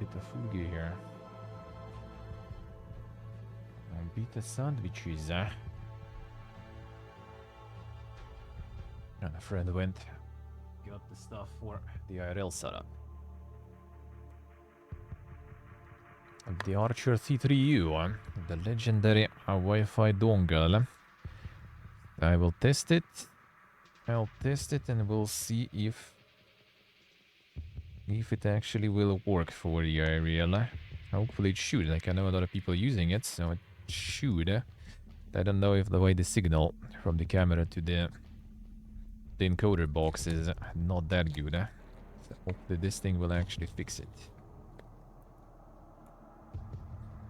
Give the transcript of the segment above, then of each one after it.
bit of food here. Bit of sandwiches, And a friend went, got the stuff for the IRL setup. The Archer C3U, the legendary Wi-Fi dongle. I will test it. I'll test it and we'll see if it actually will work for the IRL. Hopefully it should. Like, I know a lot of people using it, so it should. I don't know if the way the signal from the camera to the encoder box is not that good. So hopefully this thing will actually fix it.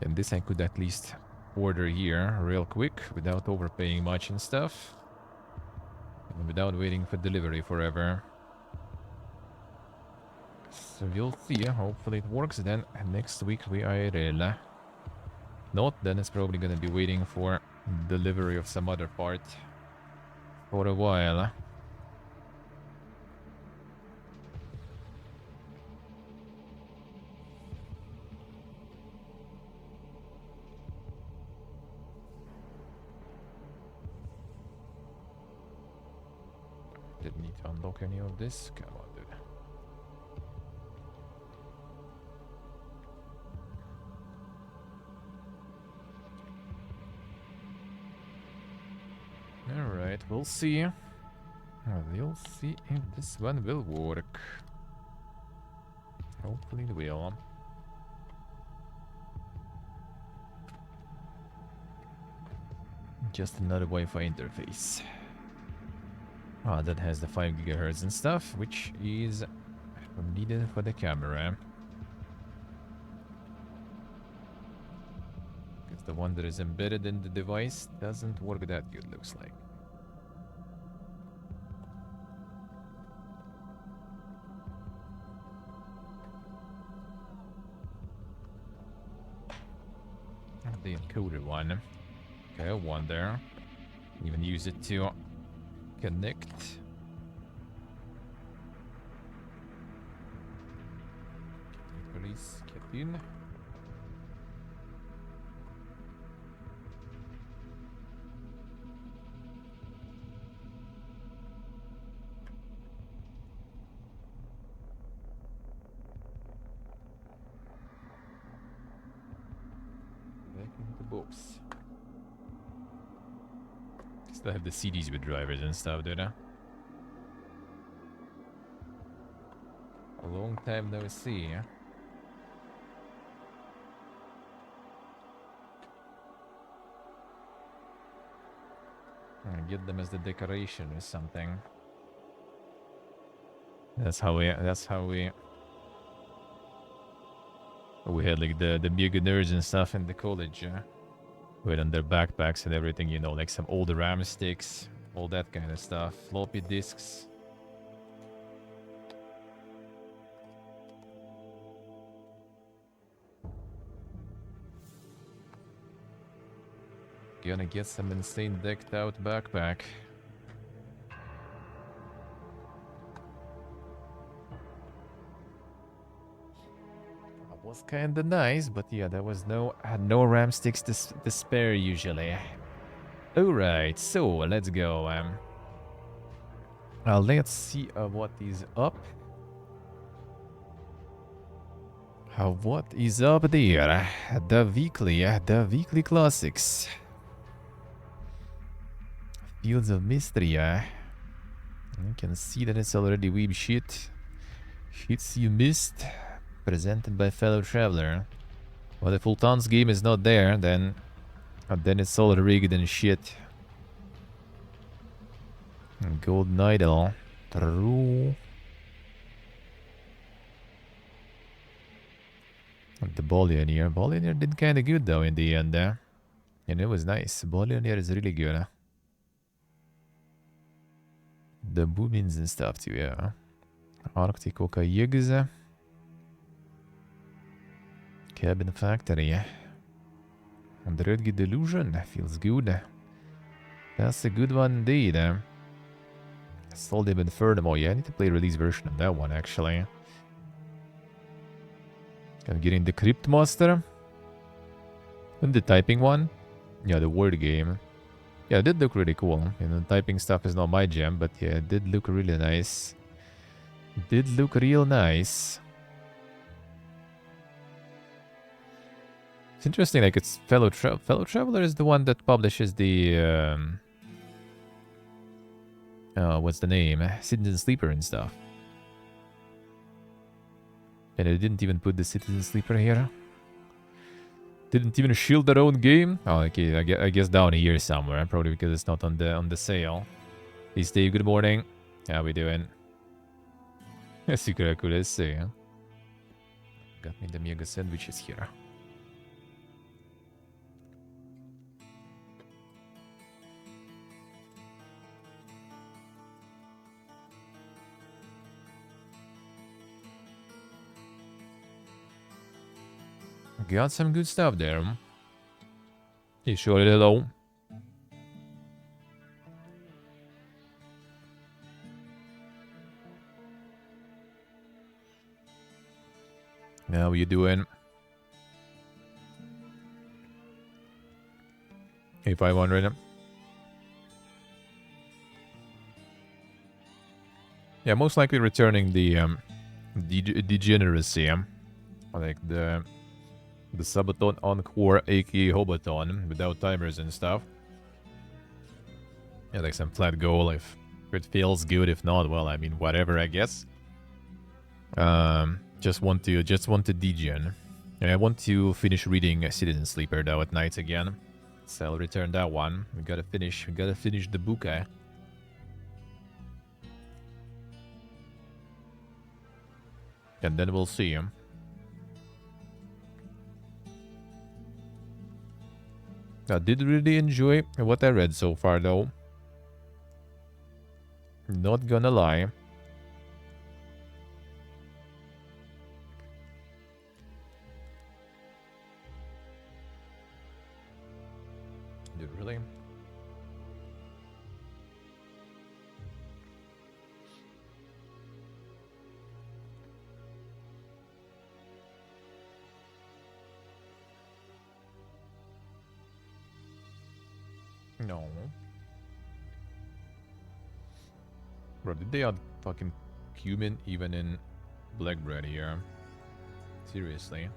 And this I could at least order here real quick without overpaying much and stuff. And without waiting for delivery forever. So we'll see. Hopefully it works then. Next week we IRL. Not, then it's probably gonna be waiting for delivery of some other part for a while. Didn't need to unlock any of this. Come on, dude. Alright, we'll see. We'll see if this one will work. Hopefully it will. Just another Wi-Fi interface. Ah, that has the 5 GHz and stuff, which is needed for the camera. Because the one that is embedded in the device doesn't work that good, looks like. The encoder one. Okay, one there. Even use it to connect. Please get in. Back into the box. Still have the CDs with drivers and stuff, dude. A long time no see. Get them as the decoration or something. That's how we had like the big nerds and stuff in the college. With on their backpacks and everything, you know, like some old RAM sticks, all that kind of stuff, floppy disks. Gonna get some insane decked out backpack. Was kinda nice, but yeah, there was no RAM sticks to spare usually. Alright, so let's go. Let's see what is up. What is up there? The weekly classics. Fields of Mystery. You can see that it's already weeb shit. Hits you missed. Presented by fellow traveler. Well, if Ultan's game is not there, then it's all rigged and shit. Golden Idol. True. The Billionaire. Billionaire did kinda good though in the end. And it was nice. Billionaire is really good. The boomins and stuff too, yeah. Arctic Oka Yiggs. Cabin Factory. And the Red Delusion feels good. That's a good one indeed. Sold him in Furthermore. Yeah, I need to play a release version of that one actually. I'm getting the Crypt Master. And the typing one. Yeah, the word game. Yeah, it did look really cool. You know, typing stuff is not my jam, but yeah, it did look really nice. Did look real nice. It's interesting, like it's Fellow Traveler is the one that publishes the what's the name? Citizen Sleeper and stuff. And they didn't even put the Citizen Sleeper here. Didn't even shield their own game. Oh, okay. I guess down here somewhere. Probably because it's not on the sale. Hey, Steve. Good morning. How we doing? Super cool to see. Got me the mega sandwiches here. Got some good stuff there. You sure hello? How you doing? Hey, 500. Yeah, most likely returning the degeneracy. Like the Subathon Encore, aka Hobathon, without timers and stuff. Yeah, like some flat goal. If it feels good, if not, well, I mean, whatever, I guess. Just want to degen. And I want to finish reading Citizen Sleeper though at night again. So I'll return that one. We gotta finish the book, eh? And then we'll see him. I did really enjoy what I read so far, though. Not gonna lie. Did really? No. Bro, did they add fucking cumin even in black bread here? Seriously.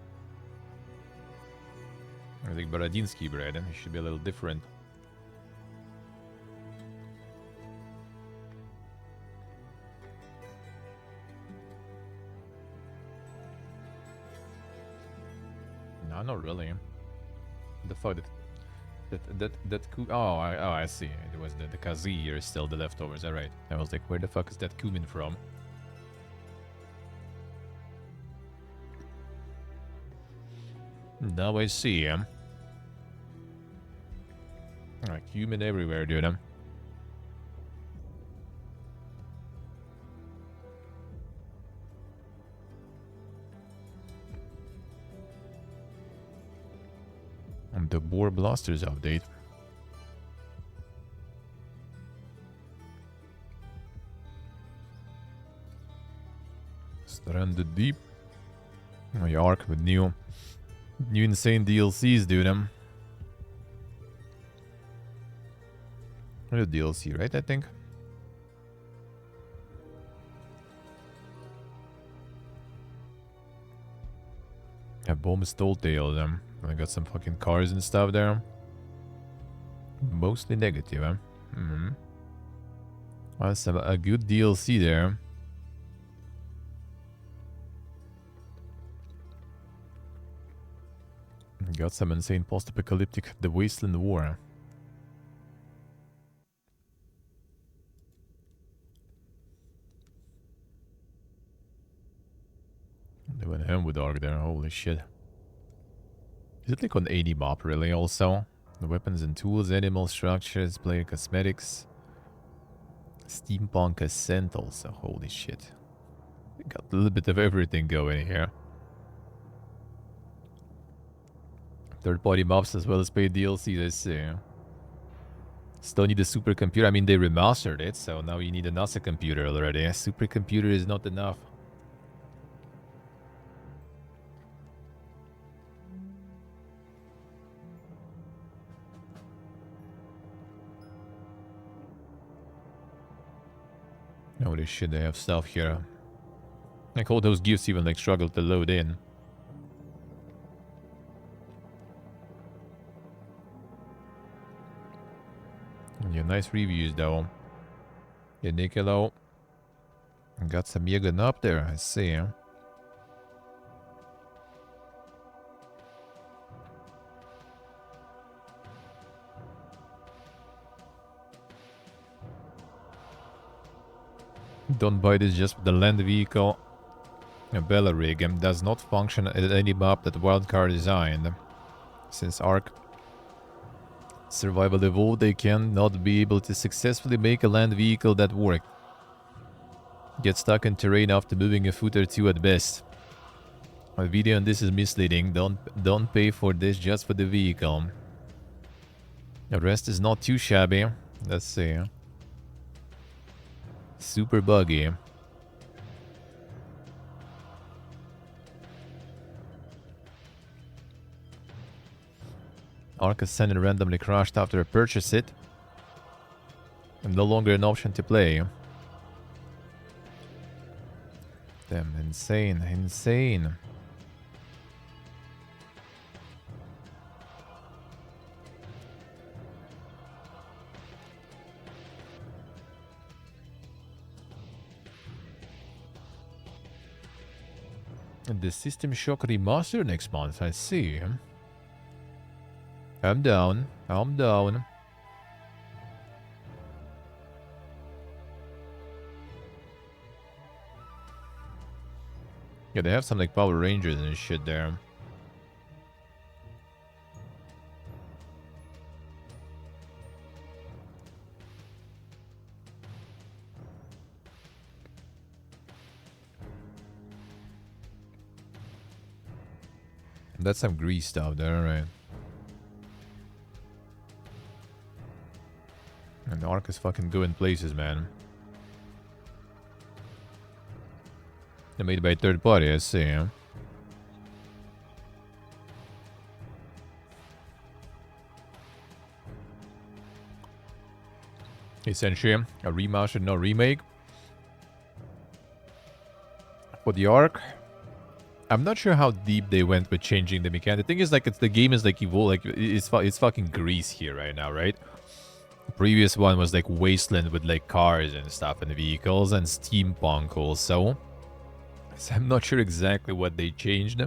I think Borodinsky bread, it should be a little different. No, not really. The fuck I see. It was the Kazi or still the leftovers. Alright. I was like, where the fuck is that cumin from? Now I see him. Cumin everywhere, dude. And the Boar Blasters update. Stranded Deep. My arc with new insane DLCs, dude. New DLC, right? I think. Yeah, Bomb Stole Tail, them. I got some fucking cars and stuff there. Mostly negative, huh? Mm-hmm. That's a good DLC there. Got some insane post-apocalyptic The Wasteland War. They went ham with Ark there, holy shit. Is it like on any map really also? The weapons and tools, animal structures, player cosmetics. Steampunk Ascent also, holy shit. We got a little bit of everything going here. Third-party maps as well as paid DLCs, I see. Still need a supercomputer. I mean, they remastered it, so now you need a NASA computer already. A supercomputer is not enough. Holy shit, they have stuff here. Like all those gifts even like struggle to load in. Yeah, nice reviews though. Yeah, Nicolo. Got some Jägern up there, I see. Don't buy this just with the land vehicle. A Bella rig does not function at any map that Wildcard designed. Since Ark Survival evolved, they cannot be able to successfully make a land vehicle that work. Get stuck in terrain after moving a foot or two at best. My video on this is misleading. Don't pay for this just for the vehicle. The rest is not too shabby. Let's see. Super buggy. Ark Ascendant randomly crashed after I purchased it. And no longer an option to play. Damn, insane, insane. And the System Shock remaster next month, I see. I'm down. I'm down. Yeah, they have some like Power Rangers and shit there. That's some grease stuff there, right? And the Ark is fucking going places, man. They're made by a third party, I see. Huh? Essentially, a remaster, no remake. For the Ark, I'm not sure how deep they went with changing the mechanic. The thing is, like, the game is like evolved, like it's fucking grease here right now, right? The previous one was like wasteland with like cars and stuff and vehicles and steampunk also. So I'm not sure exactly what they changed.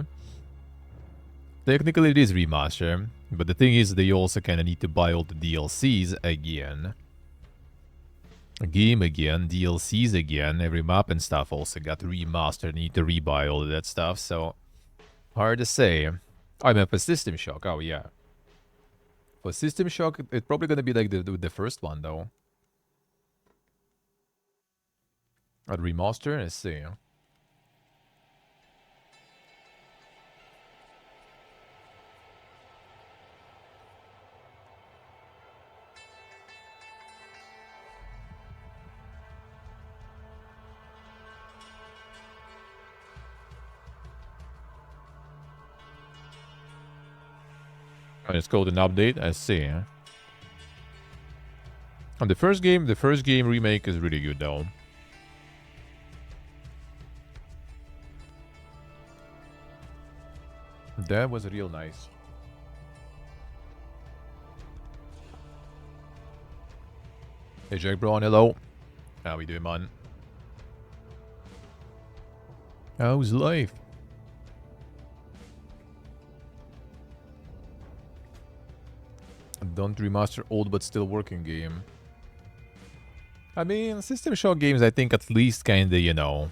Technically it is remaster, but the thing is they also kind of need to buy all the DLCs again. A game again, DLCs again, every map and stuff also got remastered, need to rebuy all of that stuff, so hard to say. I meant for System Shock, oh yeah. For System Shock, it's probably gonna be like the first one though. A remaster, let's see. It's called an update, I see. And the first game remake is really good though. That was real nice. Hey Jack Brown, hello. How we doing, man? How's life? Don't remaster old but still working game. I mean, System Shock games I think at least kinda, you know,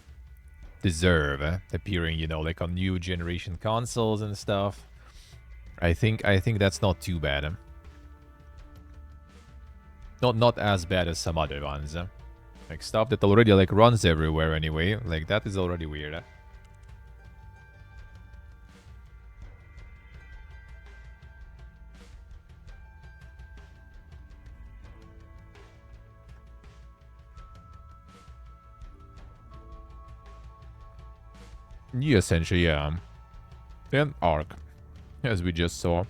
deserve appearing, you know, like on new generation consoles and stuff. I think that's not too bad. Not as bad as some other ones. Like stuff that already like runs everywhere anyway. Like that is already weird. Yeah, essentially, yeah. Then Ark, as we just saw.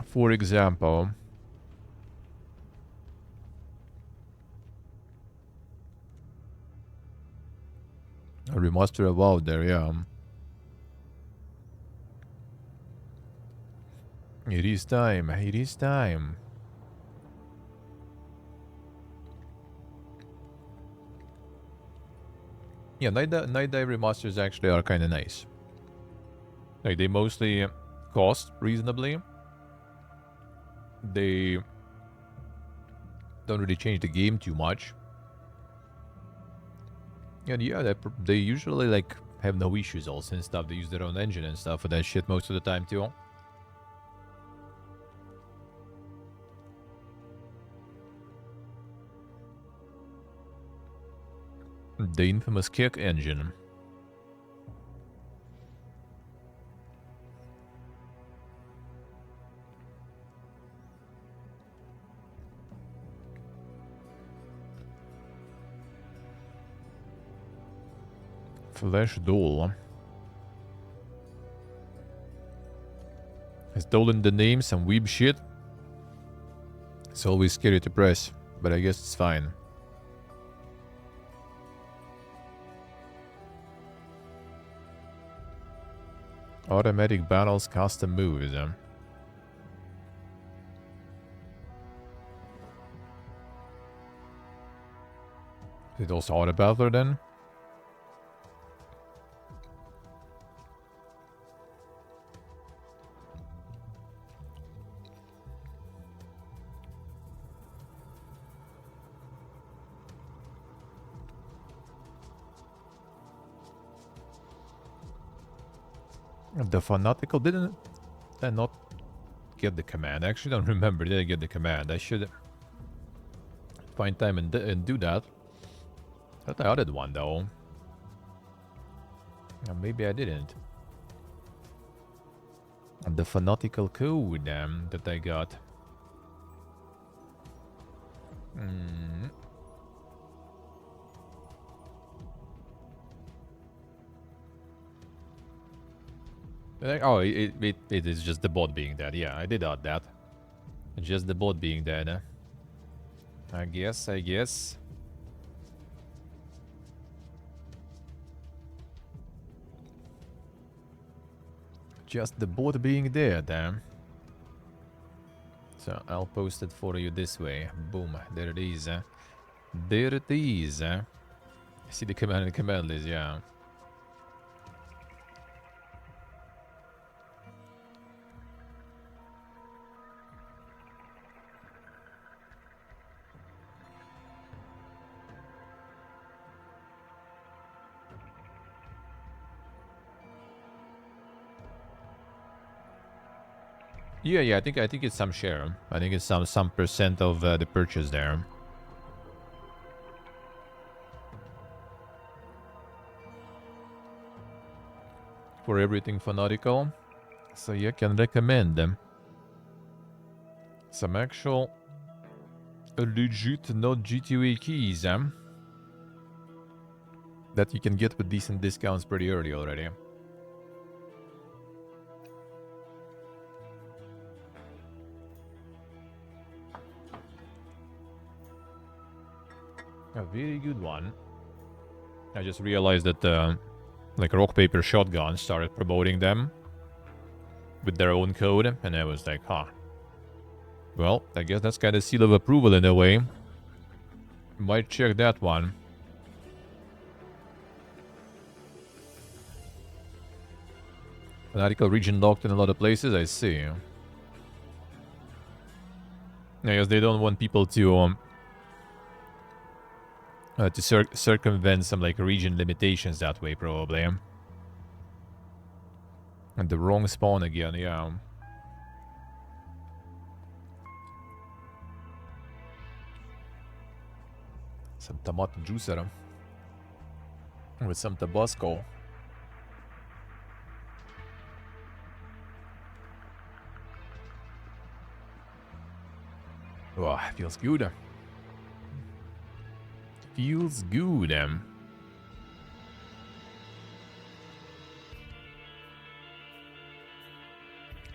For example, A remaster of WoW there, yeah. It is time. It is time. Yeah, Night Dive remasters actually are kind of nice. Like, they mostly cost reasonably. They don't really change the game too much. And yeah, they usually, like, have no issues also and stuff. They use their own engine and stuff for that shit most of the time too. The infamous kick engine. Flash Doll. Has Doll in the name, some weeb shit. It's always scary to press, but I guess it's fine. Automatic battles, custom moves. Is it also auto battler then? The fanatical didn't I not get the command? I actually don't remember. Did I get the command? I should find time and do that. I thought I added one though. Maybe I didn't. And the fanatical code that I got. Oh, it is just the bot being dead. Yeah, I did add that. Just the bot being dead. I guess. Just the bot being dead. So I'll post it for you this way. Boom, there it is. There it is. See the command in the command list, yeah. Yeah, I think it's some share. I think it's some percent of the purchase there. For everything fanatical. So yeah, can recommend them. Some actual legit not GTA keys, that you can get with decent discounts pretty early already. A very good one. I just realized that like Rock Paper Shotgun started promoting them with their own code, and I was like, huh. Well, I guess that's kind of seal of approval in a way. Might check that one. Fanatical region locked in a lot of places, I see. I guess they don't want people to circumvent some like region limitations that way, probably. And the wrong spawn again, yeah. Some tomato juicer with some Tabasco. Oh, feels good. Feels good.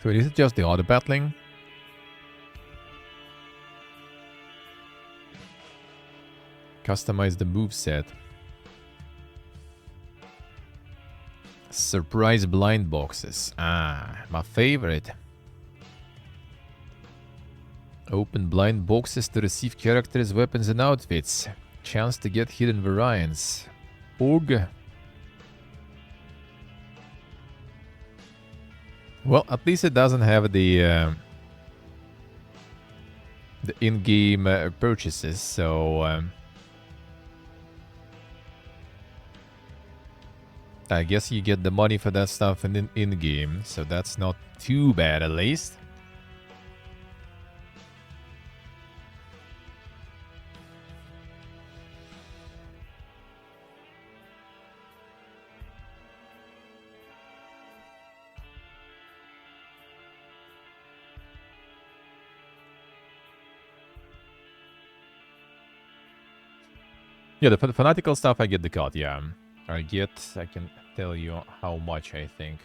So is it just the auto battling? Customize the moveset. Surprise blind boxes. Ah, my favorite. Open blind boxes to receive characters, weapons, and outfits. Chance to get hidden variants. Org. Well, at least it doesn't have the in-game purchases, so I guess you get the money for that stuff in-game, so that's not too bad at least. Yeah, the fanatical stuff I get the cut, yeah. I can tell you how much I think.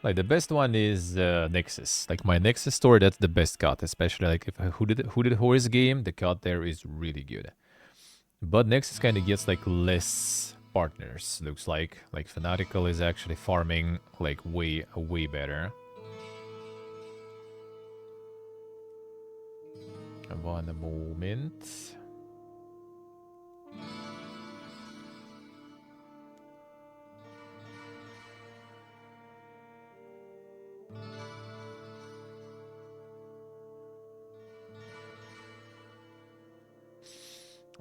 Like the best one is Nexus. Like my Nexus store, that's the best cut. Especially like if Hooded Horse game, the cut there is really good. But Nexus kind of gets like less partners. Looks like Fanatical is actually farming like way better. One moment.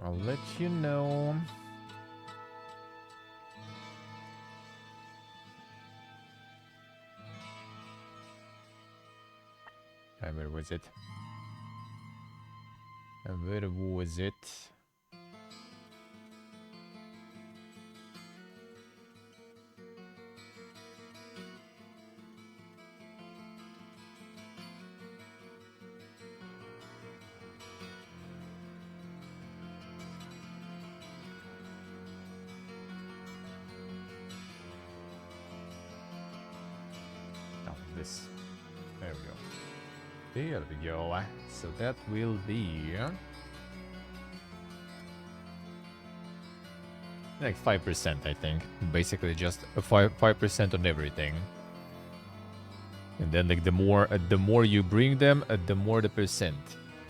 I'll let you know. Where was it? Where was it? This. There we go. There we go. So that will be like 5%, I think. Basically, just a 5% on everything. And then, like the more you bring them, the more the percent.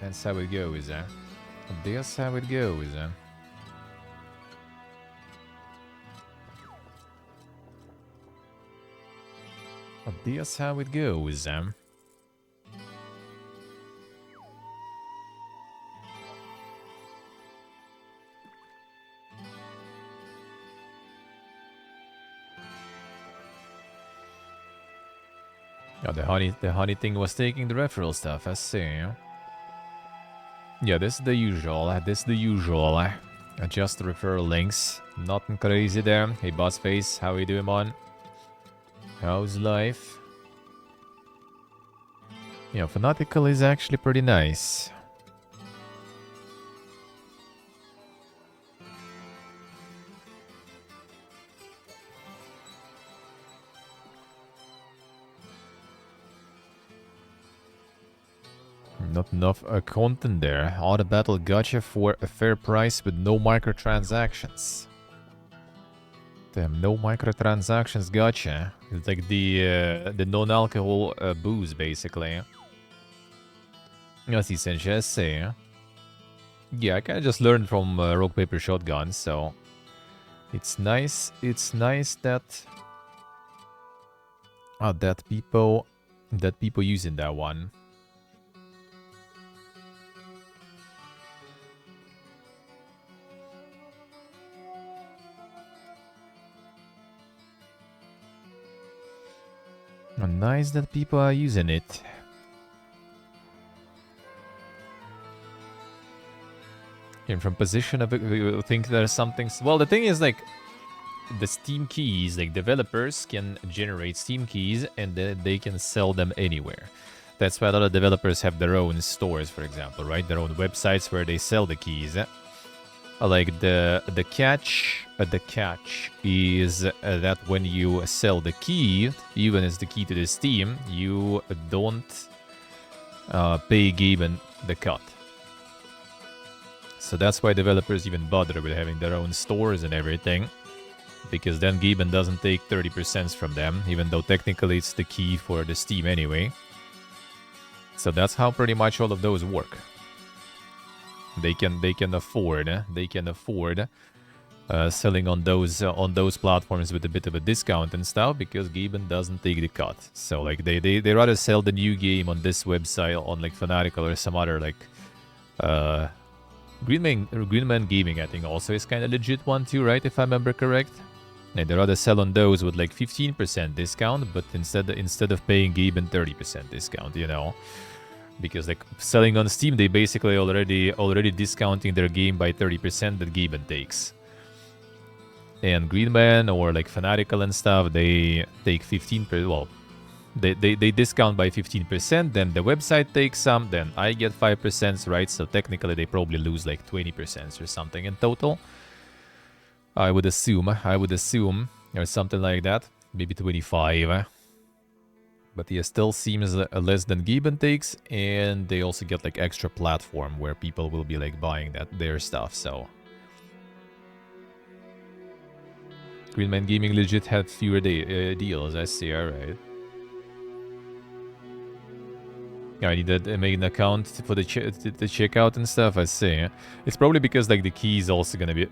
That's how it goes. That's how it goes. That's how it goes. Oh, the honey thing was taking the referral stuff, I see. Yeah, this is the usual. Adjust the referral links. Nothing crazy there. Hey, Bossface, how you doing, man? How's life? Yeah, Fanatical is actually pretty nice. Not enough content there. Auto battle gacha for a fair price with no microtransactions. Damn, no microtransactions gacha. It's like the non-alcohol booze, basically. As essentially say. Yeah, I kind of just learned from Rock Paper Shotgun, so it's nice. It's nice that that people using that one. Nice that people are using it. And from position of it, we think there's something. Well, the thing is, like, the Steam keys, like, developers can generate Steam keys and then they can sell them anywhere. That's why a lot of developers have their own stores, for example, right? Their own websites where they sell the keys. Like the catch is that when you sell the key, even as the key to the Steam, you don't pay Gaben the cut. So that's why developers even bother with having their own stores and everything. because then Gaben doesn't take 30% from them, even though technically it's the key for the Steam anyway. So that's how pretty much all of those work. They can afford selling on those platforms with a bit of a discount and stuff, because Gaben doesn't take the cut. So like they rather sell the new game on this website, on like Fanatical or some other like Greenman Gaming, I think also is kind of legit one too, right? If I remember correct. And they rather sell on those with like 15% discount, but instead of paying Gaben 30% discount, you know. Because like selling on Steam, they basically already discounting their game by 30% that Gaben takes. And Greenman or like Fanatical and stuff, they take 15%. Well, they discount by 15%, then the website takes some, then I get 5%, right? So technically they probably lose like 20% or something in total. I would assume, or something like that. Maybe 25. But yeah, still seems less than Gaben takes, and they also get like extra platform where people will be like buying their stuff, so. Greenman Gaming legit had fewer deals, I see, alright. Yeah, I need to make an account for the checkout and stuff, I see. It's probably because like the key is also gonna be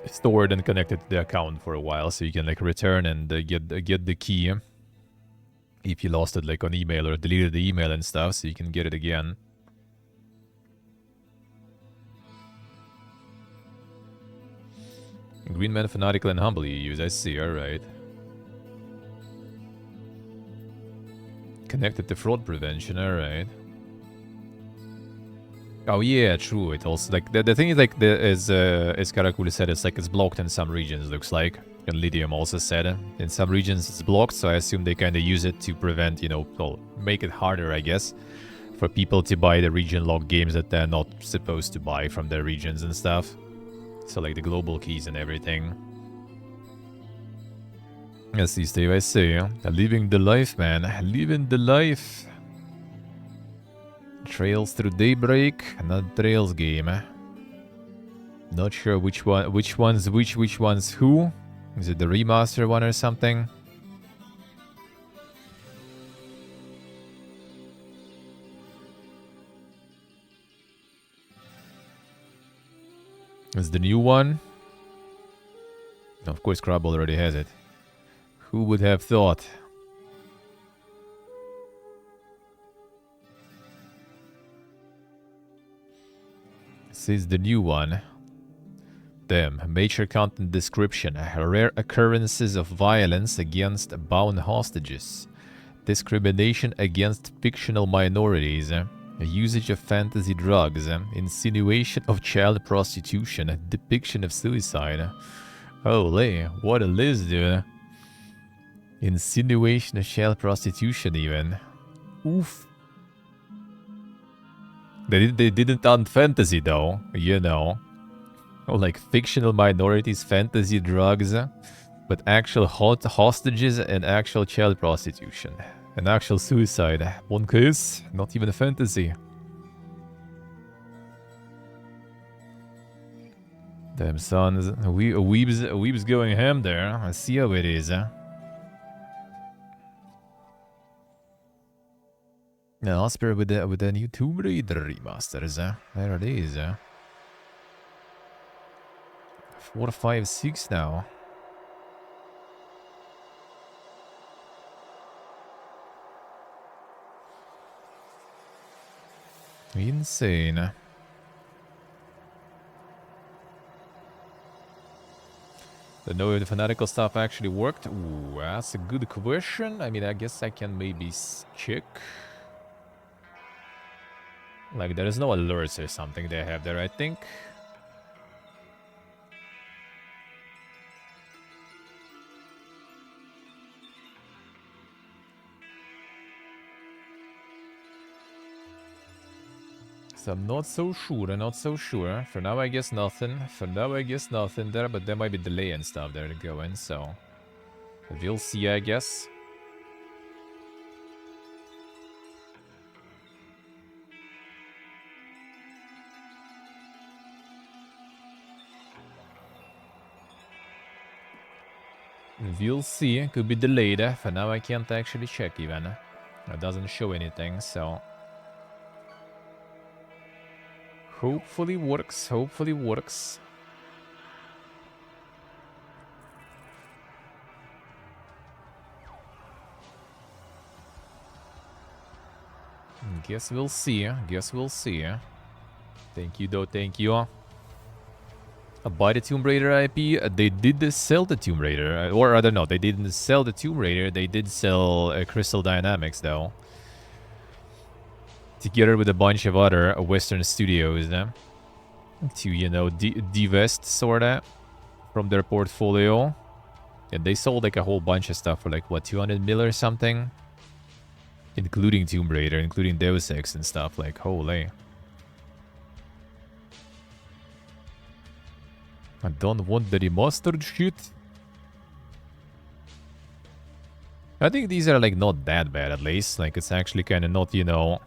stored and connected to the account for a while, so you can like return and get the key if you lost it like on email or deleted the email and stuff, so you can get it again. Greenman, Fanatical, and Humble you use, I see, alright. Connected to fraud prevention, alright. Oh yeah, true. It also like the thing is like as Karakul said, it's like it's blocked in some regions. Looks like, and Lydium also said in some regions it's blocked. So I assume they kind of use it to prevent, you know, well, make it harder, I guess, for people to buy the region locked games that they're not supposed to buy from their regions and stuff. So like the global keys and everything. Yes, see, Steve, I see. Living the life, man. Living the life. Trails through Daybreak, another Trails game. Not sure which one's who. Is it the remaster one or something? Is the new one? Of course, Crab already has it. Who would have thought? This is the new one. Damn, major content description. Rare occurrences of violence against bound hostages. Discrimination against fictional minorities. Usage of fantasy drugs. Insinuation of child prostitution. Depiction of suicide. Holy, what a list, dude. Insinuation of child prostitution, even. Oof. They didn't on fantasy, though, you know. Oh, like fictional minorities, fantasy drugs, but actual hostages and actual child prostitution. And actual suicide. One case, not even a fantasy. Damn, son. Weeb's going ham there. I see how it is. Yeah, Osper with the new Tomb Raider remasters. There it is. 4, 5, 6 now. Insane. Don't know if the fanatical stuff actually worked. Ooh, that's a good question. I mean, I guess I can maybe check. Like, there is no alerts or something they have there, I think. So I'm not so sure. For now, I guess nothing. There, but there might be delay and stuff there to go in, so... We'll see, I guess. We'll see. Could be delayed. For now, I can't actually check even. It doesn't show anything, so... Hopefully works. Hopefully works. Guess we'll see. Guess we'll see. Thank you, though. Thank you. Buy the Tomb Raider IP. They did sell the Tomb Raider. Or, I don't know. They didn't sell the Tomb Raider. They did sell Crystal Dynamics, though. Together with a bunch of other Western studios. To, you know, divest, sorta, from their portfolio. And they sold, like, a whole bunch of stuff for, like, what, 200 mil or something? Including Tomb Raider, including Deus Ex and stuff. Like, holy. I don't want the remastered shit. I think these are, like, not that bad, at least. Like, it's actually kind of not, you know...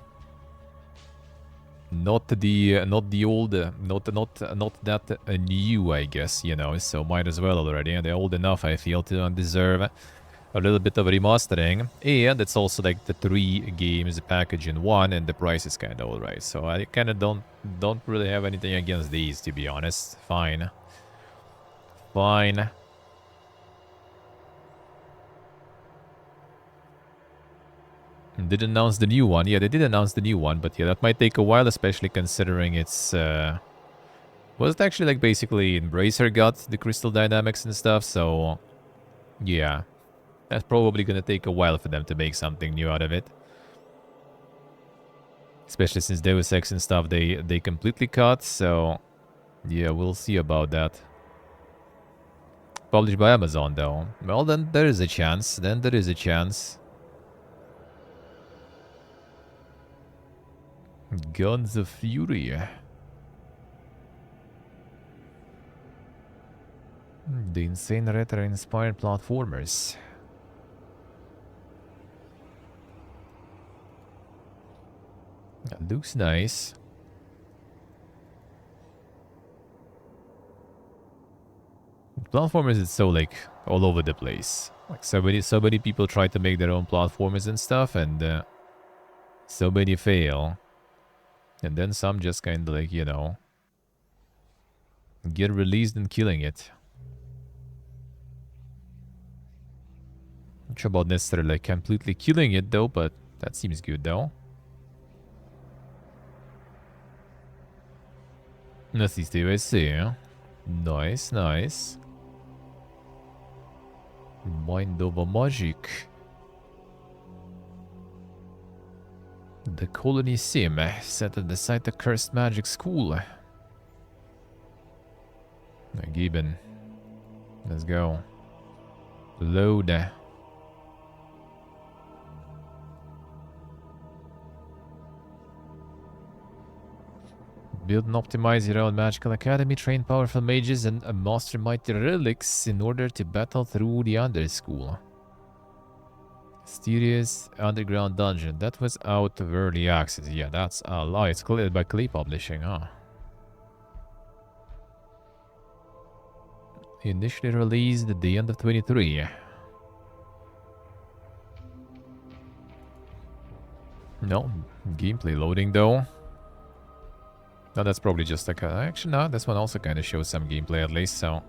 Not the old, not that new, I guess, you know, so might as well already. And they're old enough, I feel, to deserve a little bit of remastering. And it's also like the 3 games package in one, and the price is kind of alright. So I kind of don't really have anything against these, to be honest. Fine. Fine. Did announce the new one. Yeah, they did announce the new one, but yeah, that might take a while, especially considering it's... Was it actually, like, basically Embracer got the Crystal Dynamics and stuff, so... Yeah. That's probably gonna take a while for them to make something new out of it. Especially since Deus Ex and stuff they completely cut, so... Yeah, we'll see about that. Published by Amazon, though. Well, then there is a chance. Then there is a chance. Guns of Fury. The insane retro-inspired platformers. That looks nice. Platformers is so, like, all over the place. Like, so many people try to make their own platformers and stuff, and so many fail. And then some just kind of, like, you know, get released and killing it. Not sure about necessarily, like, completely killing it, though, but that seems good, though. Nasiste USA. Nice, nice. Mind over magic. The Colony Sim, set at the site of Cursed Magic School. Gibbon. Let's go. Load. Build and optimize your own magical academy, train powerful mages, and master mighty relics in order to battle through the Underschool. Mysterious Underground Dungeon. That was out of early access. Yeah, that's a lie. It's cleared by Clay Publishing, huh? Initially released at the end of 23. No, gameplay loading though. No, that's probably just like a... Actually, no, this one also kind of shows some gameplay at least, so...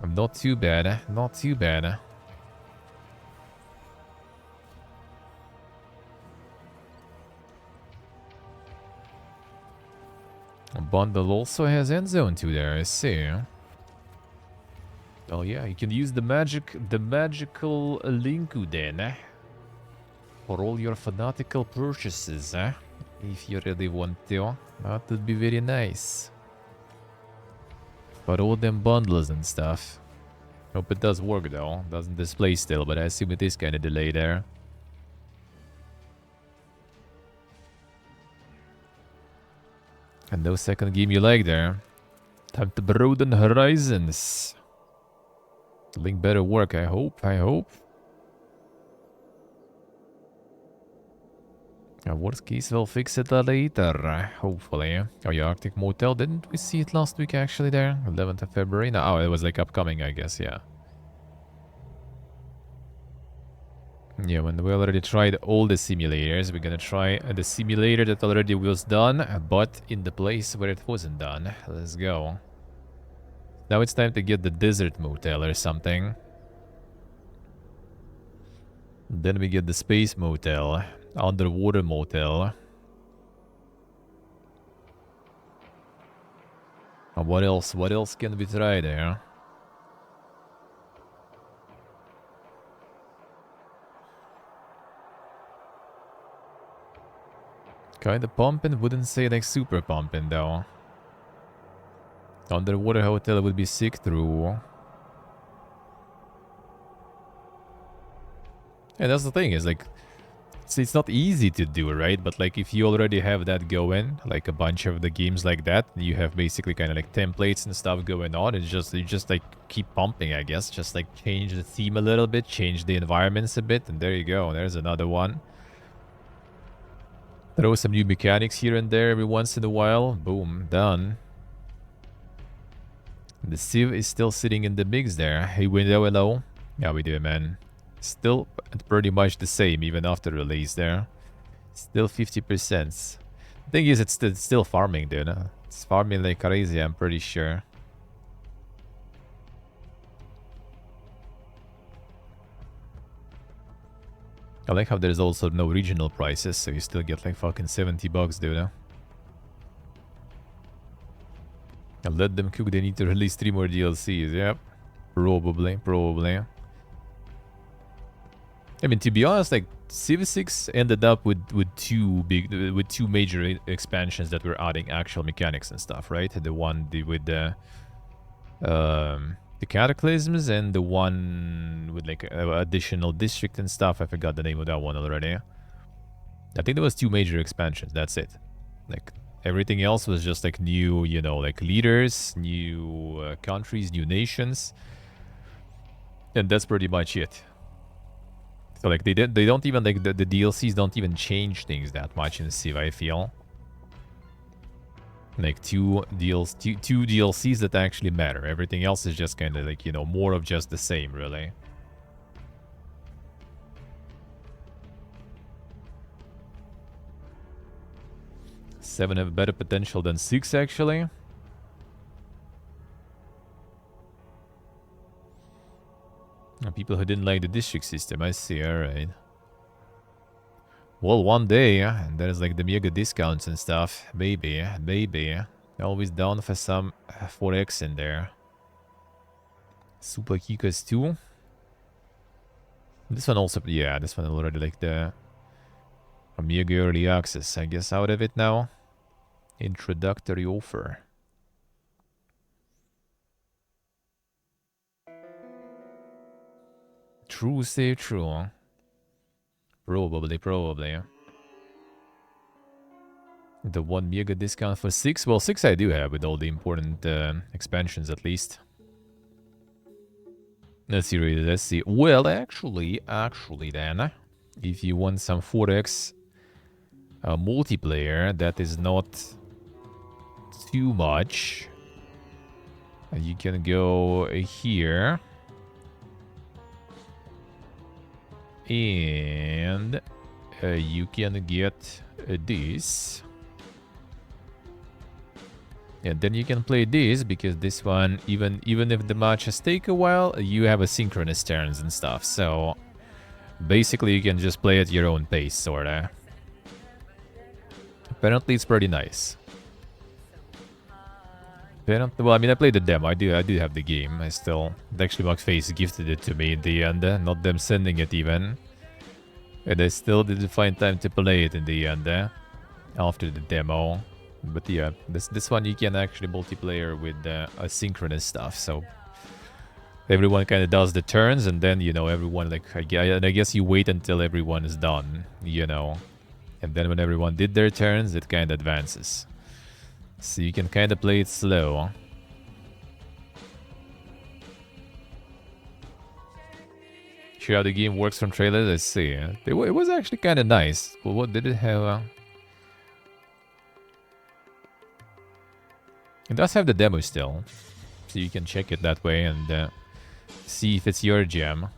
Not too bad, not too bad. Bundle also has End Zone 2 there, I see. Oh yeah, you can use the magical Linku then. For all your fanatical purchases, if you really want to. That would be very nice. For all them bundles and stuff. Hope it does work though. Doesn't display still, but I assume it is kind of delayed there. And no second game you like there. Time to broaden horizons. Link better work, I hope, I hope. Worst case, we'll fix it later, hopefully. Oh yeah, Arctic Motel, didn't we see it last week actually there? 11th of February? No, oh, it was like upcoming, I guess, yeah. Yeah, when we already tried all the simulators, we're gonna try the simulator that already was done, but in the place where it wasn't done. Let's go. Now it's time to get the desert motel or something. Then we get the space motel, underwater motel. What else? What else can we try there? Kinda pumping, wouldn't say like super pumping though. Underwater hotel would be sick through. And that's the thing, is like, it's not easy to do, right? But like if you already have that going, like a bunch of the games like that, you have basically kind of like templates and stuff going on. It's just, you just like keep pumping, I guess. Just like change the theme a little bit, change the environments a bit, and there you go. There's another one. Throw some new mechanics here and there every once in a while. Boom, done. The Civ is still sitting in the mix there. Hey, window, hello. Yeah, we do, man. Still pretty much the same, even after release there. Still 50%. Thing is, it's still farming, dude. It's farming like crazy, I'm pretty sure. I like how there's also no regional prices, so you still get like fucking $70, dude. And let them cook, they need to release 3 more DLCs, yep. Probably. I mean, to be honest, like, Civ 6 ended up with two major expansions that were adding actual mechanics and stuff, right? The one with the Cataclysms, and the one with like additional district and stuff. I forgot the name of that one already. I think there was 2 major expansions, that's it. Like, everything else was just like new, you know, like leaders, new countries, new nations. And that's pretty much it. So like they don't even like the DLCs don't even change things that much in Civ, I feel. Like two DLCs that actually matter. Everything else is just kind of like, you know, more of just the same, really. Seven have better potential than 6, actually. People who didn't like the district system, I see, alright. Well, one day, and there's like the mega discounts and stuff. Maybe. Always down for some 4X in there. Super Kikas 2. This one also, yeah, this one already like the mega early access, I guess, out of it now. Introductory offer. True, say true. Probably. The 1 mega discount for 6? Well, 6 I do have with all the important expansions at least. Let's see. Well, actually then, if you want some 4X multiplayer that is not too much, you can go here. And you can get this. And then you can play this, because this one, even if the matches take a while, you have asynchronous turns and stuff. So basically you can just play at your own pace, sorta. Apparently it's pretty nice. Well, I mean, I played the demo. I do have the game. Actually, McFace gifted it to me in the end, not them sending it even. And I still didn't find time to play it in the end, after the demo. But yeah, this one you can actually multiplayer with asynchronous stuff. So everyone kind of does the turns, and then, you know, everyone like, I guess you wait until everyone is done, you know. And then when everyone did their turns, it kind of advances. So you can kind of play it slow. Sure how the game works from trailers? Let's see. It was actually kind of nice. Well, what did it have? It does have the demo still. So you can check it that way and see if it's your jam.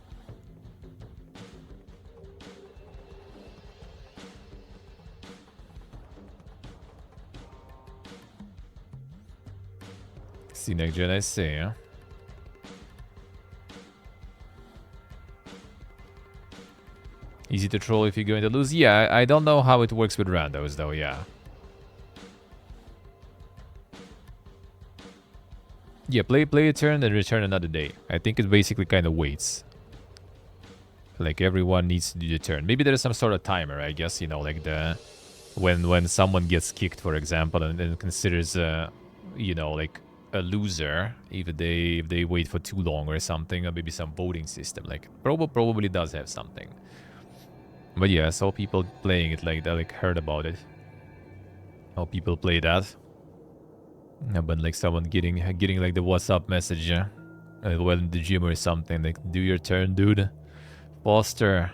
See, next gen, I see, huh? Easy to troll if you're going to lose. Yeah, I don't know how it works with randos, though, yeah. Yeah, play a turn and return another day. I think it basically kind of waits. Like, everyone needs to do the turn. Maybe there's some sort of timer, I guess, you know, like the... When someone gets kicked, for example, and then considers, you know, like a loser if they wait for too long or something, or maybe some voting system. Like, probably does have something. But yeah, I saw people playing it like that, like heard about it. How people play that. Yeah, but like someone getting like the WhatsApp message, while in the gym or something, like, do your turn, dude. Foster.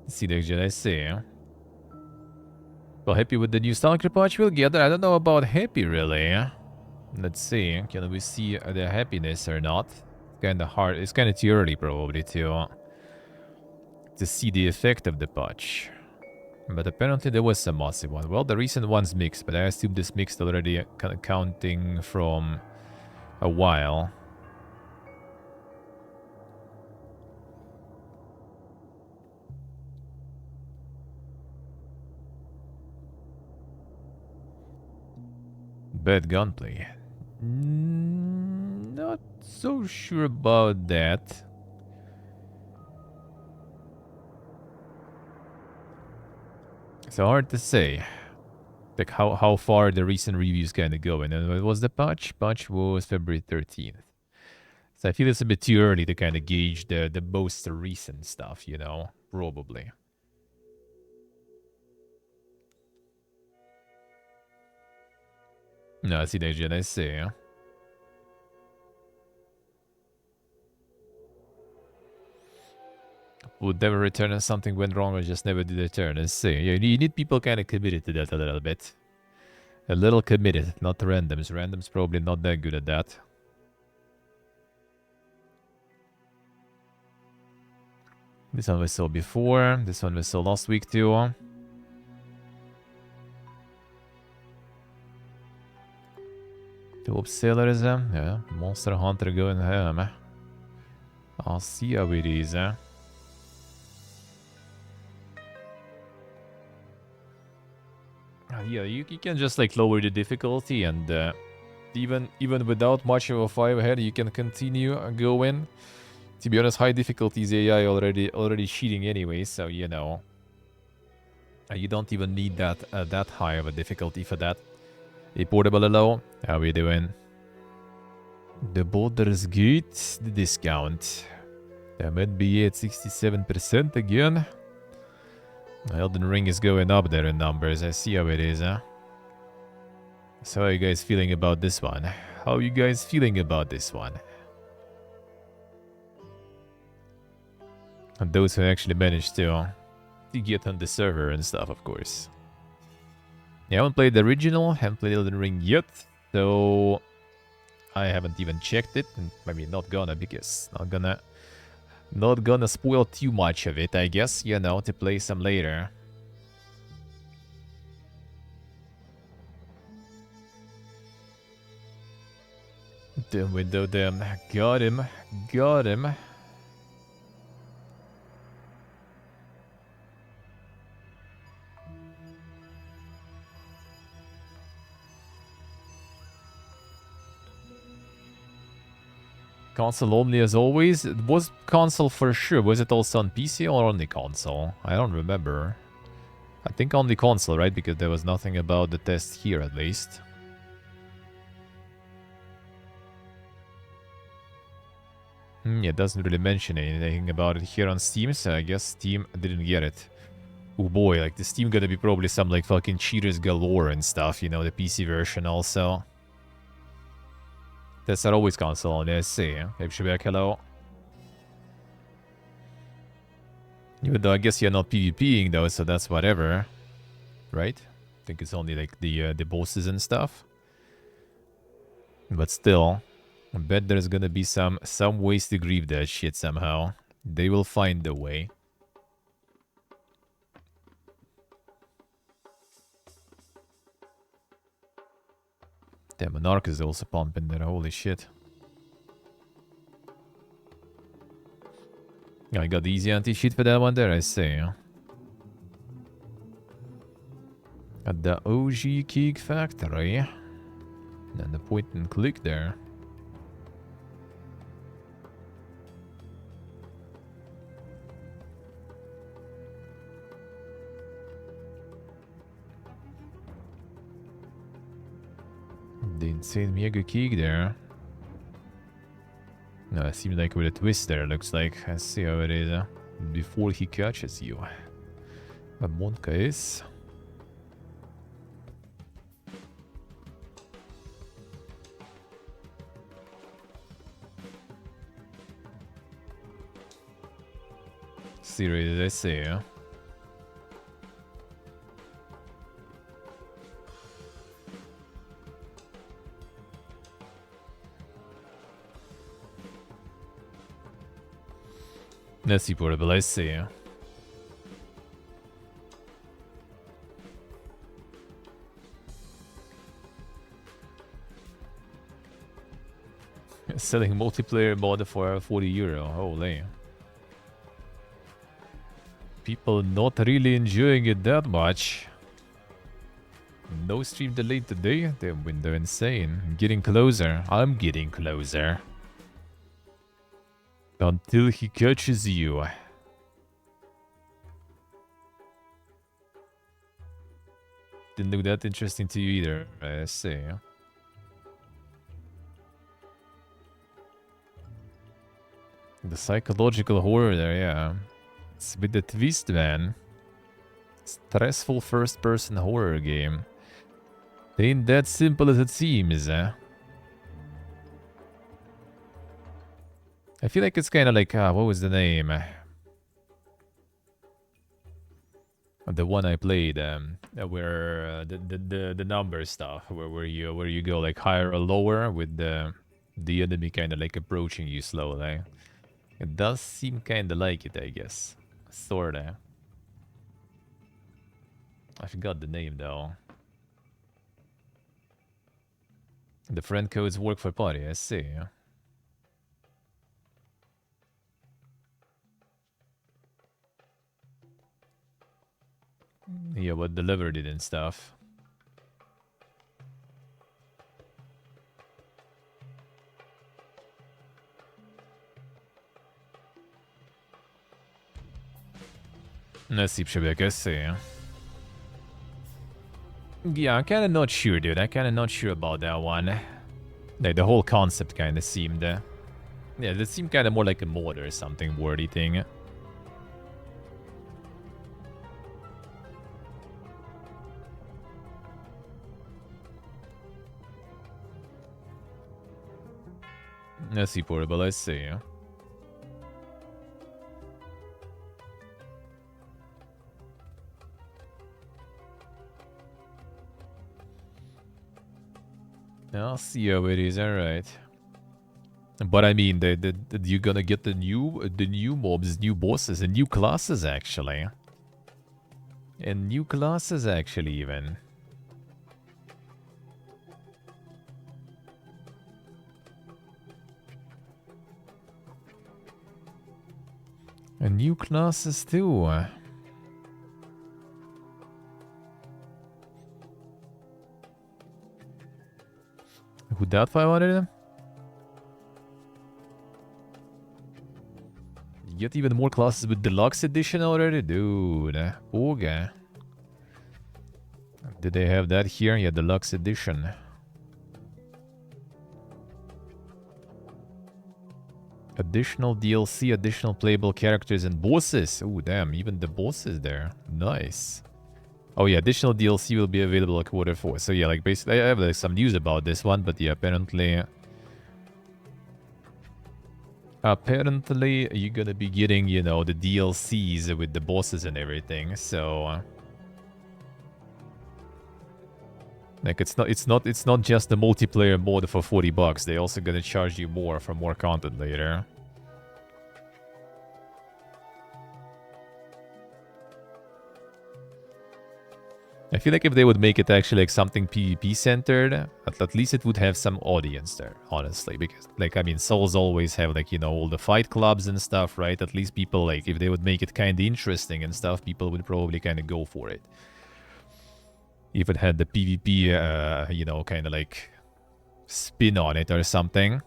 See the gen, I see. Well, happy with the new Stalker patch we'll get. I don't know about happy, really. Let's see. Can we see the happiness or not? It's kind of hard. It's kind of too early, probably, to see the effect of the patch. But apparently there was some massive one. Well, the recent one's mixed, but I assume this mixed already counting from a while. Bad gunplay. Not so sure about that. It's hard to say. Like how far the recent reviews kind of go. And then what was the patch? Patch was February 13th. So I feel it's a bit too early to kind of gauge the most recent stuff, you know? Probably. No, I see the gen, I see. Huh? Would never return if something went wrong or just never did a turn. I see. Yeah, you need people kind of committed to that a little bit. A little committed, not randoms. Randoms probably not that good at that. This one we saw before. This one we saw last week too. Top sailors, yeah. Monster Hunter going home. I'll see how it is. Yeah, you can just like lower the difficulty and even without much of a 5 ahead, you can continue going. To be honest, high difficulty is AI already cheating anyway, so you know. You don't even need that high of a difficulty for that. Hey, Portable Hello, how we doing? The Baldur's Gate, the discount. That might be at 67% again. Elden Ring is going up there in numbers. I see how it is, huh? So how are you guys feeling about this one? How are you guys feeling about this one? And those who actually managed to get on the server and stuff, of course. Yeah, I haven't played the original, haven't played Elden Ring yet, so I haven't even checked it. And I mean, not gonna, because not gonna spoil too much of it, I guess, you know, to play some later. The window them. Got him. Got him. Console only as always. It was console for sure. Was it also on PC or only console? I don't remember. I think only console, right? Because there was nothing about the test here at least. Yeah, it doesn't really mention anything about it here on Steam, so I guess Steam didn't get it. Oh boy, like the Steam gonna be probably some like fucking cheaters galore and stuff, you know, the PC version also. That's not always console on the SC. Hey, Shebek, hello. Even though I guess you're not PvPing though, so that's whatever. Right? I think it's only like the bosses and stuff. But still, I bet there's gonna be some ways to grieve that shit somehow. They will find a way. Damn, Monarch is also pumping there, holy shit. I got the easy anti-cheat for that one there, I see. At the OG Keeg Factory. And the point and click there. The insane Mega Keeg there. No, it seems like with a twist there, looks like. I see how it is. Before he catches you. But Monka is. Serious, I say, huh? Let's see, portable, I see. Selling multiplayer mod for €40. Holy. People not really enjoying it that much. No stream delayed today. Damn, window insane. I'm getting closer. I'm getting closer. Until he catches you. Didn't look that interesting to you either, I see. The psychological horror there, yeah. It's with the twist, man. Stressful first-person horror game. Ain't that simple as it seems, eh? I feel like it's kind of like, what was the name? The one I played, where the number stuff, where you go like higher or lower with the enemy kind of like approaching you slowly. It does seem kind of like it, I guess. Sorta. I forgot the name though. The friend codes work for party, I see. Yeah, what delivered it and stuff. Nasib Shabak, I see. Yeah, I'm kinda not sure, dude. I'm kinda not sure about that one. Like, the whole concept kinda seemed... yeah, that seemed kinda more like a mod or something wordy thing. I see, portable, I see. I'll see how it is, alright. But I mean, you're gonna get the new mobs, new bosses, and new classes, actually. And new classes, actually, even. And new classes, too. Who that 500? You get even more classes with deluxe edition already, dude. Okay. Did they have that here? Yeah, deluxe edition. Additional DLC, additional playable characters and bosses. Oh, damn, even the bosses there. Nice. Oh, yeah, additional DLC will be available at Q4. So, yeah, like, basically, I have like, some news about this one, but yeah, apparently... Apparently, you're gonna be getting, you know, the DLCs with the bosses and everything, so... like, it's not just the multiplayer mode for $40. They also gonna charge you more for more content later. I feel like if they would make it actually like something PvP centered, at least it would have some audience there, honestly. Because, like, I mean, Souls always have, like, you know, all the fight clubs and stuff, right? At least people, like, if they would make it kind of interesting and stuff, people would probably kind of go for it. If it had the PvP, you know, kind of like spin on it or something.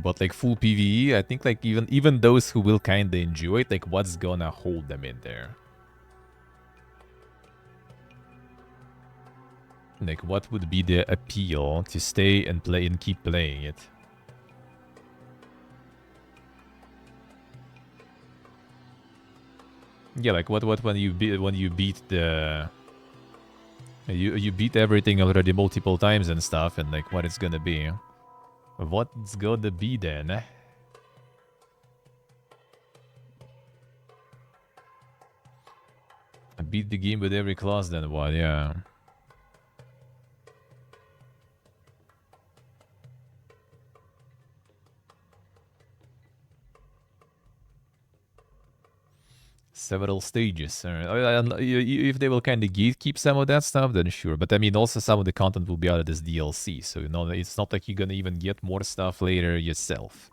But like full PvE, I think like even those who will kind of enjoy it, like what's gonna hold them in there? Like what would be the appeal to stay and play and keep playing it? Yeah, like what when you beat the you beat everything already multiple times and stuff, and like what it's gonna be? What's gonna be then? I beat the game with every class, then what? Yeah. Several stages. If they will kind of gatekeep some of that stuff, then sure. But I mean, also some of the content will be added as DLC, so you know, it's not like you're gonna even get more stuff later yourself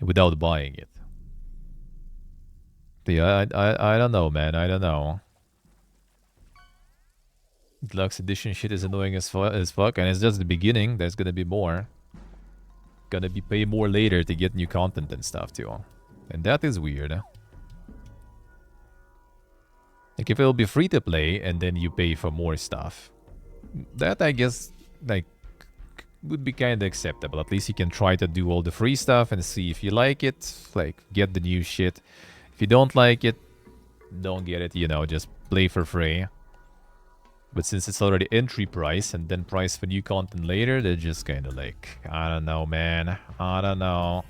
without buying it. But yeah, I don't know, man. I don't know. Deluxe edition shit is annoying as fuck, and it's just the beginning. There's gonna be more. Gonna be pay more later to get new content and stuff too, and that is weird. Like if it'll be free to play and then you pay for more stuff, that I guess like would be kind of acceptable. At least you can try to do all the free stuff and see if you like it. Like get the new shit. If you don't like it, don't get it. You know, just play for free. But since it's already entry price and then price for new content later, they're just kind of like, I don't know, man. I don't know.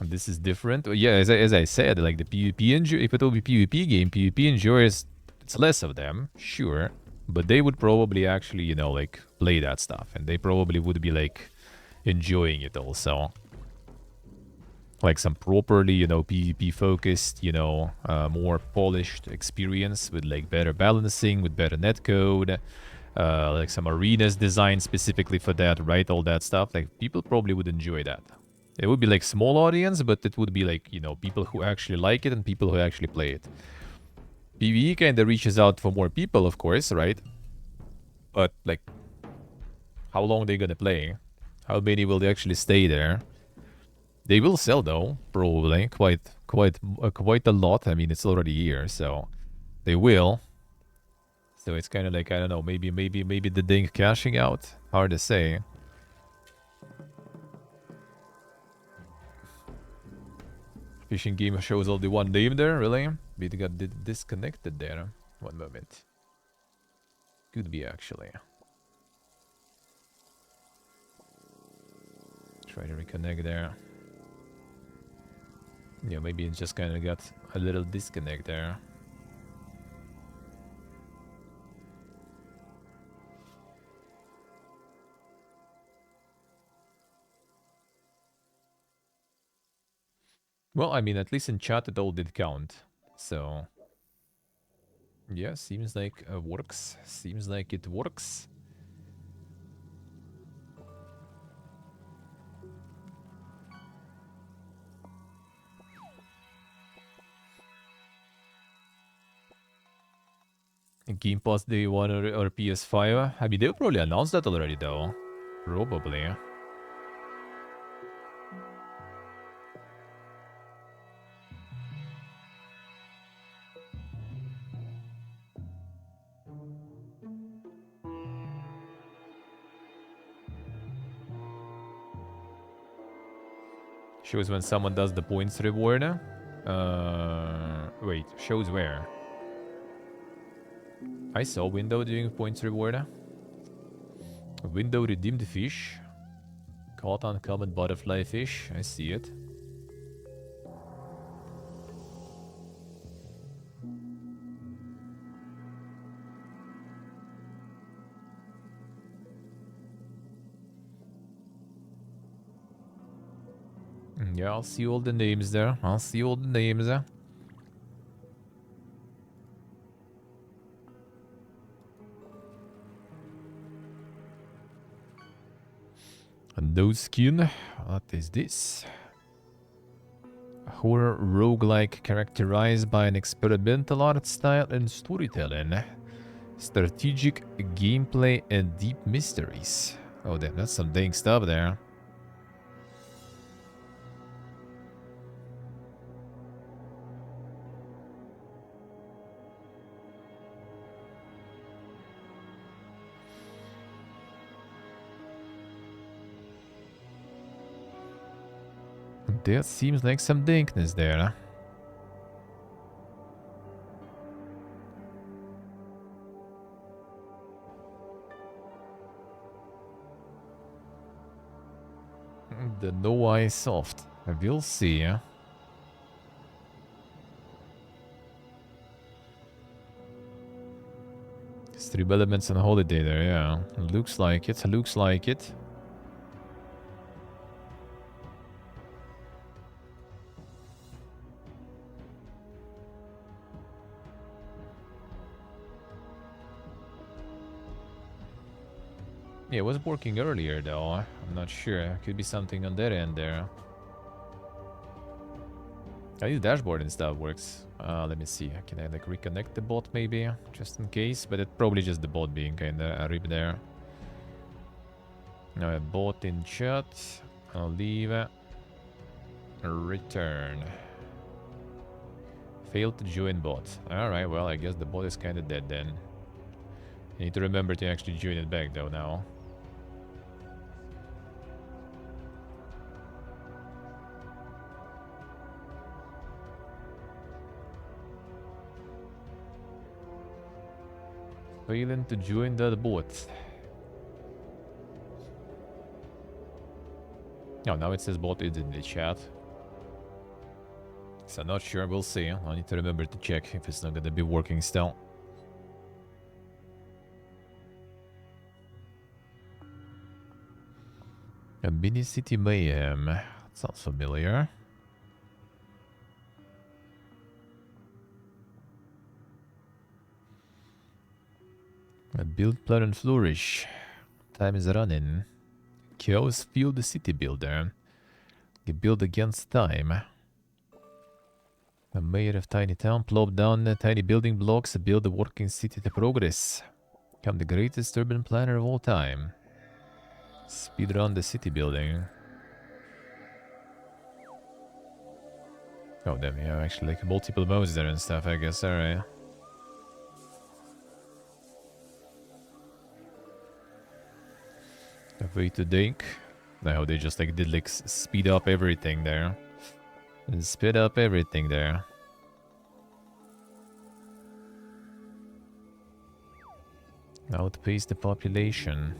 And this is different. Yeah, as I said, like the PvP enjoy, if it will be PvP game, PvP enjoyers, it's less of them, sure. But they would probably actually, you know, like play that stuff. And they probably would be like enjoying it also. Like some properly, you know, PvP focused, you know, more polished experience with like better balancing, with better netcode, like some arenas designed specifically for that, right? All that stuff. Like people probably would enjoy that. It would be like small audience, but it would be like, you know, people who actually like it and people who actually play it. PvE kind of reaches out for more people, of course, right? But like, how long they gonna play? How many will they actually stay there? They will sell though, probably quite a lot. I mean, it's already here, so they will. So it's kind of like, I don't know, maybe the thing cashing out. Hard to say. Fishing game shows only one name there, really? It got disconnected there. One moment. Could be actually. Try to reconnect there. Yeah, maybe it just kind of got a little disconnect there. Well, I mean, at least in chat it all did count. So, yeah, seems like it works. Seems like it works. Game Pass Day 1 or PS5? I mean, they'll probably announce that already, though. Probably. Shows when someone does the points reward. Wait, shows where? I saw window doing points reward. Window redeemed fish. Caught uncommon butterfly fish. I see it. Yeah, I'll see all the names there. I'll see all the names there. No skin. What is this? Horror roguelike characterized by an experimental art style and storytelling. Strategic gameplay and deep mysteries. Oh, damn, that's some dang stuff there. There seems like some dankness there. The no eye soft. We'll see. Stream elements on holiday there, yeah. Looks like it, looks like it. Yeah, it was working earlier though. I'm not sure. Could be something on that end there. I think the dashboard and stuff works. Let me see. Can I like reconnect the bot maybe? Just in case. But it's probably just the bot being kinda a rip there. Now a bot in chat. I'll leave. Return. Failed to join bot. Alright, well I guess the bot is kinda dead then. You need to remember to actually join it back though now. Failing to join the bot. Oh, now it says bot is in the chat. So not sure, we'll see. I need to remember to check if it's not gonna be working still. A mini city mayhem. Sounds familiar. A build, plan, and flourish. Time is running. Chaos fuel the city builder. You build against time. A mayor of tiny town, plop down tiny building blocks, build a working city to progress. Become the greatest urban planner of all time. Speedrun the city building. Oh damn, yeah, actually like multiple modes there and stuff, I guess, alright. A way to think. No, they just like did like speed up everything there. And speed up everything there. Outpace the population.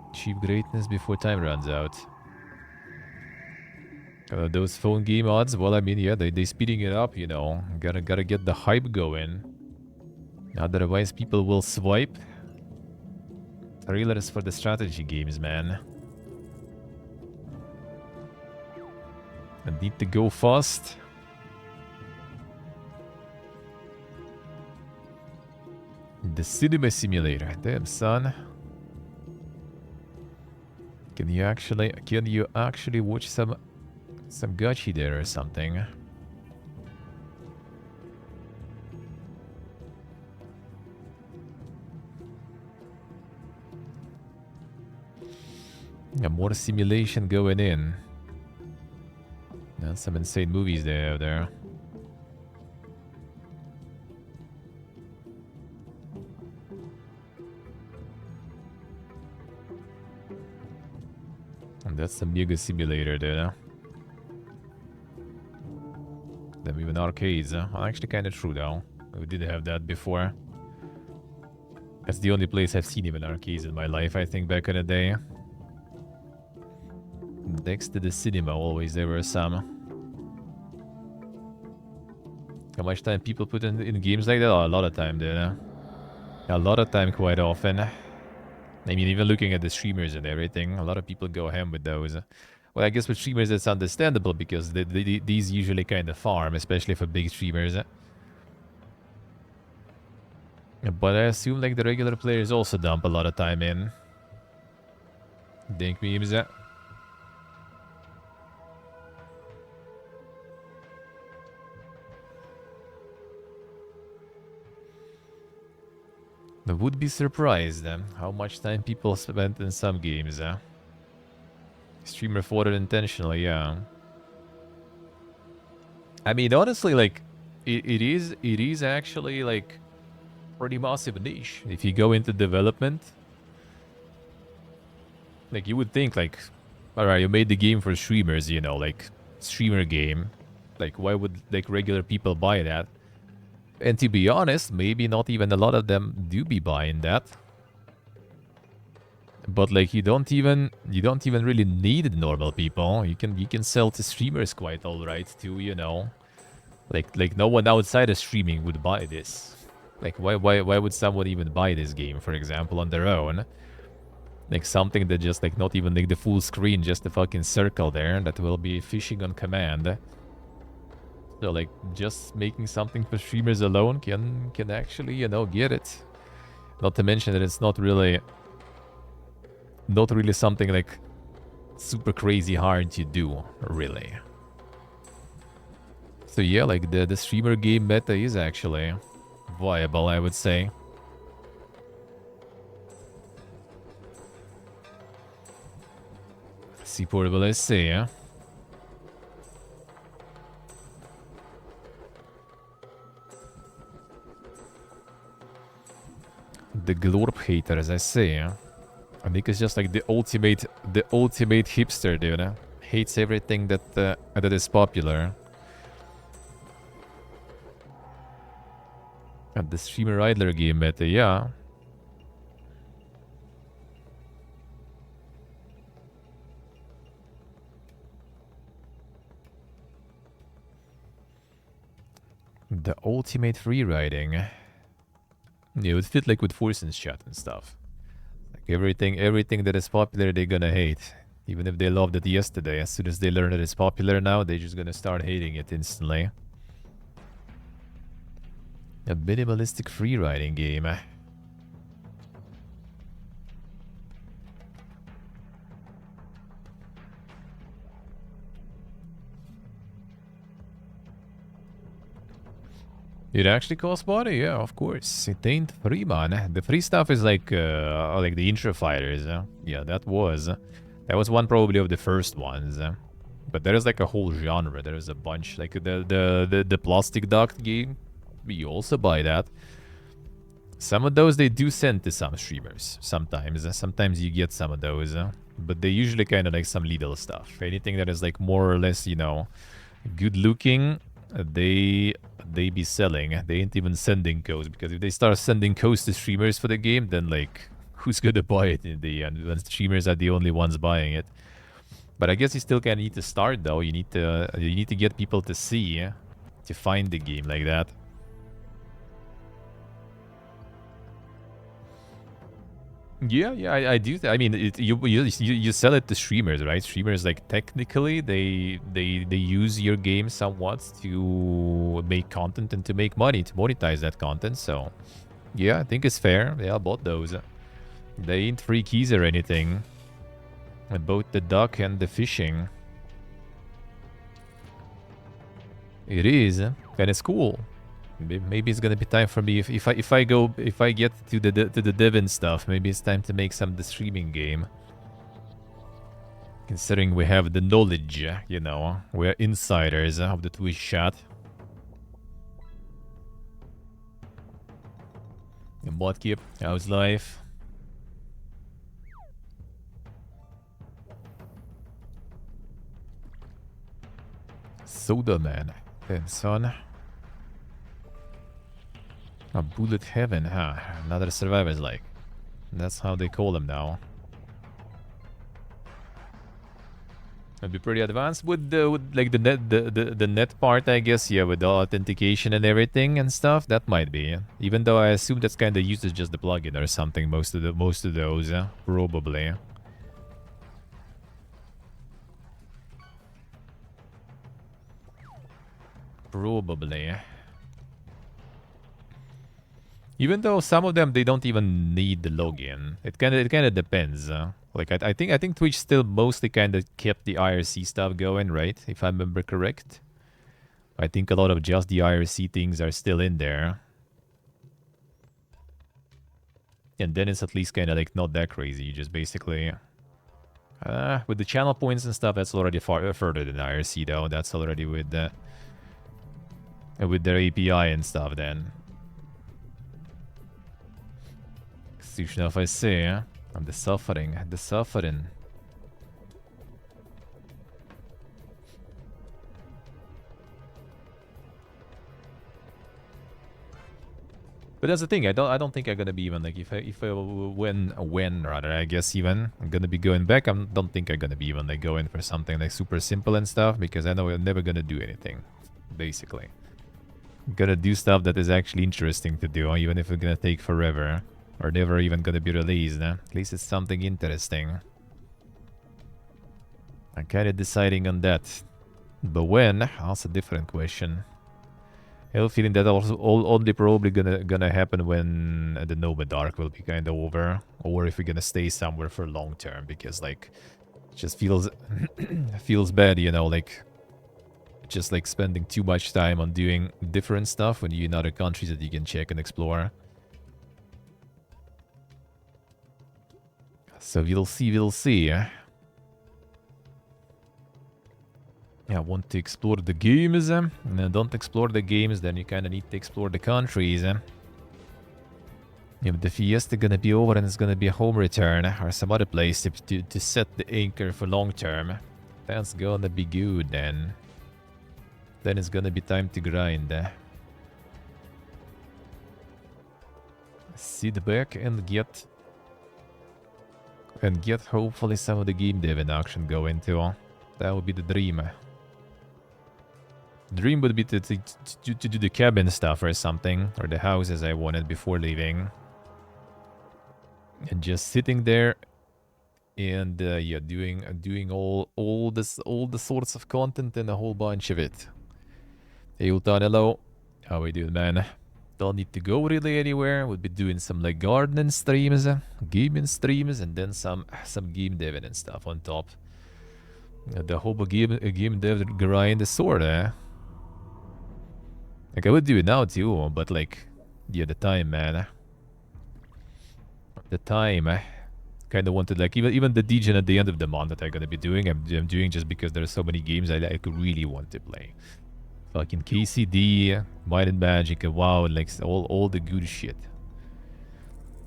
Achieve greatness before time runs out. Those phone game odds, well, I mean, yeah, they speeding it up, you know. Gotta get the hype going. Otherwise, people will swipe. Trailers for the strategy games, man. I need to go fast. The cinema simulator. Damn, son. Can you actually watch some gachi there or something? Yeah, more simulation going in. That's some insane movies they have there. And that's the Mega Simulator there. Then even arcades. Well, actually kind of true though. We did have that before. That's the only place I've seen even arcades in my life, I think, back in the day. Next to the cinema, always there were some. How much time people put in games like that? Oh, a lot of time there. A lot of time quite often. I mean, even looking at the streamers and everything, a lot of people go ham with those. Well, I guess with streamers it's understandable because these usually kind of farm, especially for big streamers. But I assume like the regular players also dump a lot of time in. Dink memes. I would be surprised how much time people spent in some games. Streamer fought it intentionally, yeah. I mean, honestly, like, it is actually, like, pretty massive niche. If you go into development, like, you would think, like, alright, you made the game for streamers, you know, like, streamer game. Like, why would, like, regular people buy that? And to be honest, maybe not even a lot of them do be buying that. But like you don't even really need normal people. You can sell to streamers quite alright too, you know. Like no one outside of streaming would buy this. Like why would someone even buy this game, for example, on their own? Like something that just like not even like the full screen, just a fucking circle there that will be fishing on command. So like just making something for streamers alone can actually, you know, get it. Not to mention that it's not really something like super crazy hard to do, really. So yeah, like the streamer game meta is actually viable, I would say. See portable essay, yeah? The glorp hater, as I say, yeah? I think it's just like the ultimate hipster, dude. Hates everything that is popular. And the streamer idler game meta, yeah. The ultimate free riding. Yeah, it would fit like with Forsen's chat and stuff. Like everything that is popular, they're gonna hate. Even if they loved it yesterday, as soon as they learn that it's popular now, they're just gonna start hating it instantly. A minimalistic free riding game. It actually costs money, yeah, of course. It ain't free, man. The free stuff is like the intro fighters. Yeah, that was one probably of the first ones. But there is like a whole genre. There is a bunch, like the plastic duck game. You also buy that. Some of those they do send to some streamers. Sometimes you get some of those, but they usually kind of like some little stuff. Anything that is like more or less, you know, good looking, they be selling. They ain't even sending codes, because if they start sending codes to streamers for the game, then like who's gonna buy it in the end when streamers are the only ones buying it? But I guess you still kind of need to start though. You need to get people to see, to find the game like that. Yeah, I do. I mean, you sell it to streamers, right? Streamers, like, technically they use your game somewhat to make content and to make money, to monetize that content. So yeah, I think it's fair. Yeah, I bought those. They ain't free keys or anything. Both the duck and the fishing. It is, and it's cool. Maybe it's gonna be time for me if I get to the dev and stuff. Maybe it's time to make some the streaming game. Considering we have the knowledge, you know, we're insiders of the Twitch chat. And what keep? How's life? Soda man, then son. A bullet heaven, huh? Another survivor's like. That's how they call them now. It'd be pretty advanced with the net part, I guess. Yeah, with the authentication and everything and stuff. That might be. Even though I assume that's kind of uses just the plugin or something. Most of those, probably. Probably. Even though some of them, they don't even need the login. It kind of depends. Like I think Twitch still mostly kind of kept the IRC stuff going, right? If I remember correct. I think a lot of just the IRC things are still in there. And then it's at least kind of like not that crazy. You just basically... with the channel points and stuff, that's already further than IRC though. That's already with their API and stuff then. Institution of I say, I'm the suffering. But that's the thing. I don't think I'm gonna be even like if I when rather I guess even I'm gonna be going back. I don't think I'm gonna be even like going for something like super simple and stuff because I know I'm never gonna do anything. Basically, I'm gonna do stuff that is actually interesting to do, even if it's gonna take forever or never even gonna be released. At least it's something interesting. I'm kind of deciding on that, but when? That's a different question. I have a feeling that also only probably gonna happen when the Nomad arc will be kind of over, or if we're gonna stay somewhere for long term, because like it just feels feels bad, you know, like just like spending too much time on doing different stuff when you're in other countries that you can check and explore. So we'll see. Yeah, want to explore the games, and don't explore the games, then you kind of need to explore the countries. If the Fiesta gonna be over and it's gonna be a home return or some other place to set the anchor for long term, that's gonna be good then. Then it's gonna be time to grind. Sit back and get hopefully some of the game dev in action going too. That would be the dream. Dream would be to do the cabin stuff or something, or the houses I wanted before leaving. And just sitting there and yeah, doing all the sorts of content and a whole bunch of it. Hey Ultan, hello. How we doing, man? Don't need to go really anywhere. We'll be doing some like gardening streams, gaming streams, and then some game deving and stuff on top. The whole game dev grind is sorta. Like, I would do it now too, but like, yeah, the time, man. The time. Kind of wanted, like, even the degen at the end of the month that I'm gonna be doing, I'm doing just because there's so many games I really want to play. Fucking KCD, Might and Magic, and WoW, and like, all the good shit.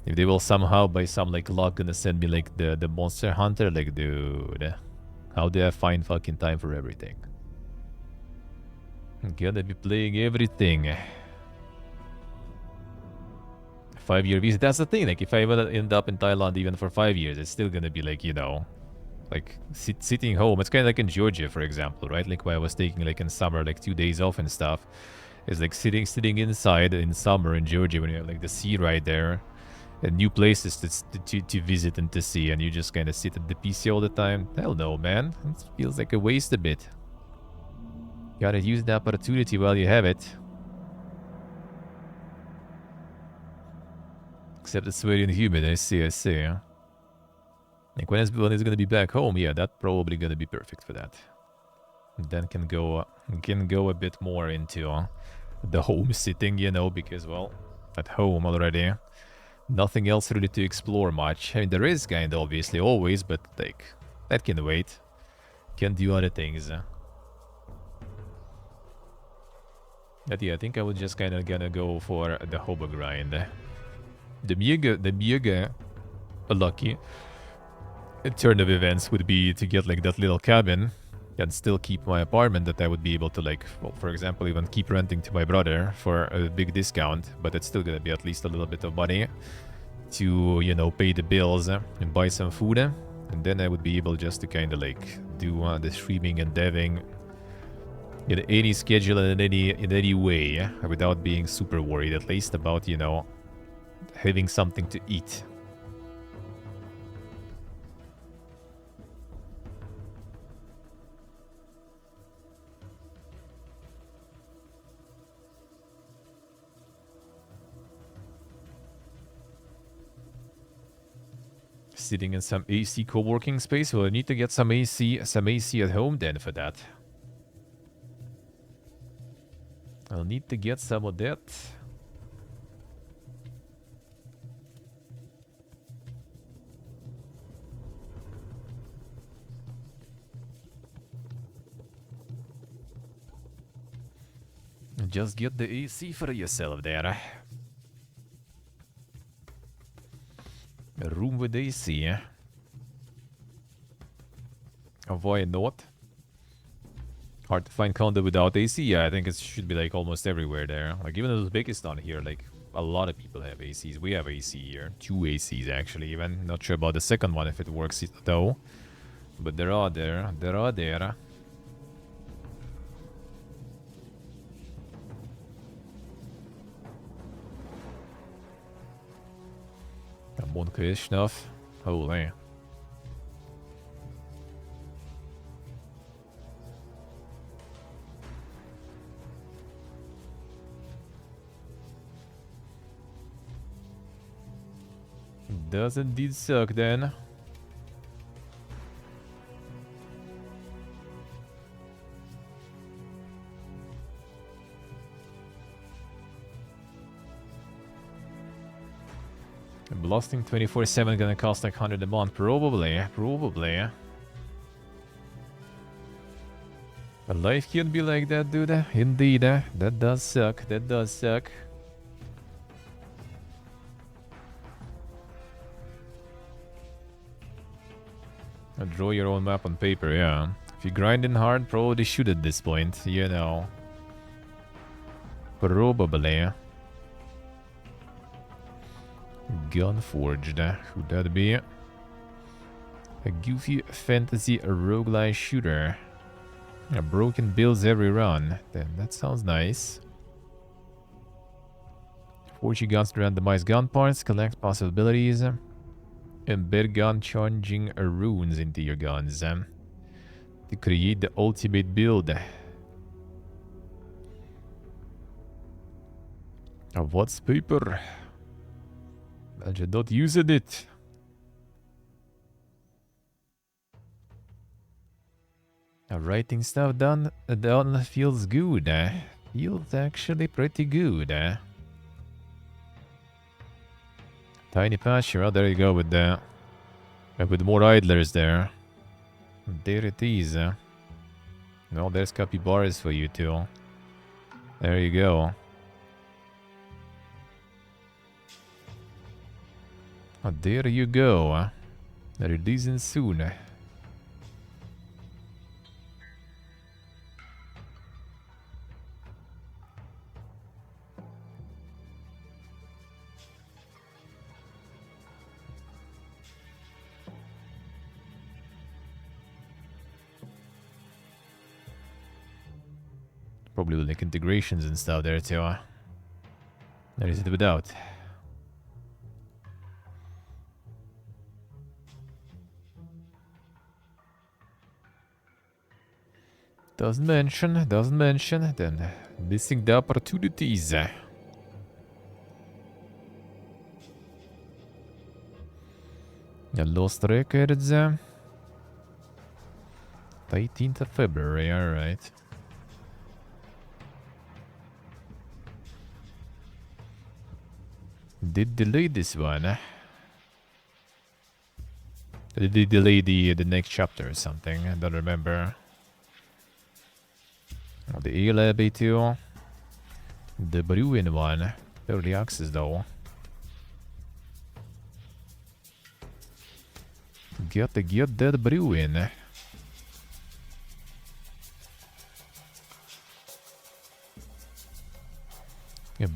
If they will somehow, by some, like, luck, gonna send me, like, the Monster Hunter, like, dude. How do I find fucking time for everything? I'm gonna be playing everything. 5-year visa. That's the thing. Like, if I end up in Thailand even for 5 years, it's still gonna be like, you know, like sitting home. It's kind of like in Georgia, for example, right? Like, where I was taking like in summer, like 2 days off and stuff. It's like sitting inside in summer in Georgia when you have like the sea right there, and new places to visit and to see, and you just kind of sit at the PC all the time. Hell no, man. It feels like a waste a bit. Gotta use the opportunity while you have it. Except it's very humid. I see. Like when it's gonna be back home, yeah, that's probably gonna be perfect for that. And then can go a bit more into the home sitting, you know, because well, at home already, nothing else really to explore much. I mean, there is kind of obviously always, but like that can wait. Can do other things. But yeah, I think I would just kind of gonna go for the hobo grind. The mega lucky turn of events would be to get like that little cabin and still keep my apartment that I would be able to like, well, for example, even keep renting to my brother for a big discount, but it's still gonna be at least a little bit of money to, you know, pay the bills and buy some food. And then I would be able just to kind of like do the streaming and deving in any schedule and in any way without being super worried, at least about, you know, having something to eat. Sitting in some AC co-working space. Well, I need to get some AC at home then for that. I'll need to get some of that. Just get the AC for yourself there. A room with AC. Why not? Hard to find condo without AC. Yeah, I think it should be like almost everywhere there. Like even in Uzbekistan here, like a lot of people have ACs. We have AC here. 2 ACs actually even. Not sure about the second one if it works though. But there are there. There are there. Monka is enough. Holy. Does indeed suck then. Blasting 24/7 gonna cost like 100 a month, probably. But life can be like that, dude. Indeed, that does suck. Draw your own map on paper, yeah. If you're grinding hard, probably should at this point, you know. Probably. Gunforged, who'd that be? A goofy fantasy roguelike shooter. Broken builds every run. Then that sounds nice. 40 guns to randomize gun parts, collect possibilities. Embed gun charging runes into your guns. To create the ultimate build. What's paper? Imagine not using it. Writing stuff done feels good. Feels actually pretty good. Tiny pasture. Oh, there you go with the with more idlers there. There it is. No, there's capybaras for you too. There you go. Oh, there you go. Releasing soon. Probably like integrations and stuff there too. There is it without. Doesn't mention, then missing the opportunities. Lost records. 18th of February, alright. Did delay this one. Did they delay the next chapter or something? I don't remember. Oh, the A-Lab A2. The Bruin one. Early access though. Get that Bruin.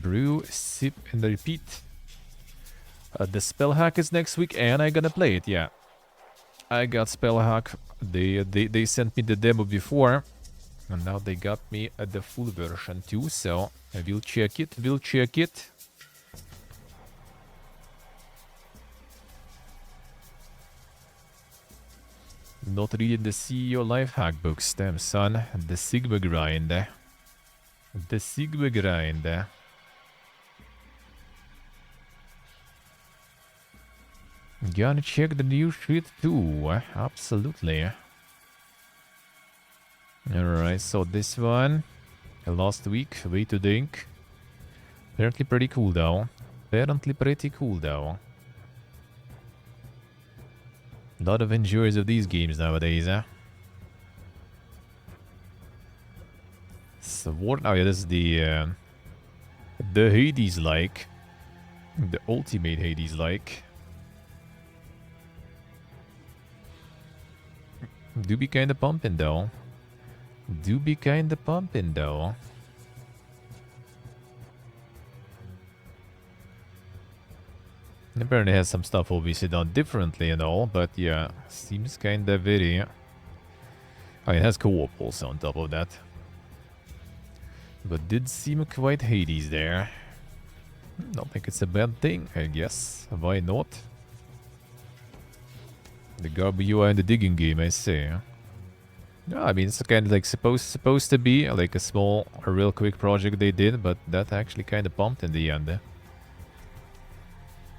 Brew, sip, and repeat. The spell hack is next week, and I'm gonna play it. Yeah, I got spell hack. They sent me the demo before, and now they got me the full version too. So I will check it. Not reading the CEO life hack books, damn son. The Sigma grind. Gotta check the new shit too. Absolutely. Alright, so this one. Last week, way to think. Apparently pretty cool though. Apparently pretty cool though. A lot of enjoyers of these games nowadays, huh? So what? Oh yeah, this is the Hades-like. The ultimate Hades-like. Do be kinda pumping though. Do be kinda pumping though. Apparently has some stuff obviously done differently and all, but yeah, seems kinda very... Oh, it has co-op also on top of that. But did seem quite Hades there. Don't think it's a bad thing, I guess. Why not? The GRBUI and the digging game, I say. No, I mean, it's kind of like supposed to be like a small, a real quick project they did, but that actually kind of pumped in the end.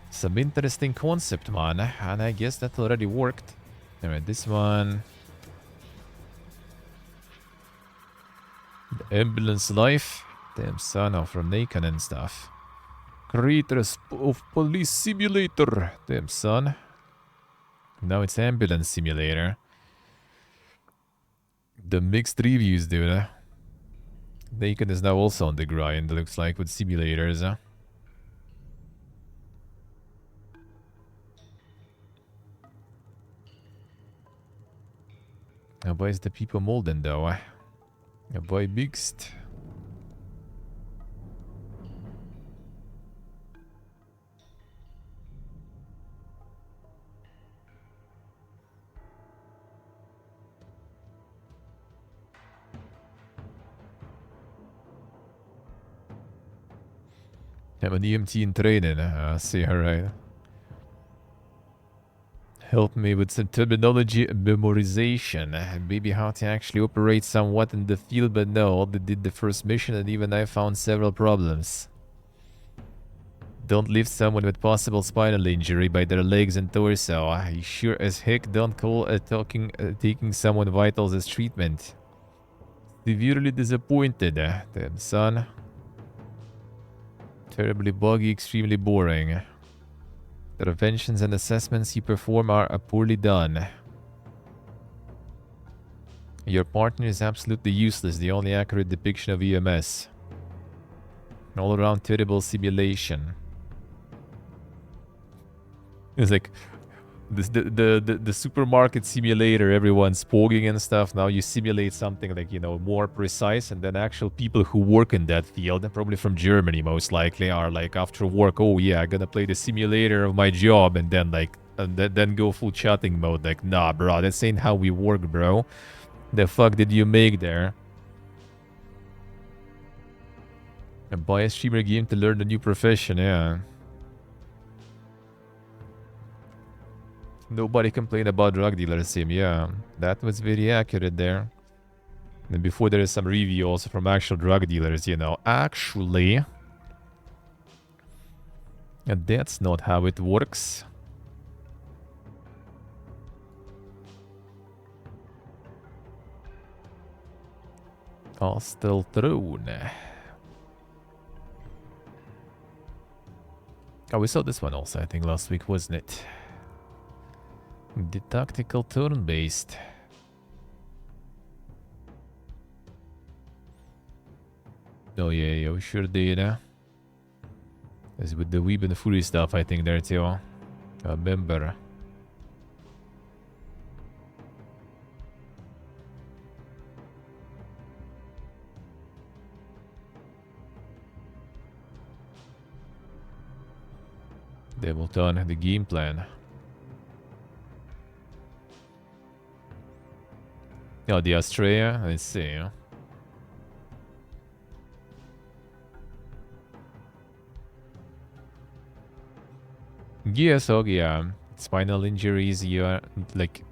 Some interesting concept, man, and I guess that already worked. Alright, this one... The ambulance life. Damn son of from Nakan and stuff. Creators of police simulator. Damn son. Now it's ambulance simulator. The mixed reviews, dude. Nakan is now also on the grind, looks like, with simulators. Now, why is the people molten though? Why mixed? I'm an EMT in training. See, alright. Help me with some terminology memorization. Maybe how to actually operate somewhat in the field, but no, they did the first mission and even I found several problems. Don't lift someone with possible spinal injury by their legs and torso. You sure as heck don't call taking someone vitals as treatment. Severely disappointed. Damn son. Terribly buggy, extremely boring. The interventions and assessments you perform are poorly done. Your partner is absolutely useless, the only accurate depiction of EMS. All around terrible simulation. It's like this, the supermarket simulator, everyone's pogging and stuff. Now you simulate something like, you know, more precise, and then actual people who work in that field, probably from Germany most likely, are like after work, oh yeah, I'm gonna play the simulator of my job, and then like then go full chatting mode. Like, nah, bro, this ain't how we work, bro. The fuck did you make there? And buy a streamer game to learn a new profession, yeah. Nobody complained about drug dealer sim, yeah. That was very accurate there. And before there is some review also from actual drug dealers, you know. Actually... And that's not how it works. Hostile Throne. Oh, we saw this one also, I think, last week, wasn't it? The tactical turn-based. Oh yeah, we sure did, As with the Weeb and the Fury stuff, I think, there too. I remember. Devilton, the game plan. Oh, the Australia, let's see. Yeah, so yeah, spinal injuries, you are like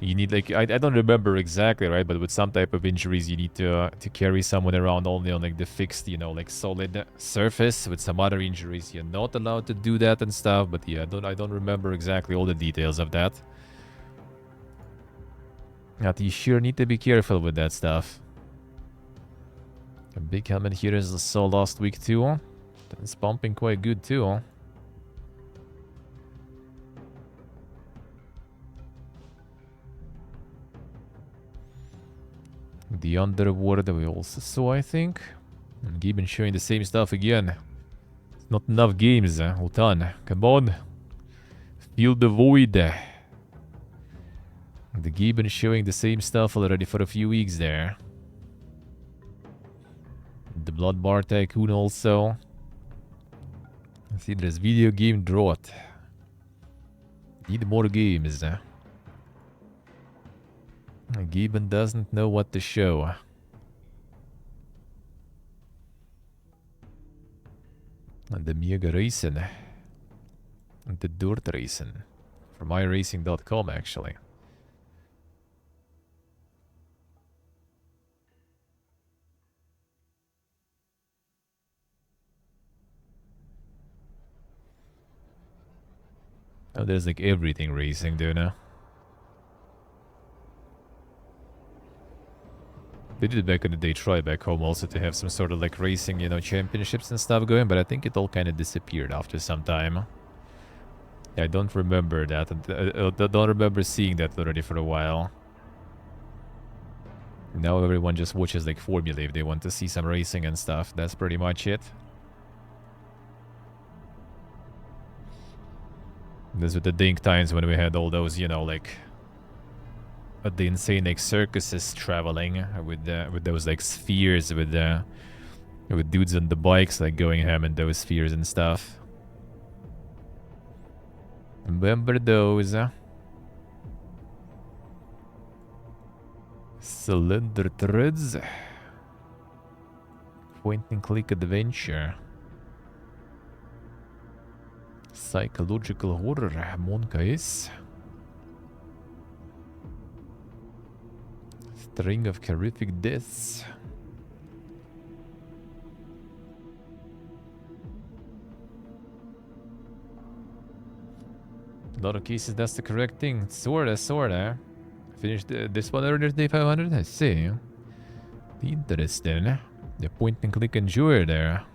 You need like I don't remember exactly, right? But with some type of injuries, you need to carry someone around only on like the fixed, you know, like solid surface. With some other injuries, you're not allowed to do that and stuff. But yeah, I don't remember exactly all the details of that. But you sure need to be careful with that stuff. A big helmet here as I saw last week too. It's pumping quite good too. The underwater we also saw, I think. And Gibbon showing the same stuff again. It's not enough games, Utan. Come on. Feel the void. The Gibbon showing the same stuff already for a few weeks there. The Blood Bar Tycoon also. I see there's video game drought. Need more games. Gibbon doesn't know what to show. And the Mega Racing. And the Dirt Racing. From iRacing.com actually. Oh, there's like everything racing, do you know? They did back in the day try back home also to have some sort of like racing, you know, championships and stuff going, but I think it all kind of disappeared after some time. Yeah, I don't remember that. I don't remember seeing that already for a while. Now everyone just watches like Formula if they want to see some racing and stuff. That's pretty much it. This was the dink times when we had all those, you know, like the insane like circuses traveling with those like spheres with dudes on the bikes like going ham in those spheres and stuff. Remember those? Cylinder threads. Point and click adventure. Psychological horror. Monka's. String of horrific deaths. A lot of cases, that's the correct thing. Sorta. Finished this one earlier today, 500. I see. Interesting. The point and click endure there.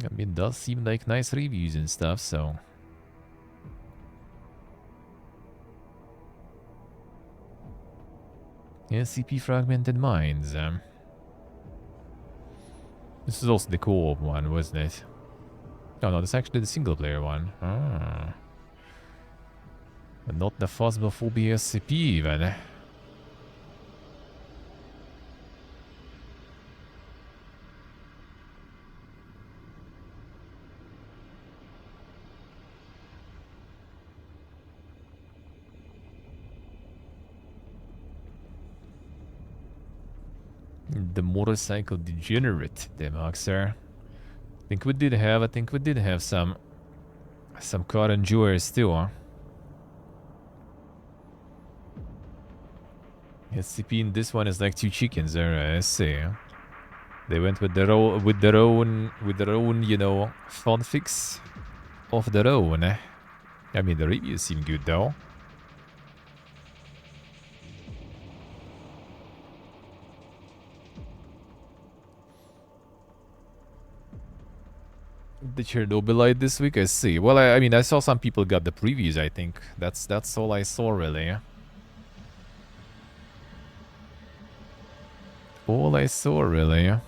I mean, it does seem like nice reviews and stuff, so. SCP Fragmented Minds. This is also the co-op one, wasn't it? Oh, no, that's actually the single-player one. Ah. But not the Phasmophobia SCP even. The motorcycle degenerate, the Moxer. I think we did have some car endurers too, huh? SCP in this one is like two chickens, alright, I see. They went with their own, you know, fanfics of their own. I mean, the reviews seem good though. The Chernobylite this week, I see. Well, I mean, I saw some people got the previews, I think. That's all I saw, really. All I saw, really. Yeah,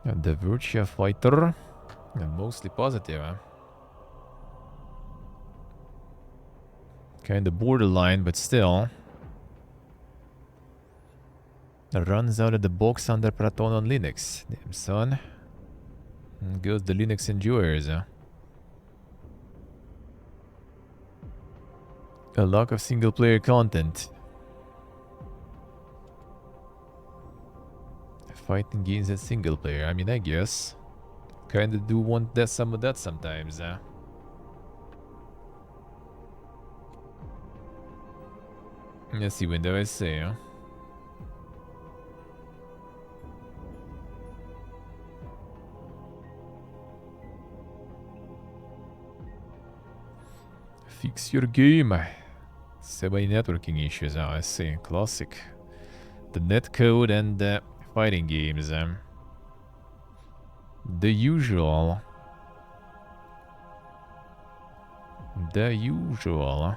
the Virtua Fighter. Yeah, mostly positive, huh? Kinda borderline, but still. Runs out of the box under Proton on Linux. Damn, son. And goes the Linux endures, huh? A lack of single player content. Fighting games as single player. I mean, I guess. Kinda do want that, some of that sometimes. Let's see, when do I say? Fix your game. Semi-networking issues. Oh, I see. Classic. The netcode and the fighting games. The usual. The usual.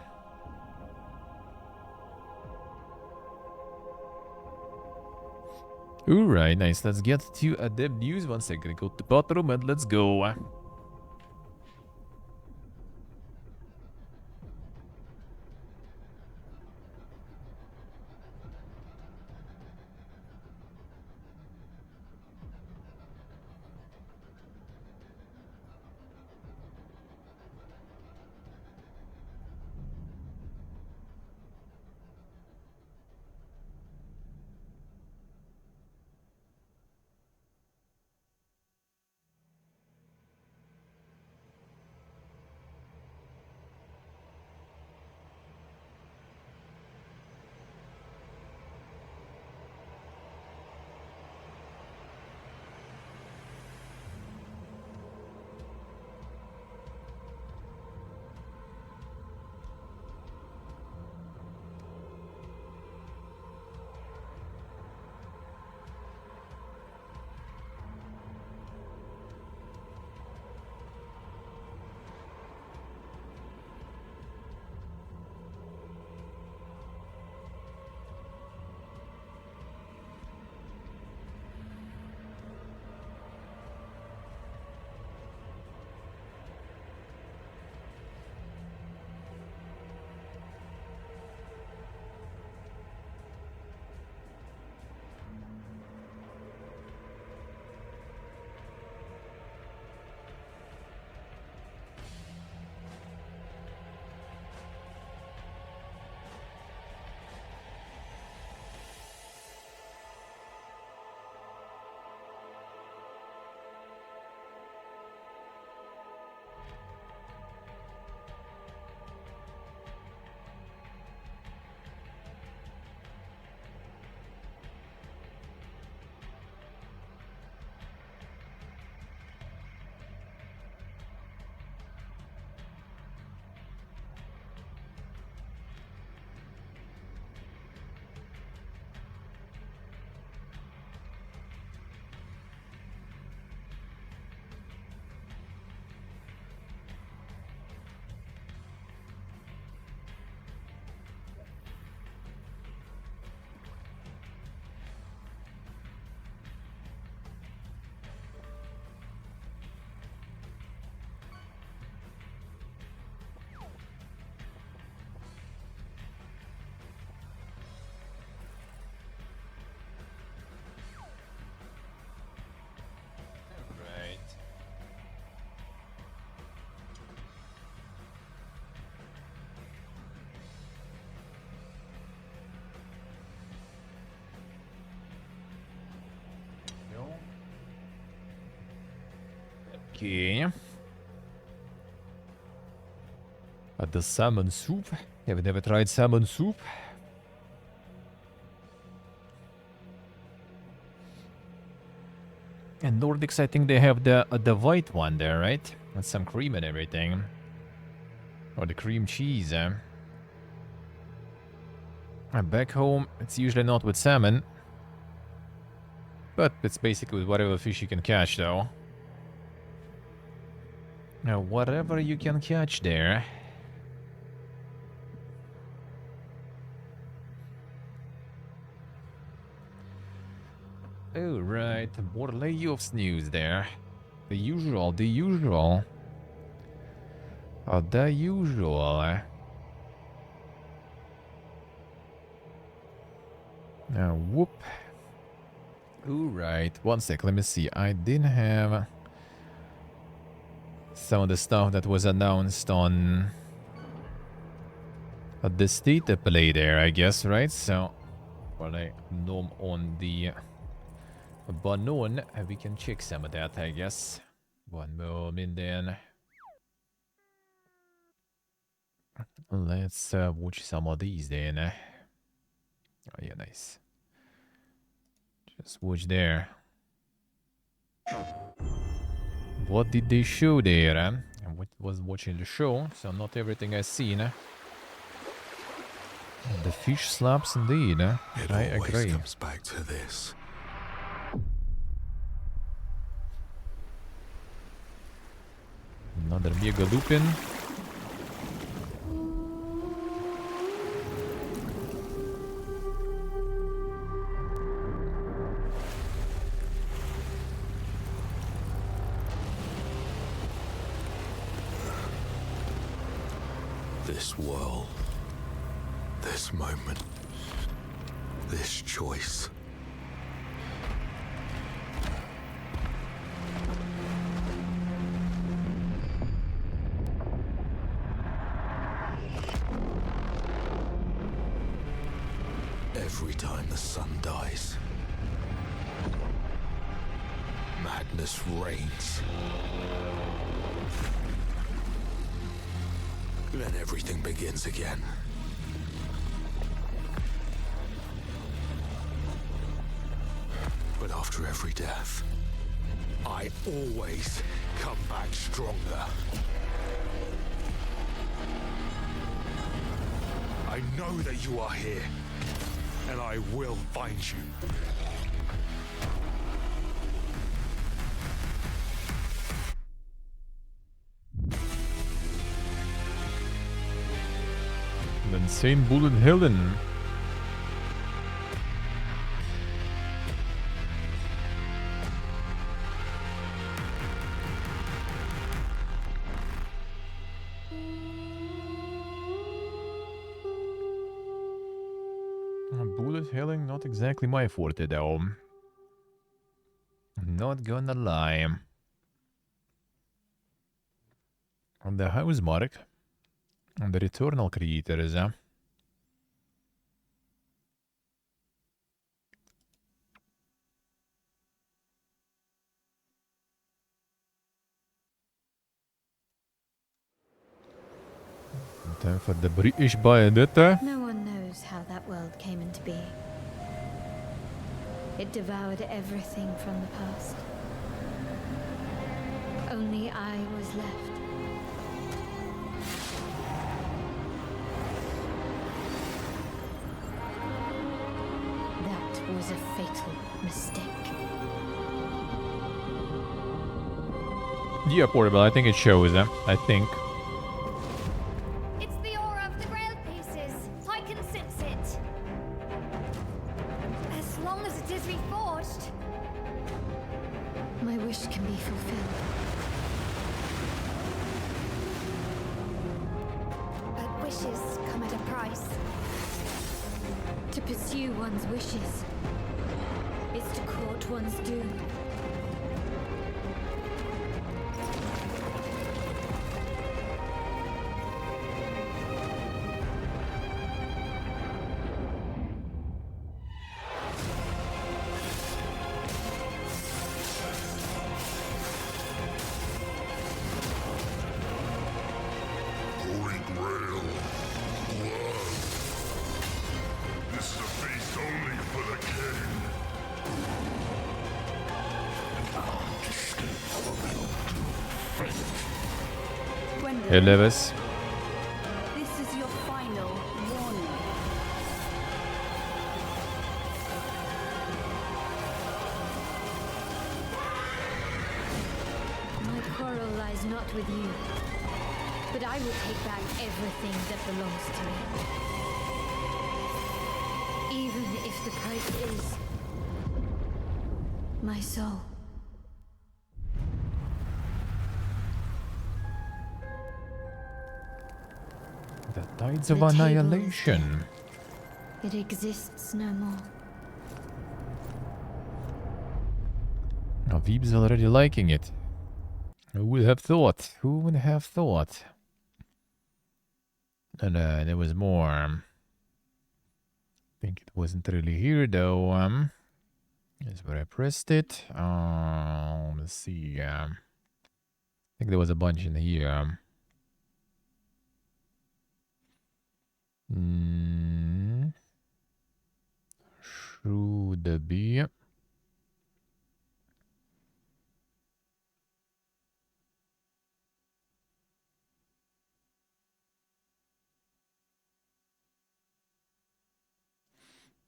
Alright, nice. Let's get to Adept News. 1 second. Go to the bathroom and let's go. Right. Okay. The salmon soup. Have you never tried salmon soup? And Nordics, I think they have the white one there, right? With some cream and everything. Or the cream cheese. And back home, it's usually not with salmon. But it's basically with whatever fish you can catch, though. Whatever you can catch there. Oh, right. More layoffs news there. The usual, the usual. Oh, the usual. Whoop. Alright, 1 sec, let me see. I did have some of the stuff that was announced on the state play there, I guess, right? So, what I know on the banon, we can check some of that, I guess. One moment then. Let's watch some of these then. Oh yeah, nice. Just watch there. What did they show there? And what was watching the show, so not everything I've seen. The fish slaps indeed. I agree. It comes back to this. Another mega lupin. This world, this moment, this choice. Every time the sun dies, madness reigns. Then everything begins again. But after every death, I always come back stronger. I know that you are here, and I will find you. The insane bullet Helen. Bullet helling, not exactly my forte though. Not gonna lie. On the house mark. On the returnal creators, Time for the British Bayonetta. No one knows how that world came into being. It devoured everything from the past. Only I was left. That was a fatal mistake. Yeah, portable. I think it shows. I think. It's the aura of the Grail pieces. I can sense it. As long as it is reforged. My wish can be fulfilled. But wishes come at a price. To pursue one's wishes is to court one's doom. Holy Grail. Blood. This is a feast only for the king. Hey, Levis. This is your final warning. My quarrel lies not with you, but I will take back everything that belongs to me. Even if the price is my soul. The Tides of The table is Annihilation. It exists no more. Oh, Veeb's already liking it. Who would have thought? Who would have thought? And there was more. I think it wasn't really here though. That's where I pressed it. Let's see. I think there was a bunch in here. Should be.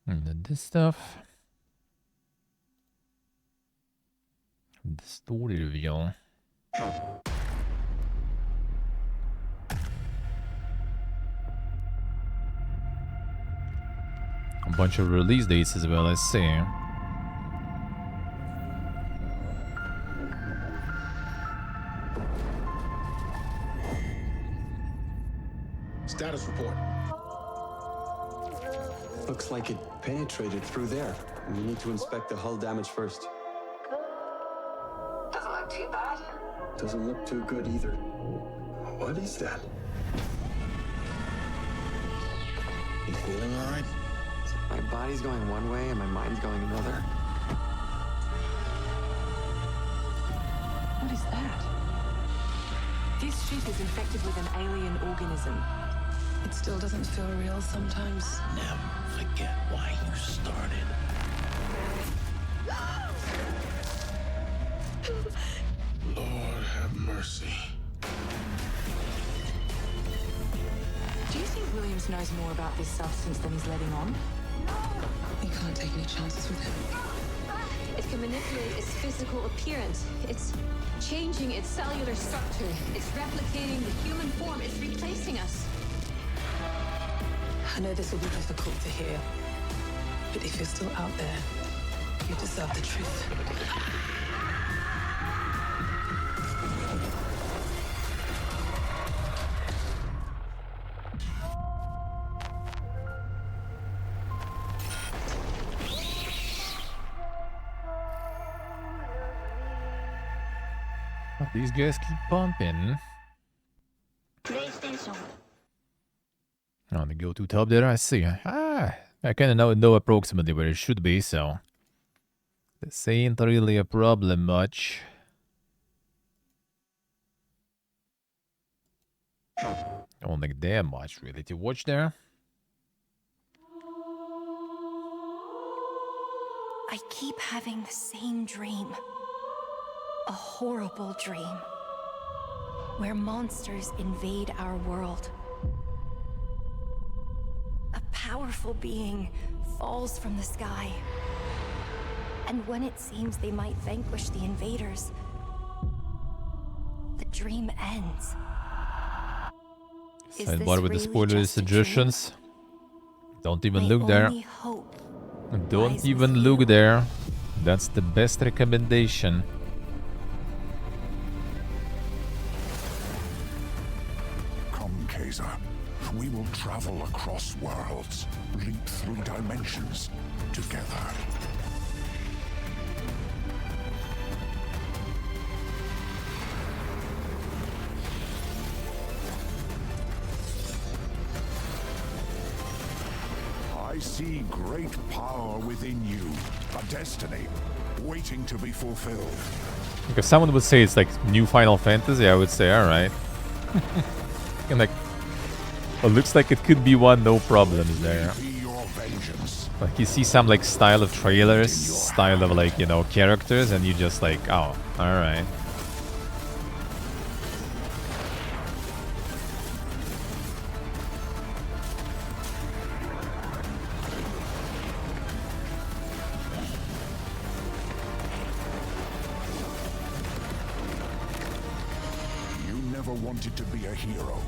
And then this stuff. The story reveal. A bunch of release dates as well, I see. Status report. Looks like it penetrated through there. We need to inspect the hull damage first. Doesn't look too bad. Doesn't look too good either. What is that? You feeling all right? My body's going one way and my mind's going another. What is that? This ship is infected with an alien organism. It still doesn't feel real sometimes. Never forget why you started. Lord have mercy. Do you think Williams knows more about this substance than he's letting on? You can't take any chances with him. It can manipulate its physical appearance. It's changing its cellular structure. It's replicating the human form. It's replacing us. I know this will be difficult to hear, but if you're still out there, you deserve the truth. Oh, these guys keep pumping. PlayStation. On the go-to tab there, I see. I kind of know approximately where it should be, so this ain't really a problem much. Don't think that much really to watch there. I keep having the same dream. A horrible dream. Where monsters invade our world. A powerful being falls from the sky. And when it seems they might vanquish the invaders, the dream ends. Is this Sidebar with the really spoiler just a suggestions. Don't even My look there. only hope Don't lies even with look you. there. That's the best recommendation. Come, Kaiser. We will travel across worlds, leap through dimensions together. I see great power within you, a destiny waiting to be fulfilled. If someone would say it's like new Final Fantasy, I would say, alright. And like, it looks like it could be one, no problems there. Be your vengeance. Like you see some like style of trailers, style of like, you know, characters, and you just like, oh, alright. You never wanted to be a hero.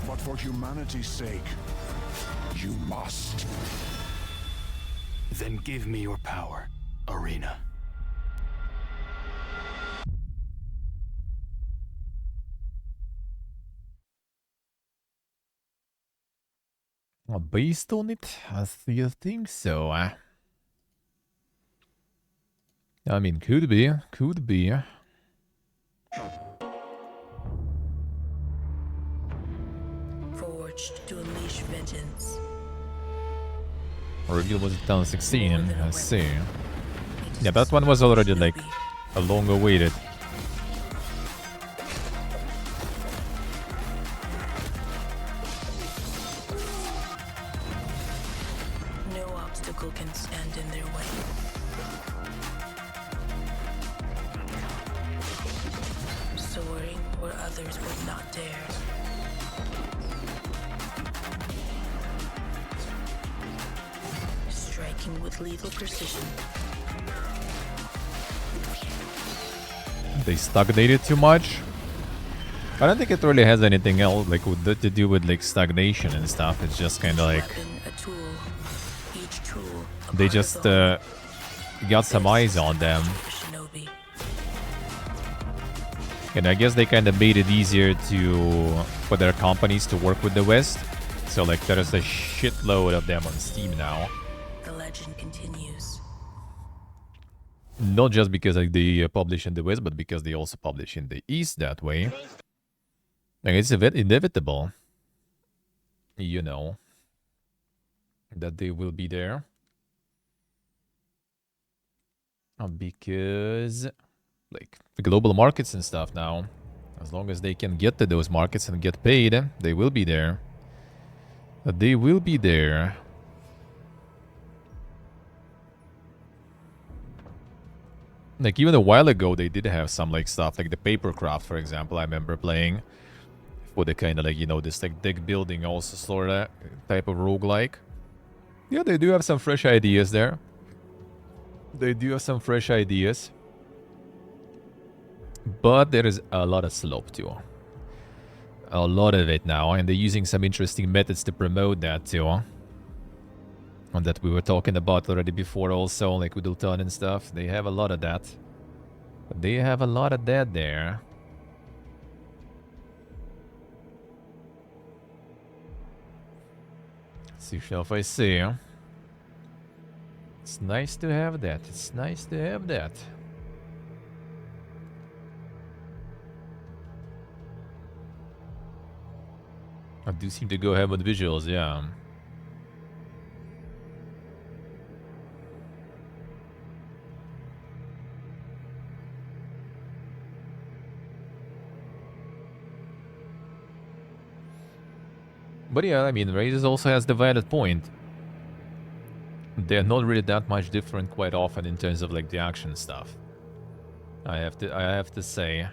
But for humanity's sake, you must. Then give me your power, Arena. Well, based on it, I still think so. I mean, could be, could be. forged to unleash vengeance. Reveal was 2016, More than a I see. weapon. It Yeah, is that one was already Shinobi. like a long awaited. No obstacle can stand in their way. Soaring where others would not dare. Striking with lethal precision. They stagnated too much. I don't think it really has anything else like to do with like stagnation and stuff. It's just kind of like Weapon, a tool. Each tool. A they part of just the got some eyes on them. whole. Shinobi. And I guess they kind of made it easier for their companies to work with the West. So like there's a shitload of them on Steam now. The legend continues. Not just because like they publish in the West, but because they also publish in the East that way. Like it's a bit inevitable, you know, that they will be there. Because like the global markets and stuff now, as long as they can get to those markets and get paid, they will be there. They will be there. Like even a while ago, they did have some like stuff like the Papercraft, for example. I remember playing for the kind of like, you know, this like deck building also sort of type of roguelike. Yeah, they do have some fresh ideas there. They do have some fresh ideas. But there is a lot of slope too. A lot of it now, and they're using some interesting methods to promote that too. And that we were talking about already before also, like with Ultan and stuff. They have a lot of that. They have a lot of that there. Let's see, shall I see? It's nice to have that. It's nice to have that. I do seem to go ahead with visuals, yeah. But yeah, I mean, Raiders also has the valid point. They're not really that much different quite often in terms of like the action stuff. I have to say.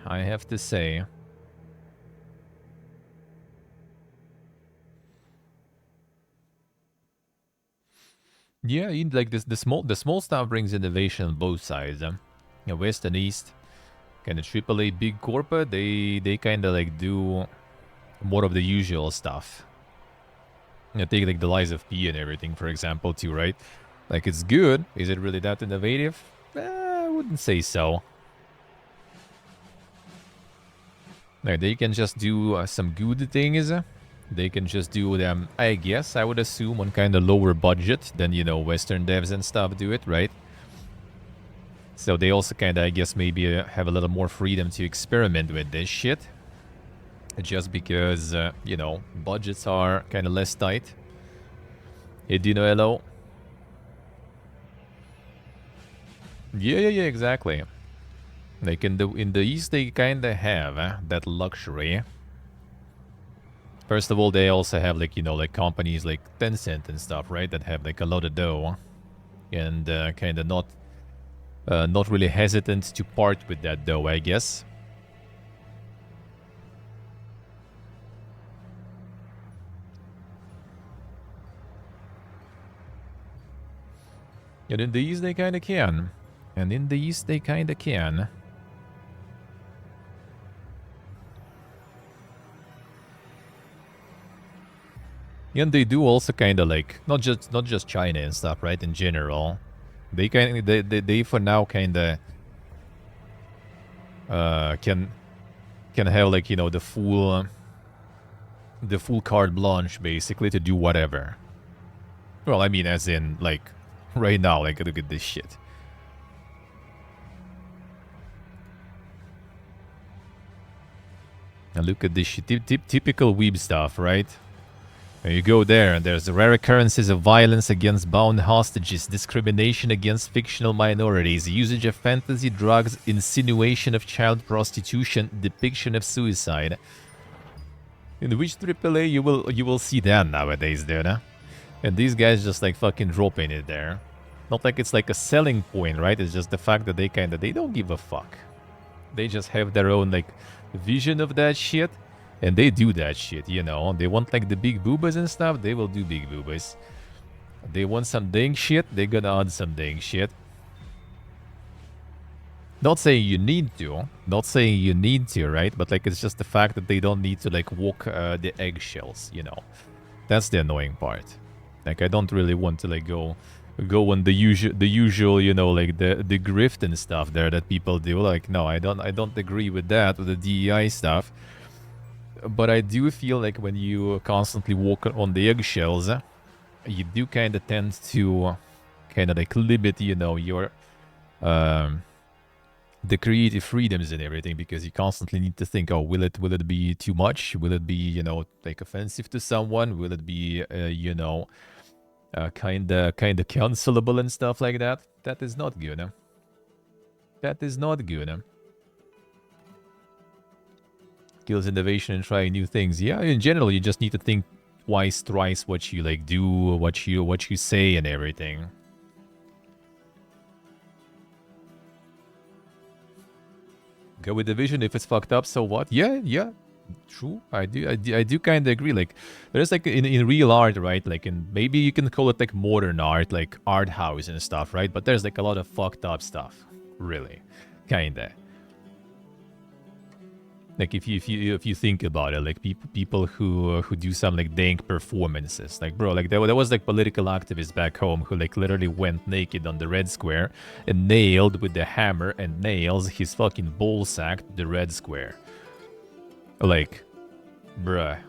Yeah, like this, the small stuff brings innovation on both sides. West and East, kind of AAA big corporate, they kind of like do more of the usual stuff. Take like the Lies of P and everything, for example, too, right? Like it's good. Is it really that innovative? I wouldn't say so. Like they can just do some good things. They can just do them, I guess, I would assume, on kind of lower budget than, you know, Western devs and stuff do it, right? So they also kind of, I guess, maybe have a little more freedom to experiment with this shit. Just because, you know, budgets are kind of less tight. Hey, Dino, hello. Yeah, exactly. Like in the East, they kind of have that luxury. First of all, they also have like, you know, like companies like Tencent and stuff, right? That have like a lot of dough, and kind of not really hesitant to part with that dough, I guess. And in the East, they kind of can. And in the East, they kind of can. And they do also kind of like not just China and stuff, right? In general, they they for now kind of can have like, you know, the full carte blanche basically to do whatever. Well, I mean, as in like right now, like look at this shit. And look at this shit, typical weeb stuff, right? You go there, and there's the rare occurrences of violence against bound hostages, discrimination against fictional minorities, usage of fantasy drugs, insinuation of child prostitution, depiction of suicide. In which AAA you will see that nowadays, dude. And these guys just like fucking dropping it there. Not like it's like a selling point, right? It's just the fact that they don't give a fuck. They just have their own like vision of that shit. And they do that shit, you know. They want like the big boobas and stuff, they will do big boobas. They want some dang shit, they're gonna add some dang shit. Not saying you need to. Not saying you need to, right? But like it's just the fact that they don't need to like walk the eggshells, you know. That's the annoying part. Like I don't really want to like go on the usual, you know, like the grift and stuff there that people do. Like no, I don't agree with that, with the DEI stuff. But I do feel like when you constantly walk on the eggshells, you do kind of tend to kind of like limit, you know, your the creative freedoms and everything, because you constantly need to think, oh, will it be too much? Will it be, you know, like offensive to someone? Will it be, you know, kind of cancelable and stuff like that? That is not good. That is not good. Kills innovation and trying new things. Yeah, in general, you just need to think twice, thrice what you like do, what you say, and everything. Go with the vision. If it's fucked up, so what? Yeah, true. I do kind of agree. Like, there's like in real art, right? Like, in maybe you can call it like modern art, like art house and stuff, right? But there's like a lot of fucked up stuff, really, kinda. Like if you think about it, like people who do some like dank performances, like bro, like there was like political activists back home who like literally went naked on the Red Square and nailed with the hammer and nails his fucking ball sack to the Red Square. Like, bruh,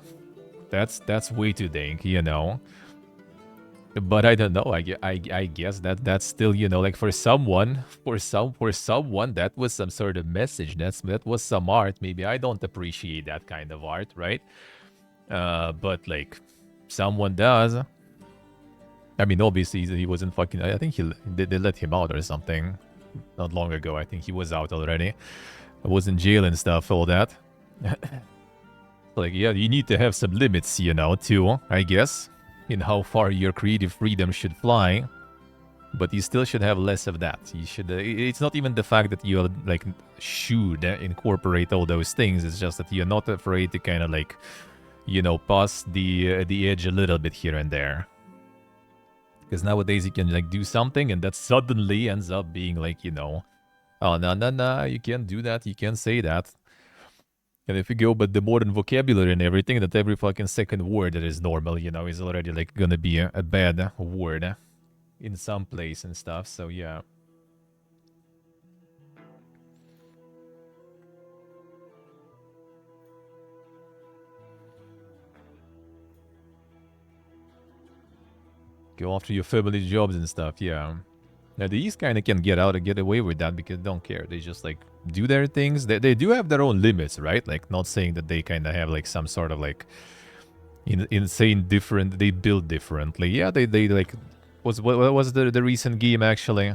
that's way too dank, you know. But I don't know. I guess that's still, you know, like for someone that was some sort of message. That was some art. Maybe I don't appreciate that kind of art, right? But like someone does. I mean, obviously he wasn't fucking. I think they let him out or something not long ago. I think he was out already. I was in jail and stuff. All that. Like, yeah, you need to have some limits, you know, too. I guess. In how far your creative freedom should fly, but you still should have less of that. You should. It's not even the fact that you like should incorporate all those things. It's just that you're not afraid to kind of like, you know, pass the edge a little bit here and there. Because nowadays you can like do something and that suddenly ends up being like, you know, oh no, you can't do that. You can't say that. And if you go by the modern vocabulary and everything, that every fucking second word that is normal, you know, is already like gonna be a bad word in some place and stuff. So yeah. Go after your family jobs and stuff, yeah. Now these kind of can get away with that because they don't care. They just like do their things. They do have their own limits, right? Like not saying that they kind of have like some sort of like insane different. They build differently. Yeah, they like what was the recent game actually?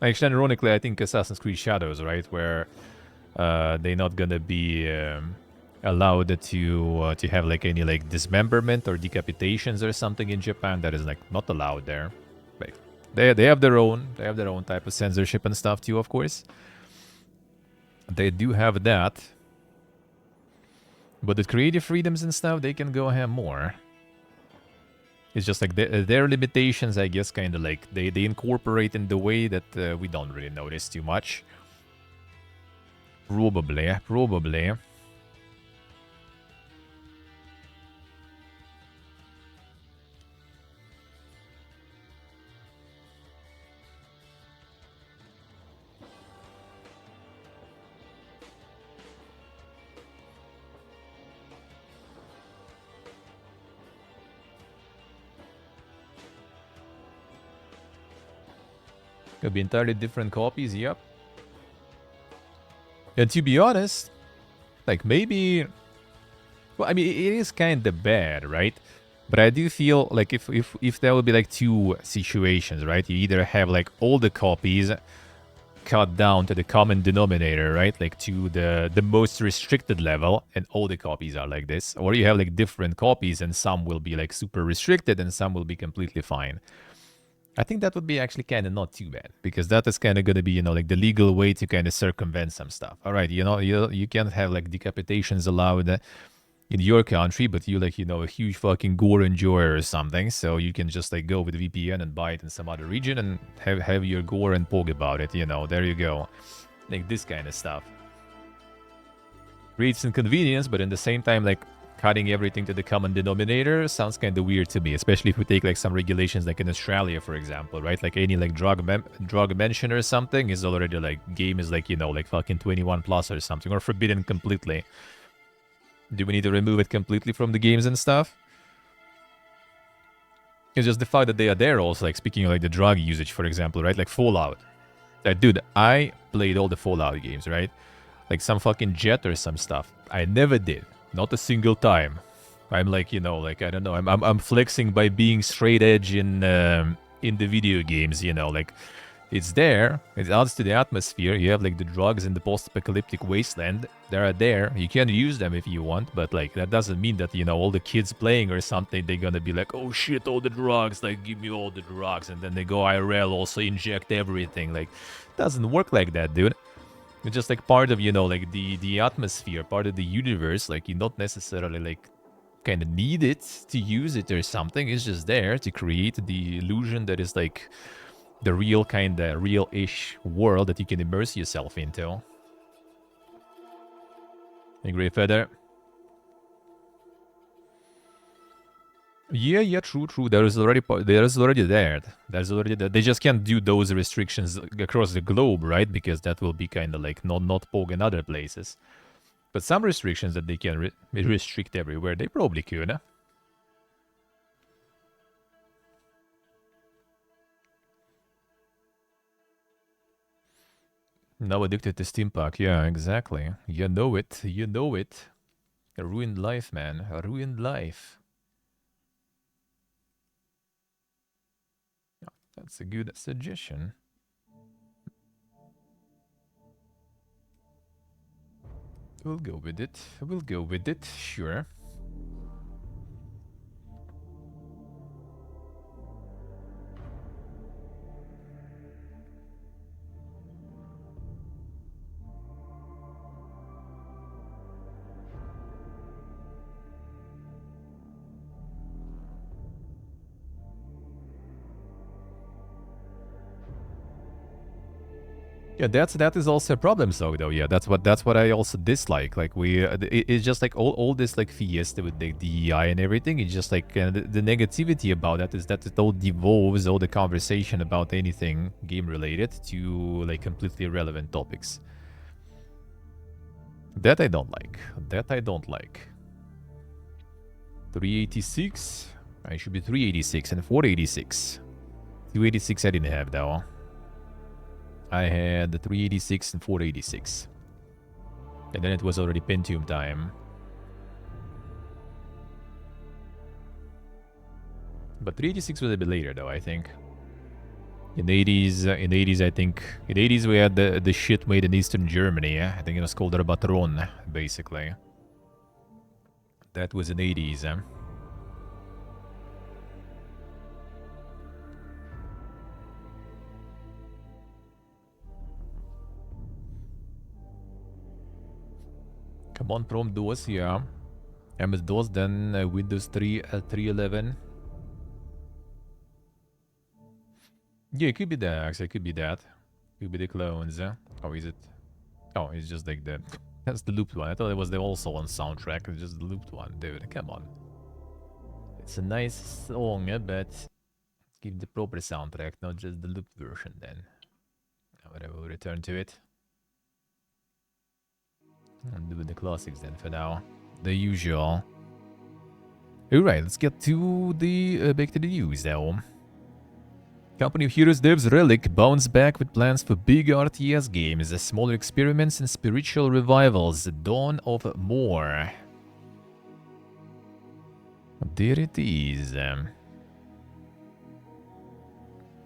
Actually, ironically, I think Assassin's Creed Shadows, right, where they're not gonna be allowed to have like any like dismemberment or decapitations or something in Japan. That is like not allowed there. Like they have their own type of censorship and stuff too, of course. They do have that. But the creative freedoms and stuff, they can go have more. It's just like their limitations, I guess, kind of like they incorporate in the way that we don't really notice too much. Probably. Could be entirely different copies, yep. And to be honest, like maybe... Well, I mean, it is kind of bad, right? But I do feel like if there would be like two situations, right? You either have like all the copies cut down to the common denominator, right? Like to the most restricted level, and all the copies are like this. Or you have like different copies, and some will be like super restricted, and some will be completely fine. I think that would be actually kind of not too bad, because that is kind of going to be, you know, like the legal way to kind of circumvent some stuff. All right, you know, you can't have like decapitations allowed in your country, but you like, you know, a huge fucking gore enjoyer or something, so you can just like go with VPN and buy it in some other region and have your gore and poke about it, you know, there you go. Like this kind of stuff. Creates inconvenience, but in the same time, like cutting everything to the common denominator sounds kind of weird to me, especially if we take like some regulations like in Australia, for example, right? Like any like drug mention or something is already like, game is like, you know, like fucking 21 plus or something, or forbidden completely. Do we need to remove it completely from the games and stuff? It's just the fact that they are there also, like speaking of like the drug usage, for example, right? Like Fallout. Like, dude, I played all the Fallout games, right? Like some fucking Jet or some stuff. I never did. Not a single time. I'm like, you know, like, I don't know. I'm flexing by being straight edge in the video games, you know, like it's there. It adds to the atmosphere. You have like the drugs in the post-apocalyptic wasteland. They are there. You can use them if you want, but like that doesn't mean that, you know, all the kids playing or something, they're gonna be like, oh shit, all the drugs, like give me all the drugs, and then they go IRL, also inject everything. Like, doesn't work like that, dude. It's just like part of, you know, like the atmosphere, part of the universe. Like you don't necessarily like kind of need it to use it or something. It's just there to create the illusion that is like the real kind of real-ish world that you can immerse yourself into. Hey, Grey Feather. Yeah, true. There's already there. They just can't do those restrictions across the globe, right? Because that will be kind of like not POG in other places. But some restrictions that they can restrict everywhere, they probably could, huh? Now addicted to Steampunk. Yeah, exactly. You know it. You know it. A ruined life, man. A ruined life. That's a good suggestion. We'll go with it. We'll go with it. Sure. Yeah, that is also a problem, though. Yeah, that's what I also dislike. Like it's just like all this like fiesta with the DEI and everything. It's just like the negativity about that is that it all devolves all the conversation about anything game related to like completely irrelevant topics. That I don't like. 386. I should be 386 and 486. 286 I didn't have though. I had the 386 and 486. And then it was already Pentium time. But 386 was a bit later though, I think. In the 80s, I think... In the 80s we had the shit made in Eastern Germany, I think it was called Rabatron, basically. That was in the 80s, Come on, from DOS, yeah. MS-DOS, then Windows 3, 3.11. Yeah, it could be that, actually. It could be that. Could be the clones, Oh, is it? Oh, it's just like the... That's the looped one. I thought it was the also on soundtrack. It's just the looped one. Dude, come on. It's a nice song, but... Give the proper soundtrack, not just the looped version, then. Whatever, we'll return to it. And do the classics then for now. The usual. Alright, let's get to the back to the news though. Company of Heroes devs Relic bounce back with plans for big RTS games, smaller experiments and spiritual revivals. Dawn of More. There it is.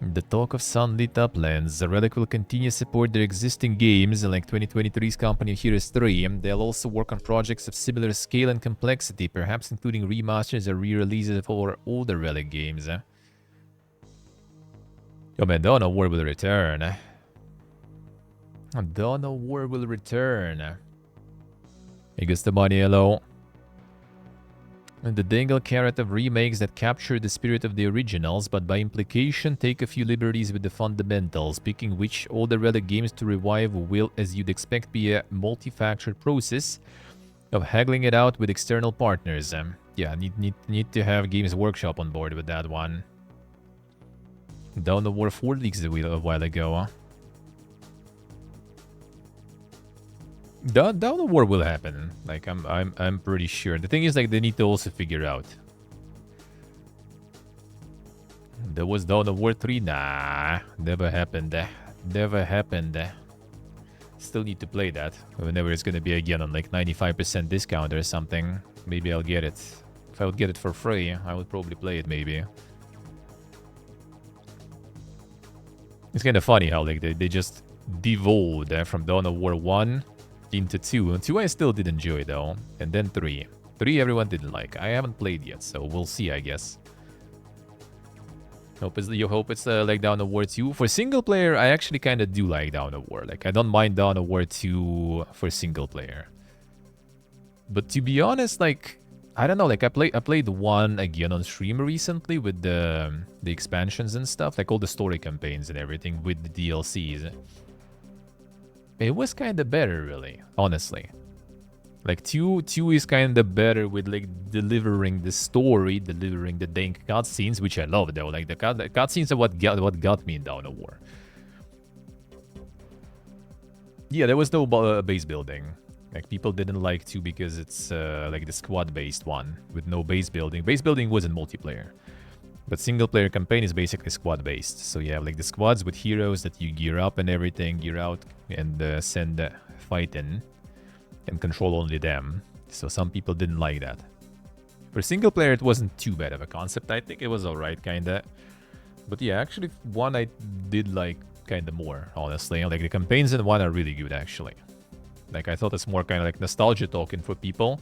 The talk of sunlit uplands. The Relic will continue to support their existing games, like 2023's Company of Heroes 3. They'll also work on projects of similar scale and complexity, perhaps including remasters or re-releases for older Relic games. Oh man, Dawn of War will return. Dawn of War will return. Hey, Gustamani, hello. And the dangle carrot of remakes that capture the spirit of the originals, but by implication take a few liberties with the fundamentals, picking which older Relic games to revive will, as you'd expect, be a multi-factor process of haggling it out with external partners. Yeah, need to have Games Workshop on board with that one. Dawn of War 4 leaks a while ago, huh? Dawn of War will happen. Like I'm pretty sure. The thing is, like, they need to also figure out. There was Dawn of War 3. Nah, never happened. Never happened. Still need to play that. Whenever it's gonna be again on like 95% discount or something, maybe I'll get it. If I would get it for free, I would probably play it maybe. It's kind of funny how like they just devolved from Dawn of War 1 into 2. 2 I still did enjoy though. And then 3. 3 everyone didn't like. I haven't played yet, so we'll see, I guess. You hope it's like Dawn of War 2. For single player, I actually kind of do like Dawn of War. Like, I don't mind Dawn of War 2 for single player. But to be honest, like, I don't know. Like, I played 1 again on stream recently with the expansions and stuff. Like, all the story campaigns and everything with the DLCs. It was kind of better, really, honestly. Like, 2 is kind of better with, like, delivering the story, delivering the dank cutscenes, which I love, though. Like, the cutscenes are what got me in Dawn of War. Yeah, there was no base building. Like, people didn't like 2 because it's, like, the squad-based one with no base building. Base building wasn't multiplayer. But single-player campaign is basically squad-based. So you have, like, the squads with heroes that you gear up and everything, gear out, and send fight in. And control only them. So some people didn't like that. For single player, it wasn't too bad of a concept. I think it was alright, kinda. But yeah, actually, 1 I did like kinda more, honestly. Like, the campaigns in 1 are really good, actually. Like, I thought it's more kind of like nostalgia talking for people.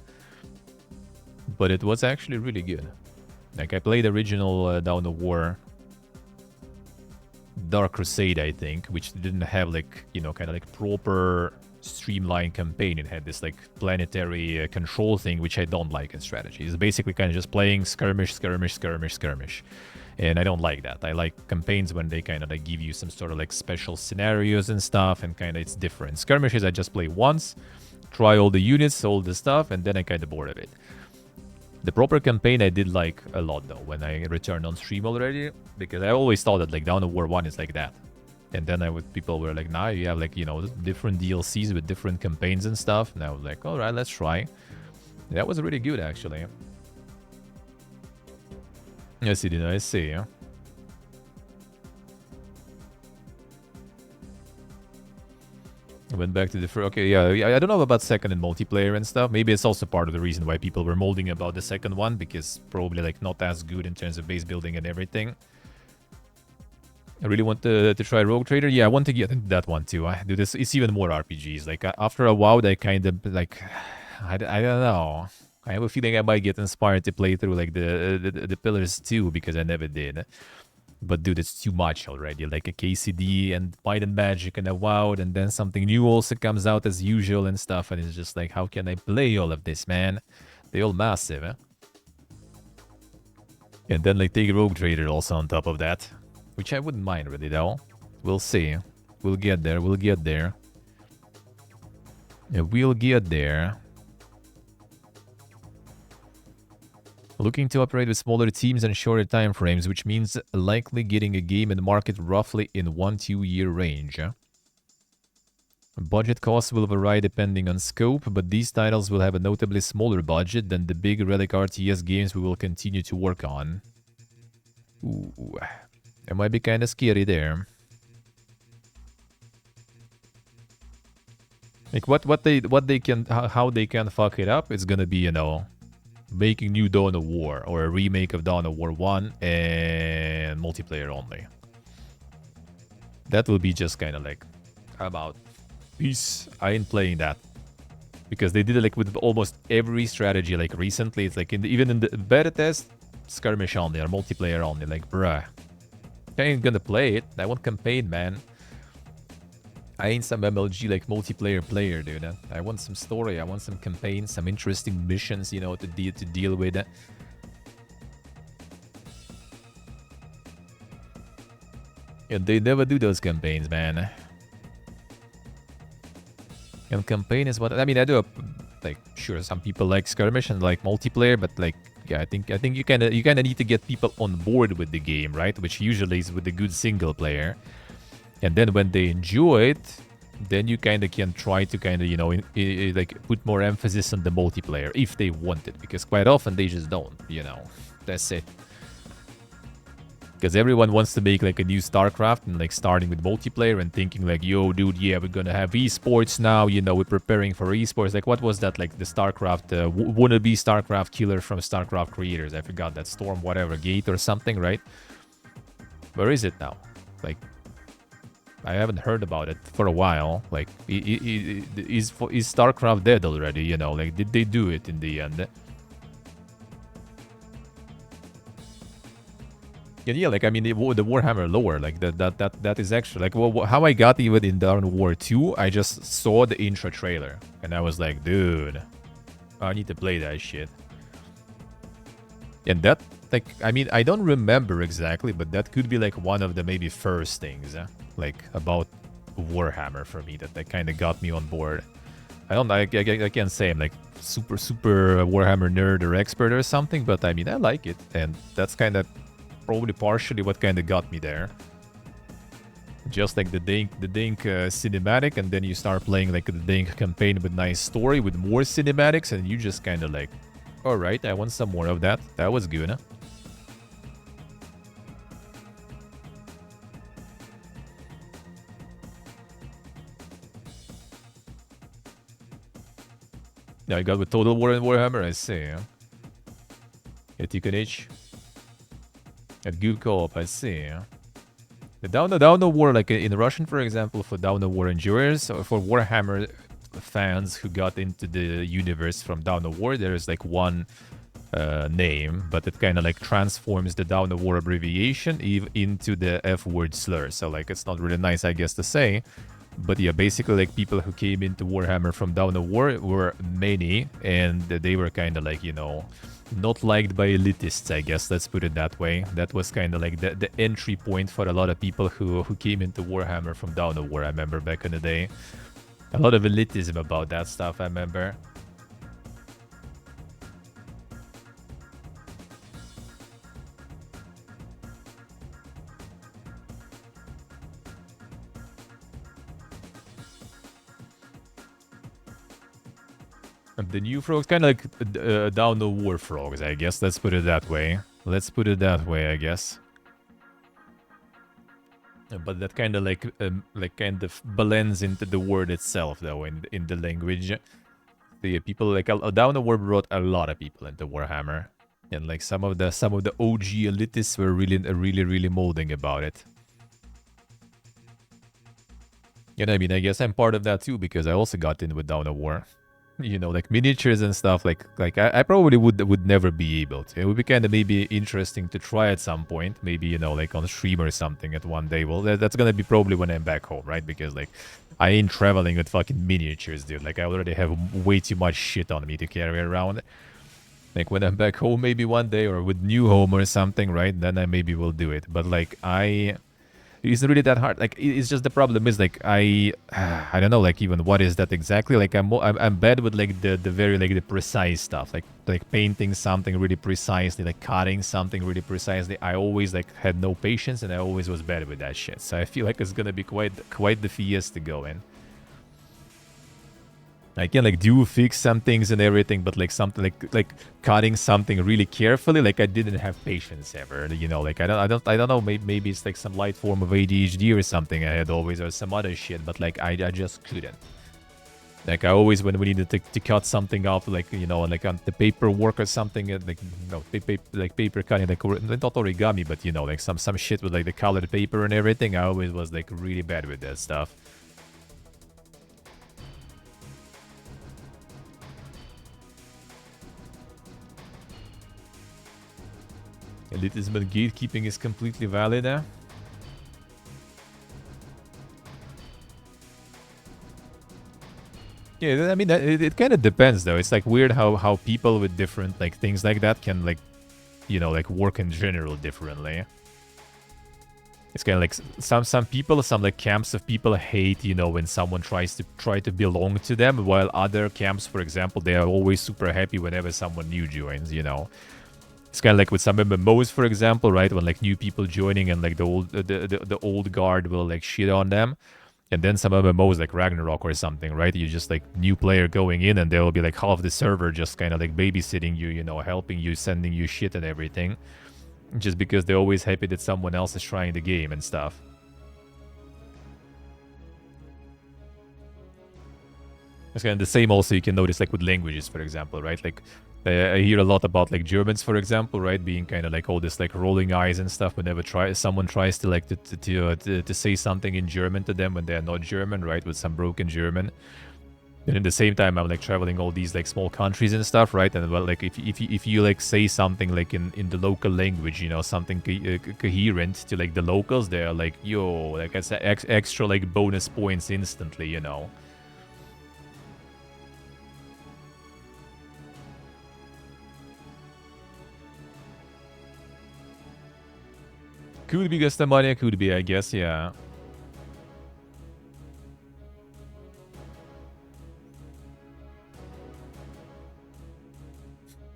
But it was actually really good. Like, I played original Dawn of War Dark Crusade, I think, which didn't have, like, you know, kind of like proper streamlined campaign. It had this, like, planetary control thing, which I don't like in strategy. It's basically kind of just playing skirmish, skirmish, skirmish, skirmish. And I don't like that. I like campaigns when they kind of like give you some sort of like special scenarios and stuff, and kind of it's different. Skirmishes I just play once, try all the units, all the stuff, and then I kind of bored of it. The proper campaign I did like a lot though when I returned on stream already, because I always thought that like Dawn of War 1 is like that. And then people were like, nah, you have like, you know, different DLCs with different campaigns and stuff. And I was like, all right, let's try. That was really good, actually. Yes, it did. I see. I went back to the first. Okay, yeah, I don't know about second and multiplayer and stuff. Maybe it's also part of the reason why people were molding about the second one, because probably like not as good in terms of base building and everything. I really want to try Rogue Trader. Yeah, I want to get into that one too. I do this. It's even more RPGs. Like after a while, they kind of like, I don't know. I have a feeling I might get inspired to play through like the Pillars too, because I never did. But dude, it's too much already. Like a KCD and Might and Magic and a WoW, and then something new also comes out as usual and stuff. And it's just like, how can I play all of this, man? They're all massive, eh? And then like take Rogue Trader also on top of that. Which I wouldn't mind really though. We'll see. We'll get there. We'll get there. Yeah, we'll get there. Looking to operate with smaller teams and shorter time frames, which means likely getting a game in the market roughly in 1-2 year range. Budget costs will vary depending on scope, but these titles will have a notably smaller budget than the big Relic RTS games we will continue to work on. Ooh. It might be kind of scary there. Like how they can fuck it up, it's gonna be, you know, making new Dawn of War or a remake of Dawn of War 1 and multiplayer only. That will be just kind of like, how about peace? I ain't playing that. Because they did it like with almost every strategy like recently. It's like even in the beta test, skirmish only or multiplayer only. Like, bruh. I ain't gonna play it. I want campaign, man. I ain't some MLG like multiplayer player, dude. I want some story. I want some campaign, some interesting missions, you know, to deal with. And they never do those campaigns, man. And campaign is what I mean. I do like sure some people like skirmish and like multiplayer, but like yeah, I think you kind of need to get people on board with the game, right? Which usually is with a good single player. And then when they enjoy it, then you kind of can try to kind of, you know, like put more emphasis on the multiplayer if they want it, because quite often they just don't, you know. That's it. Because everyone wants to make like a new StarCraft and like starting with multiplayer and thinking like, yo, dude, yeah, we're gonna have esports now. You know, we're preparing for esports. Like, what was that? Like the StarCraft, wannabe StarCraft killer from StarCraft creators. I forgot that Storm, whatever, Gate or something, right? Where is it now? Like, I haven't heard about it for a while. Like, is StarCraft dead already? You know, like, did they do it in the end? And yeah, like I mean, the Warhammer lore, like that is actually like how I got even in Dawn of War 2. I just saw the intro trailer and I was like, dude, I need to play that shit. And that, like, I mean, I don't remember exactly, but that could be like one of the maybe first things, like about Warhammer for me that kind of got me on board. I can't say I'm like super Warhammer nerd or expert or something, but I mean, I like it, and that's kind of probably partially what kind of got me there. Just like the Dink cinematic, and then you start playing like the Dink campaign with nice story with more cinematics, and you just kind of like, all right, I want some more of that. That was good, huh? Now I got with Total War and Warhammer, I see. Huh? Etikanich. At good co-op, I see. The Dawn of War, like in Russian, for example, for Dawn of War Endurers, or for Warhammer fans who got into the universe from Dawn of War, there's like one name, but it kind of like transforms the Dawn of War abbreviation into the F-word slur. So like it's not really nice, I guess, to say. But yeah, basically like people who came into Warhammer from Dawn of War were many, and they were kind of like, you know, not liked by elitists, I guess, let's put it that way. That was kind of like the entry point for a lot of people who came into Warhammer from Dawn of War, I remember back in the day. A lot of elitism about that stuff, I remember. The new frogs, kind of like Dawn of War frogs, I guess. Let's put it that way. Let's put it that way, I guess. But that kind of like kind of blends into the word itself, though, in the language. The people like Dawn of War brought a lot of people into Warhammer, and like some of the OG elitists were really molding about it. And I mean, I guess I'm part of that too, because I also got in with Dawn of War. You know, like miniatures and stuff, like I probably would never be able to. It would be kind of maybe interesting to try at some point, maybe, you know, like on stream or something at one day. Well, that's gonna be probably when I'm back home, right? Because like I ain't traveling with fucking miniatures, dude. Like I already have way too much shit on me to carry around. Like when I'm back home, maybe one day, or with new home or something, right? Then I maybe will do it. But like it's really that hard. Like it's just the problem is like I don't know like even what is that exactly. Like I'm bad with like the very like the precise stuff, like painting something really precisely, like cutting something really precisely. I always like had no patience, and I always was bad with that shit. So I feel like it's gonna be quite the fiesta going. I can like fix some things and everything, but like something like cutting something really carefully, like I didn't have patience ever, you know. Like I don't know, maybe it's like some light form of ADHD or something I had always, or some other shit, but like I just couldn't. Like I always, when we needed to cut something off, like, you know, like on the paperwork or something, like, you know, like paper cutting, like not origami, but you know, like some shit with like the colored paper and everything. I always was like really bad with that stuff. Elitism gatekeeping is completely valid. Yeah, I mean, it kind of depends, though. It's like weird how people with different like things like that can like, you know, like work in general differently. It's kind of like some people, some like camps of people hate, you know, when someone tries to belong to them, while other camps, for example, they are always super happy whenever someone new joins, you know. It's kind of like with some MMOs, for example, right? When like new people joining and like the old guard will like shit on them. And then some MMOs like Ragnarok or something, right? You just like new player going in and they'll be like half the server just kind of like babysitting you, you know, helping you, sending you shit and everything. Just because they're always happy that someone else is trying the game and stuff. It's kind of the same also you can notice like with languages, for example, right? Like I hear a lot about like Germans, for example, right? Being kind of like all this like rolling eyes and stuff whenever someone tries to like to say something in German to them when they're not German, right? With some broken German. And at the same time, I'm like traveling all these like small countries and stuff, right? And well, like if you like say something like in the local language, you know, something coherent to like the locals, they're like, yo, like it's extra like bonus points instantly, you know. Could be Gastamania, could be, I guess, yeah.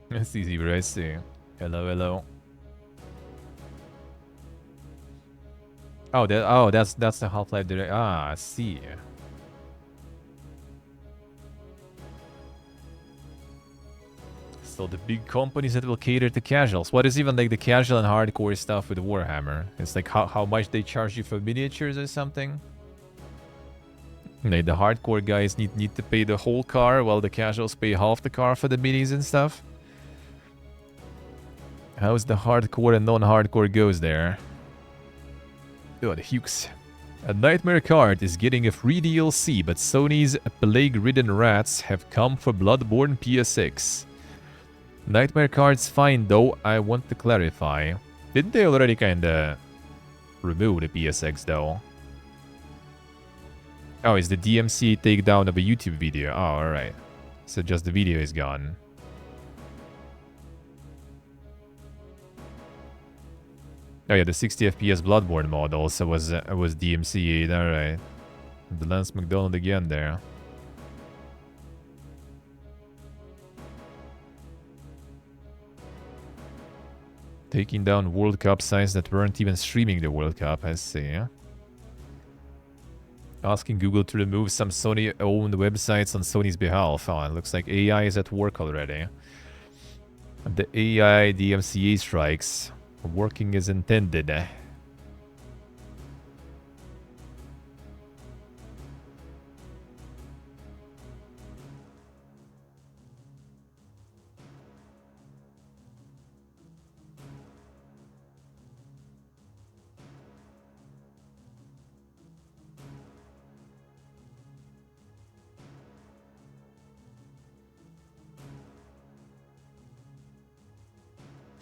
That's easy, but I see. Hello, hello. Oh, that's the Half-Life Direct. Ah, I see. So the big companies that will cater to casuals. What is even like the casual and hardcore stuff with Warhammer? It's like how much they charge you for miniatures or something? Like the hardcore guys need to pay the whole car while the casuals pay half the car for the minis and stuff. How's the hardcore and non-hardcore goes there? Oh, the Hukes. A Nightmare card is getting a free DLC, but Sony's plague-ridden rats have come for Bloodborne PSX. Nightmare card's fine, though. I want to clarify. Didn't they already kinda remove the PSX, though? Oh, it's the DMC takedown of a YouTube video. Oh, alright. So just the video is gone. Oh yeah, the 60 FPS Bloodborne mod also was DMCA'd. Alright. The Lance McDonald again there. Taking down World Cup sites that weren't even streaming the World Cup, I see. Asking Google to remove some Sony-owned websites on Sony's behalf. Oh, it looks like AI is at work already. The AI DMCA strikes. Working as intended.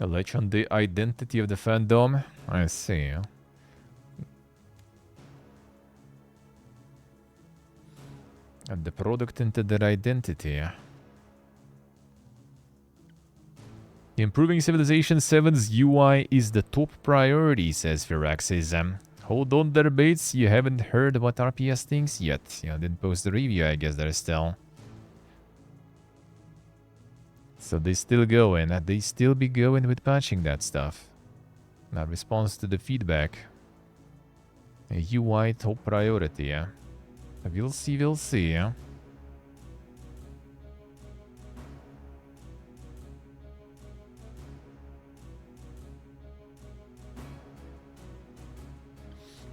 A latch on the identity of the fandom. I see. And the product into their identity. Improving Civilization 7's UI is the top priority, says Firaxis. Hold on there, Bates. You haven't heard about RPS things yet. Yeah, didn't post the review, I guess, there still. So they still going. They still be going with patching that stuff. Now, response to the feedback. A UI top priority, yeah. We'll see, yeah.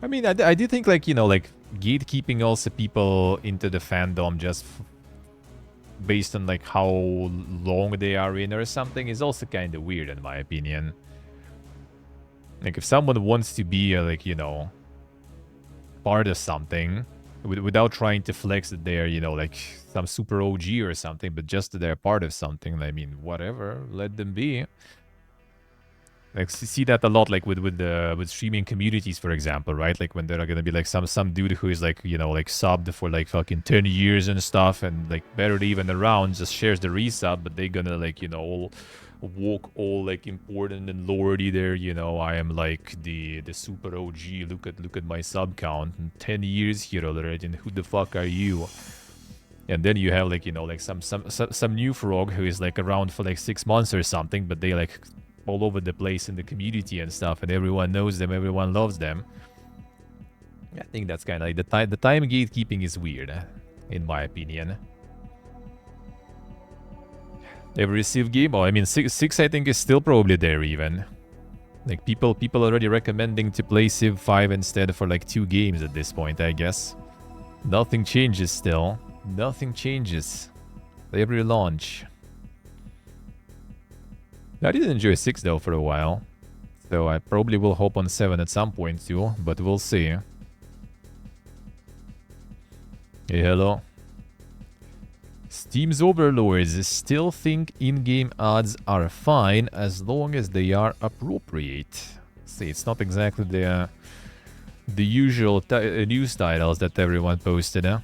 I mean, I do think, like, you know, like, gatekeeping also people into the fandom just based on like how long they are in or something is also kind of weird in my opinion. Like if someone wants to be like, you know, part of something without trying to flex that they're, you know, like some super OG or something, but just that they're part of something, I mean, whatever, let them be. Like see that a lot, like with streaming communities, for example, right? Like when there are gonna be like some dude who is like, you know, like subbed for like fucking 10 years and stuff, and like barely even around, just shares the resub, but they gonna like, you know, all walk all like important and lordy there, you know. I am like the super OG. Look at my sub count. 10 years here already, and who the fuck are you? And then you have like, you know, like some new frog who is like around for like 6 months or something, but they like all over the place in the community and stuff, and everyone knows them, everyone loves them. I think that's kind of like the time gatekeeping is weird, in my opinion. Every Civ game, oh, I mean, six I think is still probably there even. Like people already recommending to play Civ 5 instead for like 2 games at this point, I guess. Nothing changes still. Nothing changes. Every launch. I did enjoy 6 though for a while. So I probably will hop on 7 at some point too, but we'll see. Hey, hello. Steam's overlords still think in-game ads are fine as long as they are appropriate. See, it's not exactly the usual news titles that everyone posted, huh?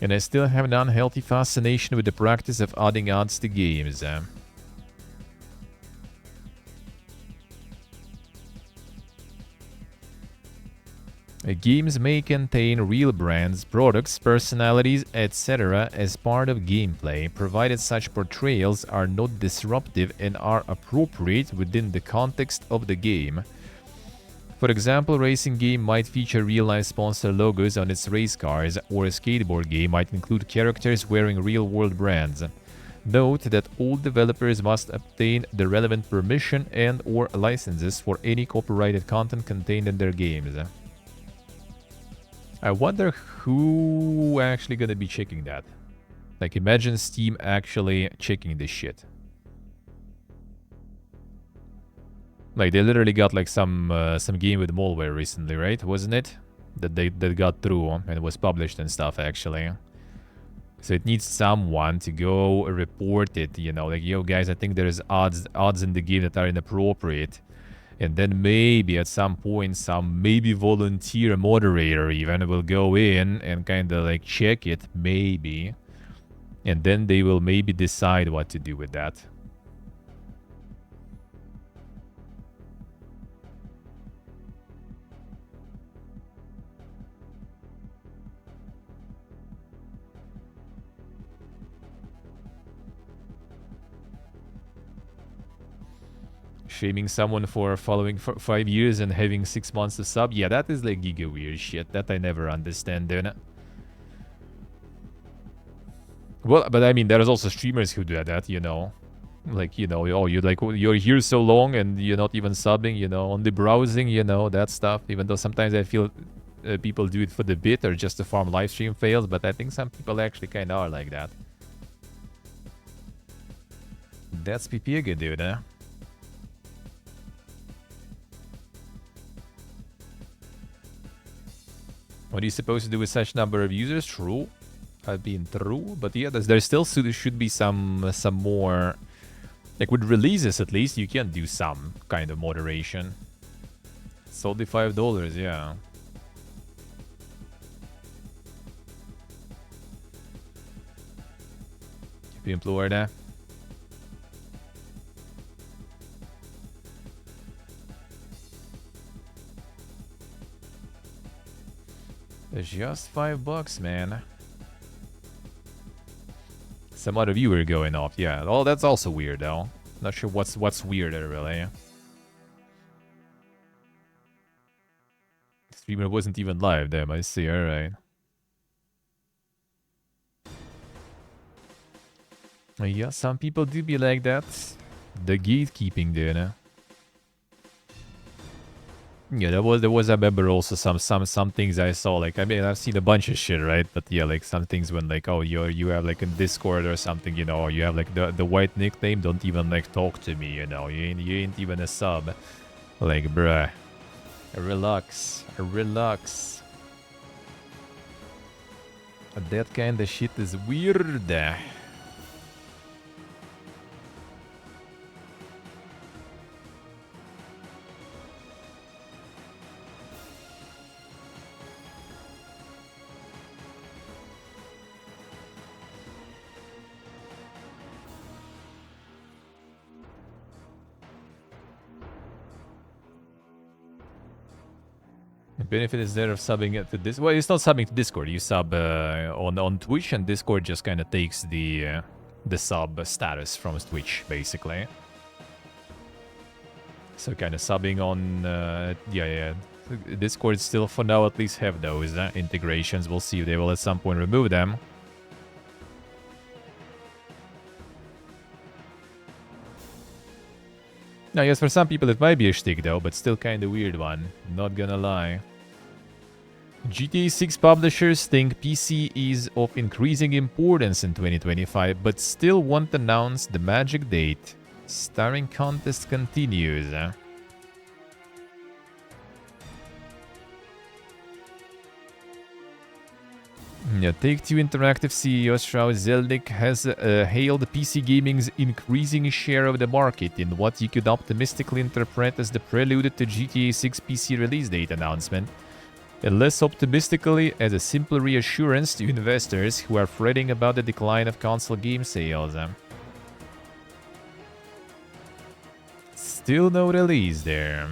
And I still have an unhealthy fascination with the practice of adding ads to games. Games may contain real brands, products, personalities, etc. as part of gameplay, provided such portrayals are not disruptive and are appropriate within the context of the game. For example, a racing game might feature real-life sponsor logos on its race cars, or a skateboard game might include characters wearing real-world brands. Note that all developers must obtain the relevant permission and/or licenses for any copyrighted content contained in their games. I wonder who actually gonna be checking that. Like, imagine Steam actually checking this shit. Like, they literally got like some game with malware recently, right? Wasn't it? That got through and was published and stuff, actually. So it needs someone to go report it, you know, like, yo guys, I think there's odds in the game that are inappropriate. And then maybe at some point, some maybe volunteer moderator even will go in and kind of like check it, maybe. And then they will maybe decide what to do with that. Shaming someone for following for 5 years and having 6 months to sub. Yeah, that is like giga weird shit. That I never understand, dude. Well, but I mean, there's also streamers who do that, you know. Like, you know, oh, you're here so long and you're not even subbing, you know, only browsing, you know, that stuff. Even though sometimes I feel people do it for the bit or just to farm live stream fails, but I think some people actually kind of are like that. That's Pipiega, dude, huh? What are you supposed to do with such number of users? True. I've been through. But yeah, there still should be some more... Like with releases at least, you can do some kind of moderation. It's only $5, yeah. Keep you in Florida. It's just $5, man. Some other viewer going off, yeah. Oh, that's also weird, though. Not sure what's weirder, really. Streamer wasn't even live, damn, I see, alright. Yeah, some people do be like that. The gatekeeping there, Yeah, there was I remember also some things I saw, like, I mean, I've seen a bunch of shit, right? But yeah, like some things when like, oh, you have like in Discord or something, you know, or you have like the white nickname, don't even like talk to me, you know, you ain't even a sub. Like, bruh, relax, relax. That kind of shit is weird. The benefit is there of subbing it to this. Well, it's not subbing to Discord. You sub on Twitch, and Discord just kind of takes the sub status from Twitch, basically. So kind of subbing on, yeah. Discord still, for now at least, have those integrations. We'll see if they will at some point remove them. Now, yes, for some people it might be a shtick though, but still kind of weird one. Not gonna lie. GTA 6 publishers think PC is of increasing importance in 2025, but still won't announce the magic date. Starring contest continues. Yeah, Take-Two Interactive CEO Strauss Zelnick has hailed PC gaming's increasing share of the market in what you could optimistically interpret as the prelude to GTA 6 PC release date announcement, and less optimistically as a simple reassurance to investors who are fretting about the decline of console game sales. Still no release there.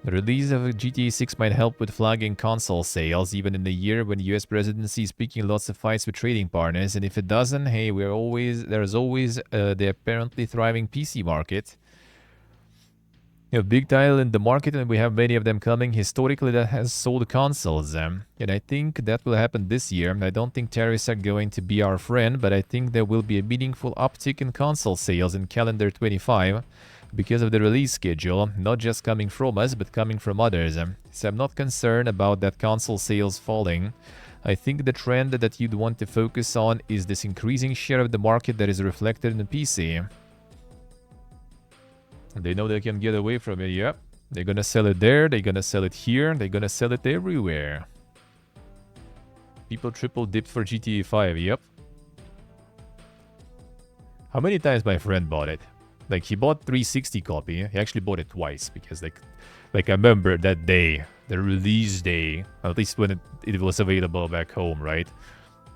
The release of GTA 6 might help with flagging console sales, even in a year when the US presidency is picking lots of fights with trading partners, and if it doesn't, hey, there's always the apparently thriving PC market. You have big title in the market, and we have many of them coming historically that has sold consoles. And I think that will happen this year. I don't think tariffs are going to be our friend, but I think there will be a meaningful uptick in console sales in calendar 25 because of the release schedule, not just coming from us, but coming from others. So I'm not concerned about that console sales falling. I think the trend that you'd want to focus on is this increasing share of the market that is reflected in the PC. They know they can get away from it, yep. They're gonna sell it there, they're gonna sell it here, they're gonna sell it everywhere. People triple dipped for GTA 5, yep. How many times my friend bought it? Like, he bought 360 copy. He actually bought it twice because, like I remember that day, the release day, at least when it was available back home, right?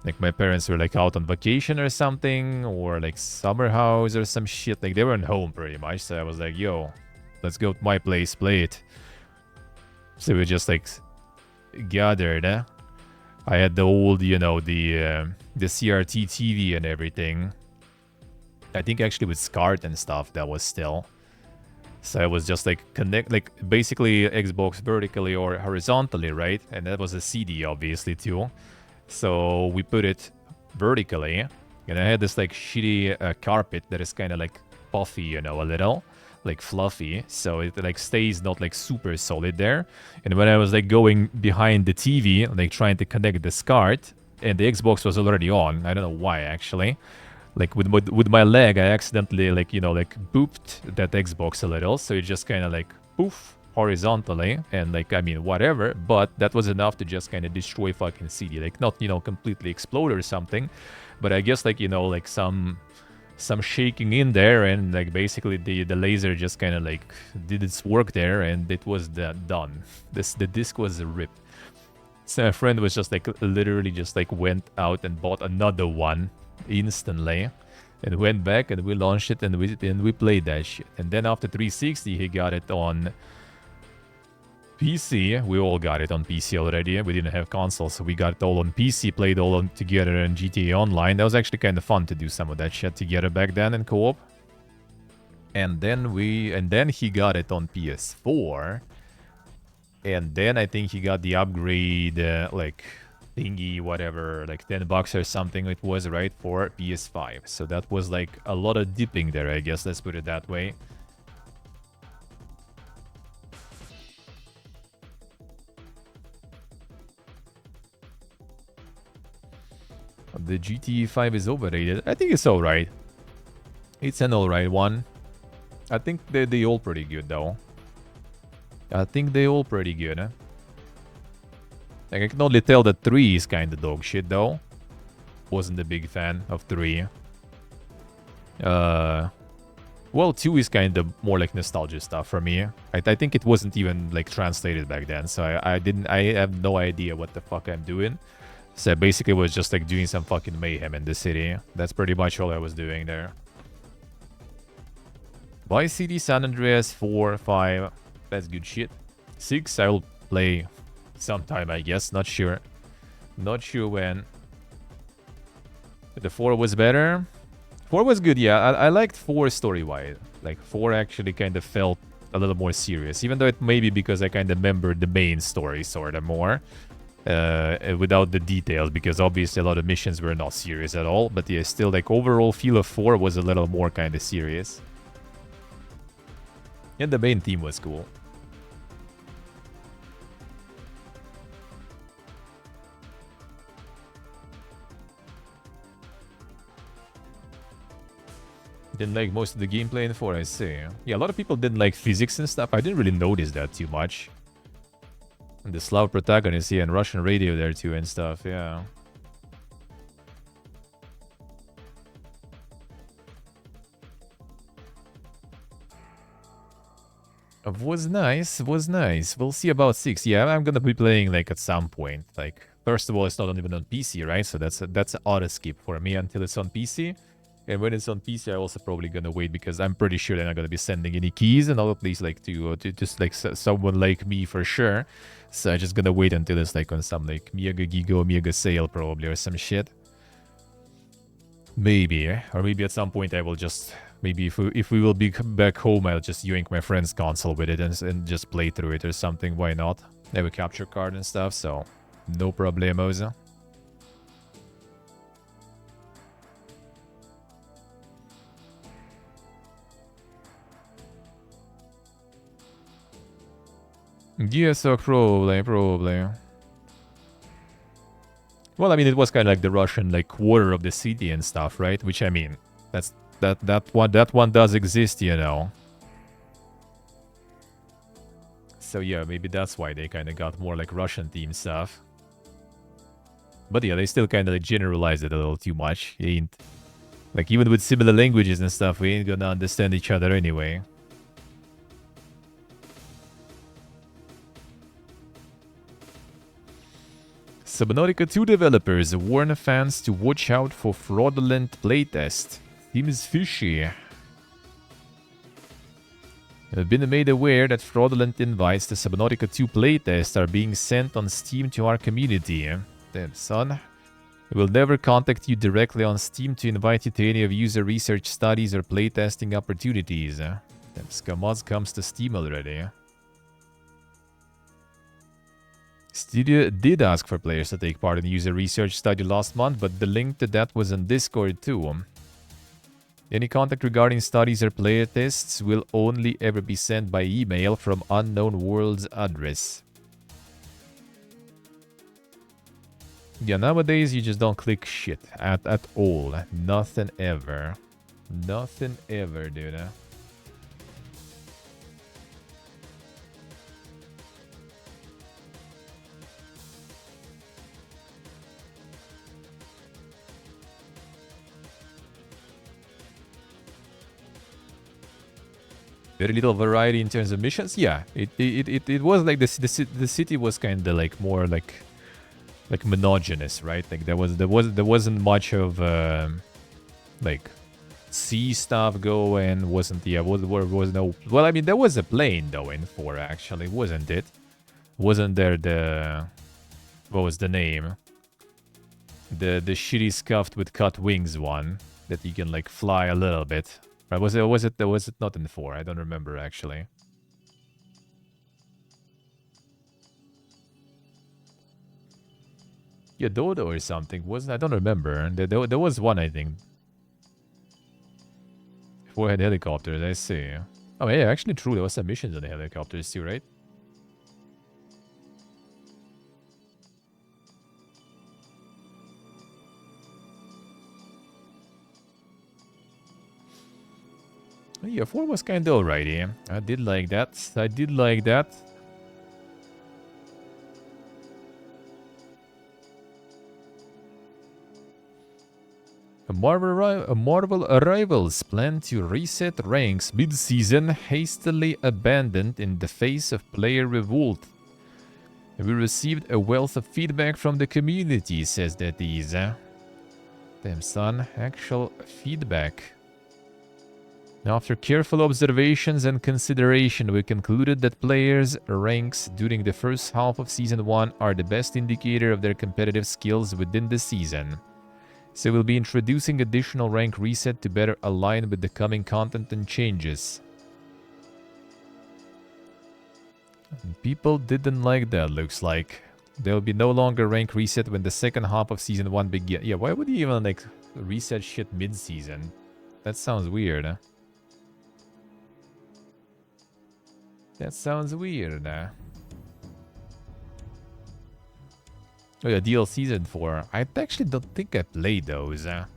Like, my parents were, like, out on vacation or something, or, like, summer house or some shit. Like, they weren't home pretty much, so I was like, yo, let's go to my place, play it. So we just, like, gathered, I had the old, you know, the CRT TV and everything. I think actually with SCART and stuff, that was still. So it was just like basically Xbox vertically or horizontally, right? And that was a CD obviously too. So we put it vertically, and I had this like shitty carpet that is kind of like puffy, you know, a little like fluffy, so it like stays not like super solid there. And when I was like going behind the TV, like trying to connect the SCART, and the Xbox was already on. I don't know why actually. Like with my leg, I accidentally like, you know, like booped that Xbox a little, so it just kind of like poof horizontally, and like, I mean, whatever, but that was enough to just kind of destroy fucking CD. Like, not, you know, completely explode or something, but I guess like, you know, like some shaking in there, and like basically the laser just kind of like did its work there, and it was done. The disc was ripped. So my friend was just like literally just like went out and bought another one instantly, and went back, and we launched it, and we played that shit. And then after 360, he got it on PC. We all got it on PC already. We didn't have consoles, so we got it all on PC, played all on together in GTA Online. That was actually kind of fun to do some of that shit together back then in co-op. And then he got it on PS4, and then I think he got the upgrade like thingy, whatever, like $10 or something it was, right, for PS5. So that was like a lot of dipping there, I guess, let's put it that way. The GTA 5 is overrated. I think it's alright. It's an alright one. I think they all pretty good though. I think they all pretty good, huh? Like, I can only tell that 3 is kinda dog shit though. Wasn't a big fan of 3. Well, 2 is kind of more like nostalgia stuff for me. I think it wasn't even like translated back then, so I have no idea what the fuck I'm doing. So I basically was just like doing some fucking mayhem in the city. That's pretty much all I was doing there. Vice City, San Andreas, 4, 5. That's good shit. 6, I'll play sometime, I guess. Not sure. Not sure when. The 4 was better. 4 was good, yeah. I liked 4 story-wise. Like, 4 actually kind of felt a little more serious. Even though it may be because I kind of remembered the main story sort of more. Without the details, because obviously a lot of missions were not serious at all. But yeah, still, like, overall feel of 4 was a little more kind of serious. And the main theme was cool. Didn't like most of the gameplay in 4, I see. Yeah, a lot of people didn't like physics and stuff. I didn't really notice that too much. And the Slav protagonist, yeah, and Russian radio there too and stuff, yeah. Was nice, was nice. We'll see about 6. Yeah, I'm gonna be playing like at some point. Like, first of all, it's not even on PC, right? So that's an auto skip for me until it's on PC. And when it's on PC, I'm also probably gonna wait because I'm pretty sure they're not gonna be sending any keys and all of these like to just like someone like me for sure. So I'm just gonna wait until it's like on some like Mega Giga Mega sale probably or some shit. Maybe, or maybe at some point I will just maybe if we will be back home, I'll just yank my friend's console with it and just play through it or something. Why not? I have a capture card and stuff, so no problemos. Yeah, so probably. Well, I mean, it was kind of like the Russian like quarter of the city and stuff, right? Which I mean, that one does exist, you know. So yeah, maybe that's why they kind of got more like Russian themed stuff. But yeah, they still kind of like generalize it a little too much. You ain't like even with similar languages and stuff, we ain't gonna understand each other anyway. Subnautica 2 developers warn fans to watch out for fraudulent playtest. Seems fishy. I've been made aware that fraudulent invites to Subnautica 2 playtest are being sent on Steam to our community. Damn, son. We will never contact you directly on Steam to invite you to any of user research studies or playtesting opportunities. Damn, Scamoz comes to Steam already. Studio did ask for players to take part in the user research study last month, but the link to that was on Discord too. Any contact regarding studies or player tests will only ever be sent by email from unknown world's address. Yeah, nowadays you just don't click shit at all. Nothing ever. Nothing ever, dude. Very little variety in terms of missions. Yeah, it was like the city was kind of like more like monotonous, right? Like there wasn't much of like sea stuff going. Wasn't was no. Well, I mean there was a plane though in 4 actually, wasn't it? Wasn't there the what was the name? The shitty scuffed with cut wings one that you can like fly a little bit. Right, was it not in 4? I don't remember actually. Yeah, Dodo or something wasn't. I don't remember. There was one, I think. 4 had helicopters. I see. Oh yeah, actually true. There was some missions on the helicopters too, right? Yeah, 4 was kind of alrighty. I did like that. I did like that. Marvel arrivals plan to reset ranks mid-season, hastily abandoned in the face of player revolt. We received a wealth of feedback from the community, says that is. Damn son, actual feedback. After careful observations and consideration, we concluded that players' ranks during the first half of Season 1 are the best indicator of their competitive skills within the season. So we'll be introducing additional rank reset to better align with the coming content and changes. And people didn't like that, looks like. There will be no longer rank reset when the second half of Season 1 begins. Yeah, why would you even, like, reset shit mid-season? That sounds weird, huh? That sounds weird, huh? Oh yeah, DLCs and 4. I actually don't think I played those. I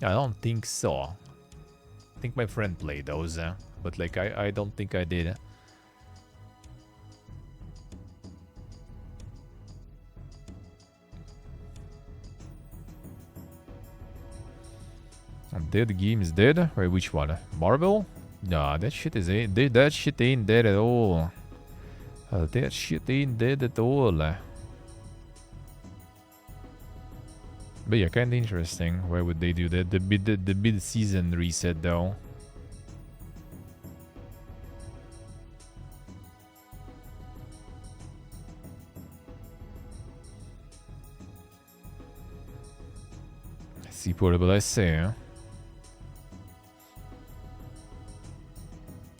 don't think so. I think my friend played those, but like I don't think I did. Dead game is dead. Wait, which one? Marvel? Nah, that shit is that shit ain't dead at all. That shit ain't dead at all. But yeah, kind of interesting. Where would they do that? The mid-season reset, though. See portable, I say, huh?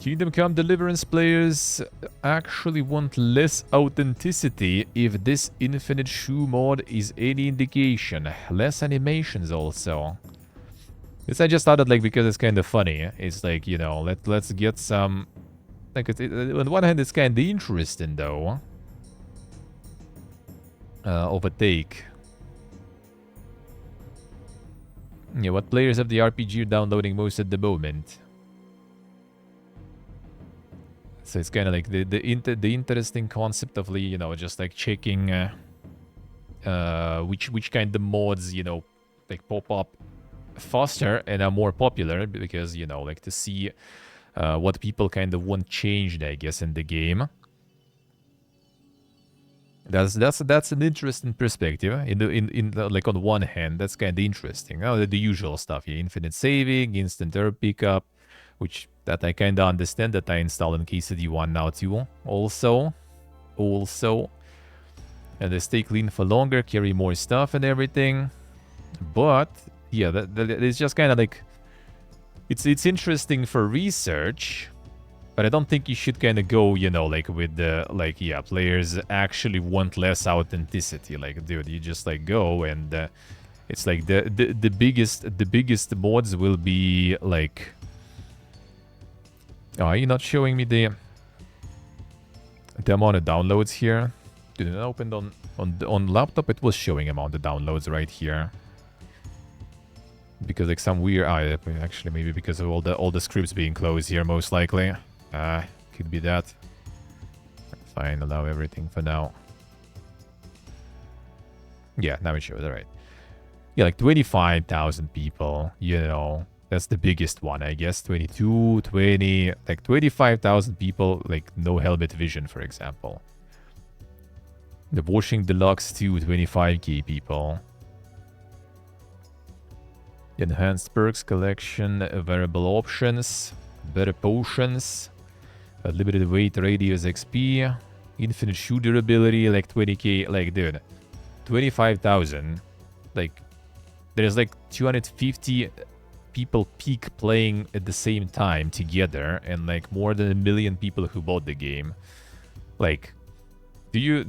Kingdom Come Deliverance players actually want less authenticity if this Infinite Shoe mod is any indication. Less animations also. This I just thought that, like, because it's kind of funny. It's like, you know, let's get some... Like, on one hand, it's kind of interesting, though. Of a take. Yeah, what players of the RPG are downloading most at the moment? So it's kind of like the interesting concept of, you know, just like checking which kind of mods, you know, like pop up faster and are more popular, because, you know, like to see what people kind of want changed, I guess, in the game. That's an interesting perspective. Like on one hand, that's kind of interesting. The usual stuff, yeah, infinite saving, instant herb pickup, which that I kind of understand, that I install in KCD1 now too. Also, and they stay clean for longer, carry more stuff and everything. But yeah, that it's just kind of like it's interesting for research. But I don't think you should kind of go, you know, like with the, like, yeah, players actually want less authenticity. Like, dude, you just like go and it's like the biggest mods will be like. Oh, are you not showing me the amount of downloads here? Did it open on laptop? It was showing amount of downloads right here. Because like some weird, actually maybe because of all the scripts being closed here, most likely. Could be that. Fine, allow everything for now. Yeah, now it shows, alright. Yeah, like 25,000 people, you know. That's the biggest one, I guess. 22, 20, like 25,000 people, like no helmet vision, for example. The Washing Deluxe 2, 25k people. Enhanced perks collection, variable options, better potions. Limited weight radius XP, infinite shoe durability, like 20k, like, dude, 25,000, like, there's like 250 people peak playing at the same time together, and like more than 1 million people who bought the game. Like, do you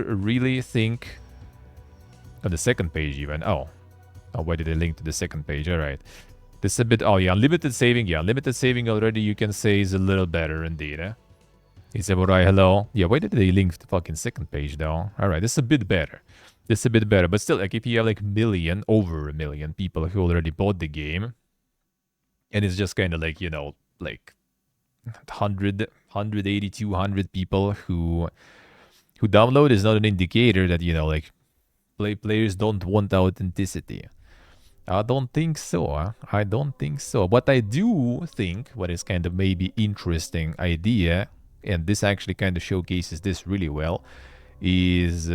really think, on the second page even, oh, why did I link to the second page? All right. This is a bit... Oh, yeah, unlimited saving. Yeah, unlimited saving already, you can say, is a little better indeed, eh? Is Samurai, hello? Yeah, why did they link to the fucking second page, though? Alright, this is a bit better. This is a bit better. But still, like, if you have, like, over a million people who already bought the game, And it's just kind of like, you know, like 180, 200 people who download is not an indicator that, you know, like players don't want authenticity. I don't think so. I don't think so. What I do think, what is kind of maybe interesting idea, and this actually kind of showcases this really well, is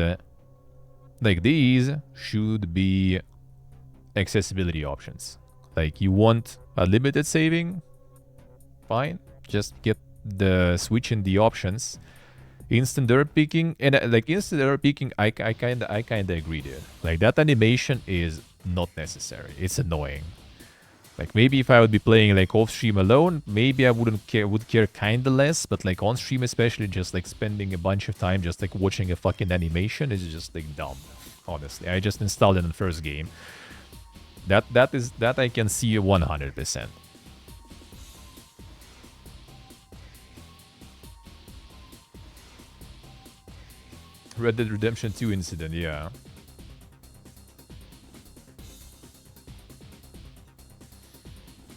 like these should be accessibility options. Like you want a limited saving, fine. Just get the switch in the options. Instant herb picking, and like instant herb picking, I kind of agree, dude. Like that animation is not necessary. It's annoying. Like maybe if I would be playing like off stream alone, maybe I would care kind of less. But like on stream, especially, just like spending a bunch of time just like watching a fucking animation is just like dumb. Honestly, I just installed it in the first game. That I can see 100%. Red Dead Redemption 2 incident, yeah.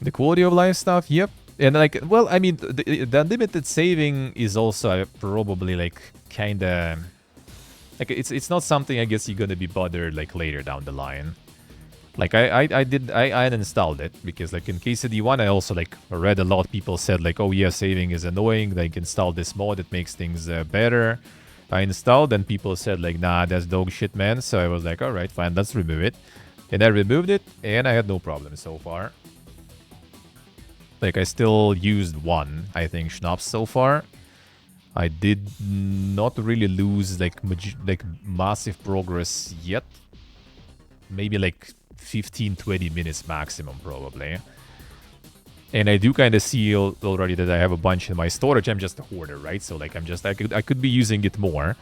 The quality of life stuff, yep. And like, well, I mean, the unlimited saving is also probably like kind of like it's not something I guess you're gonna be bothered like later down the line. Like I uninstalled it because like in KCD1 I also like read a lot of people said like, oh yeah, saving is annoying. Like install this mod, it makes things better. I installed and people said like, nah, that's dog shit, man. So I was like, all right, fine, let's remove it. And I removed it and I had no problem so far. Like I still used one, I think, schnapps so far. I did not really lose like massive progress yet. Maybe like 15-20 minutes maximum probably. And I do kind of see already that I have a bunch in my storage. I'm just a hoarder, right? So like I could be using it more.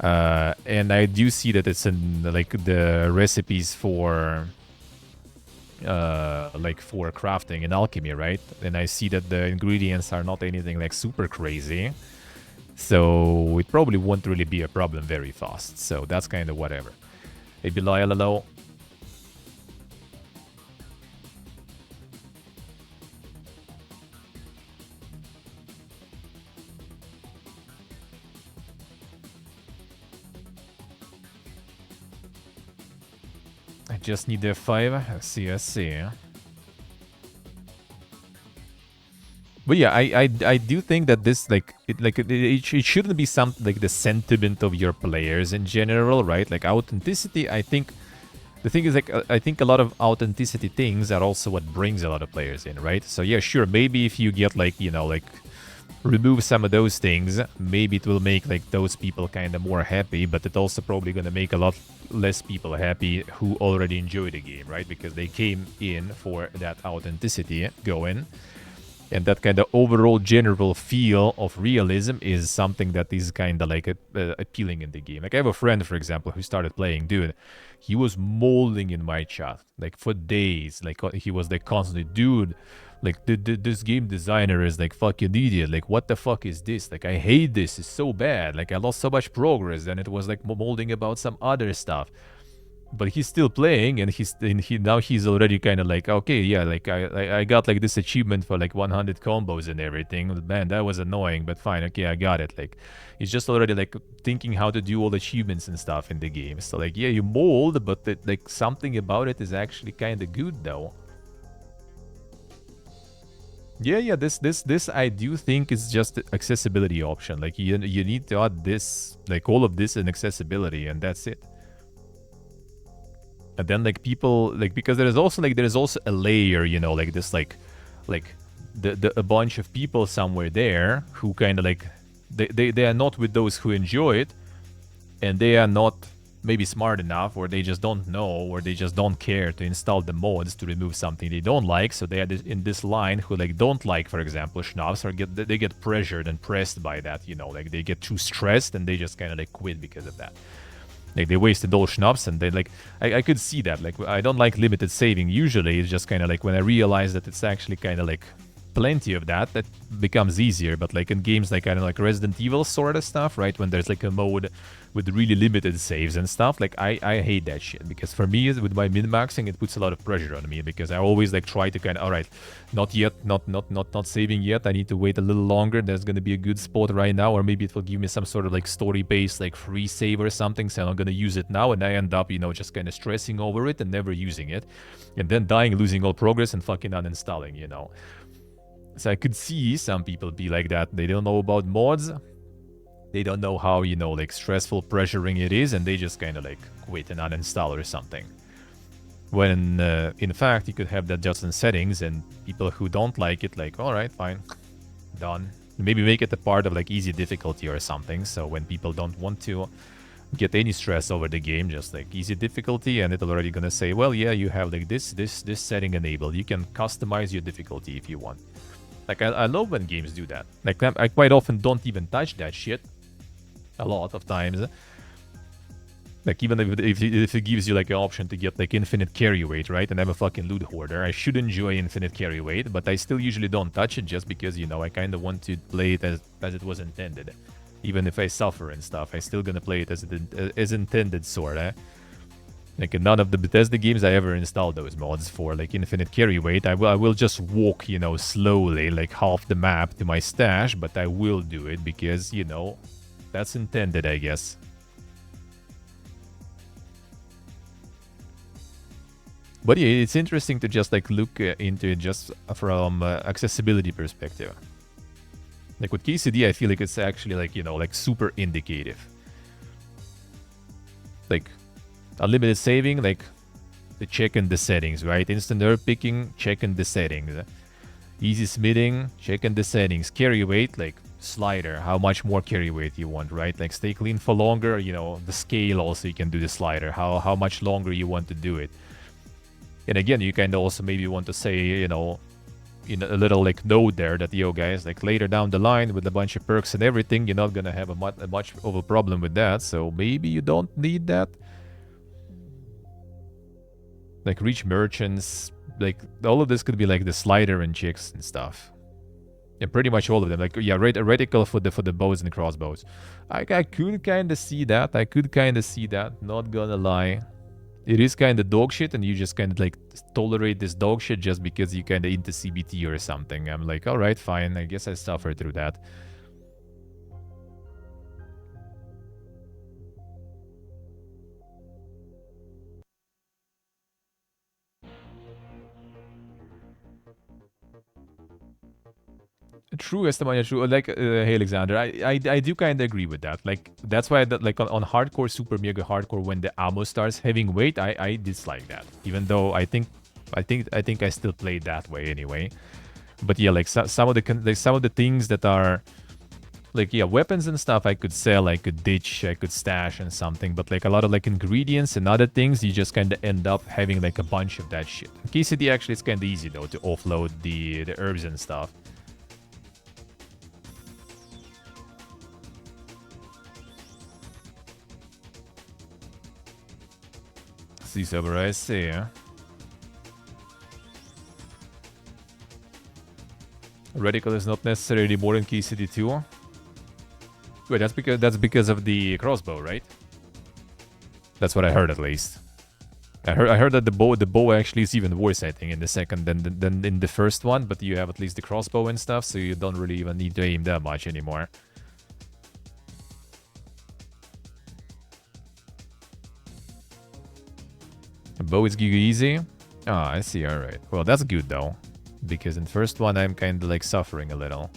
And I do see that it's in like the recipes for for crafting and alchemy, right? And I see that the ingredients are not anything like super crazy. So it probably won't really be a problem very fast. So that's kind of whatever. Hey, Belial, hello. I just need F5. I see. But yeah, I do think that this it shouldn't be something like the sentiment of your players in general, right? Like authenticity, I think the thing is like I think a lot of authenticity things are also what brings a lot of players in, right? So yeah, sure, maybe if you get like, you know, like remove some of those things, maybe it will make like those people kind of more happy, but it's also probably going to make a lot less people happy who already enjoy the game, right? Because they came in for that authenticity going. And that kind of overall general feel of realism is something that is kind of like appealing in the game. Like I have a friend, for example, who started playing, dude. He was molding in my chat like for days. Like he was like constantly, dude, like this game designer is like fucking idiot. Like what the fuck is this? Like I hate this. It's so bad. Like I lost so much progress. And it was like molding about some other stuff. But he's still playing, and now he's already kind of like, okay, yeah, like I got like this achievement for like 100 combos and everything. Man, that was annoying, but fine, okay, I got it. Like he's just already like thinking how to do all the achievements and stuff in the game. So like, yeah, you mold, but like something about it is actually kind of good though. Yeah, this I do think is just accessibility option. Like you need to add this, like all of this in accessibility, and that's it. And then like people like, because there is also a layer, you know, like this like a bunch of people somewhere there who kind of like they are not with those who enjoy it, and they are not maybe smart enough, or they just don't know, or they just don't care to install the mods to remove something they don't like. So they are in this line who like don't like, for example, schnapps, or they get pressured and pressed by that, you know, like they get too stressed and they just kind of like quit because of that. Like they wasted all schnapps, and they like I could see that. Like I don't like limited saving usually. It's just kind of like when I realize that it's actually kind of like plenty of that, that becomes easier. But like in games like, I don't know, like Resident Evil sort of stuff, right? When there's like a mode with really limited saves and stuff, like I hate that shit. Because for me, with my min-maxing, it puts a lot of pressure on me. Because I always like try to kind of, alright, not yet, not saving yet. I need to wait a little longer. There's gonna be a good spot right now. Or maybe it will give me some sort of like story-based like free save or something. So I'm gonna use it now. And I end up, you know, just kind of stressing over it and never using it. And then dying, losing all progress and fucking uninstalling, you know. So I could see some people be like that. They don't know about mods. They don't know how, you know, like stressful, pressuring it is, and they just kind of like quit and uninstall or something. When in fact you could have that just in settings, and people who don't like it, like, all right, fine, done. Maybe make it a part of like easy difficulty or something. So when people don't want to get any stress over the game, just like easy difficulty, and it's already gonna say, well, yeah, you have like this setting enabled. You can customize your difficulty if you want. Like, I love when games do that. Like, I quite often don't even touch that shit. A lot of times. Like, even if it gives you, like, an option to get, like, infinite carry weight, right? And I'm a fucking loot hoarder. I should enjoy infinite carry weight, but I still usually don't touch it just because, you know, I kind of want to play it as it was intended. Even if I suffer and stuff, I still gonna play it as intended, sorta. Like, in none of the Bethesda games I ever installed those mods for, like, infinite carry weight. I will just walk, you know, slowly, like, half the map to my stash, but I will do it because, you know, that's intended, I guess. But yeah, it's interesting to just, like, look into it just from accessibility perspective. Like, with KCD, I feel like it's actually, like, you know, like, super indicative. Like, unlimited saving, like, the checking the settings, right? Instant herb picking, checking the settings. Easy smithing, checking the settings. Carry weight, like, slider, how much more carry weight you want, right? Like, stay clean for longer, you know, the scale also you can do the slider, how much longer you want to do it. And again, you kind of also maybe want to say, you know, in a little, like, note there that, yo, guys, like, later down the line with a bunch of perks and everything, you're not gonna have a much of a problem with that, so maybe you don't need that. Like, reach merchants, like, all of this could be, like, the slider and chicks and stuff. Yeah, pretty much all of them. Like, yeah, reticle for the bows and crossbows. I could kind of see that. Not gonna lie. It is kind of dog shit, and you just kind of, like, tolerate this dog shit just because you kind of into CBT or something. I'm like, alright, fine. I guess I suffer through that. True, Estamania, true. Like, hey, Alexander, I do kind of agree with that. Like, that's why, like, on hardcore, super mega hardcore, when the ammo starts having weight, I dislike that. Even though I think I still play that way anyway. But yeah, like, some of the things that are, like, yeah, weapons and stuff I could sell, I could ditch, I could stash and something. But, like, a lot of, like, ingredients and other things, you just kind of end up having, like, a bunch of that shit. In KCD, actually, it's kind of easy, though, to offload the herbs and stuff. See, Sober, I see, huh? Radical is not necessarily more than KCD 2. Wait, that's because of the crossbow, right? That's what I heard, at least. I heard that the bow actually is even worse, I think, in the second than in the first one. But you have at least the crossbow and stuff, so you don't really even need to aim that much anymore. Bow is Giga easy. Ah, I see, alright. Well, that's good, though. Because in the first one, I'm kind of, like, suffering a little.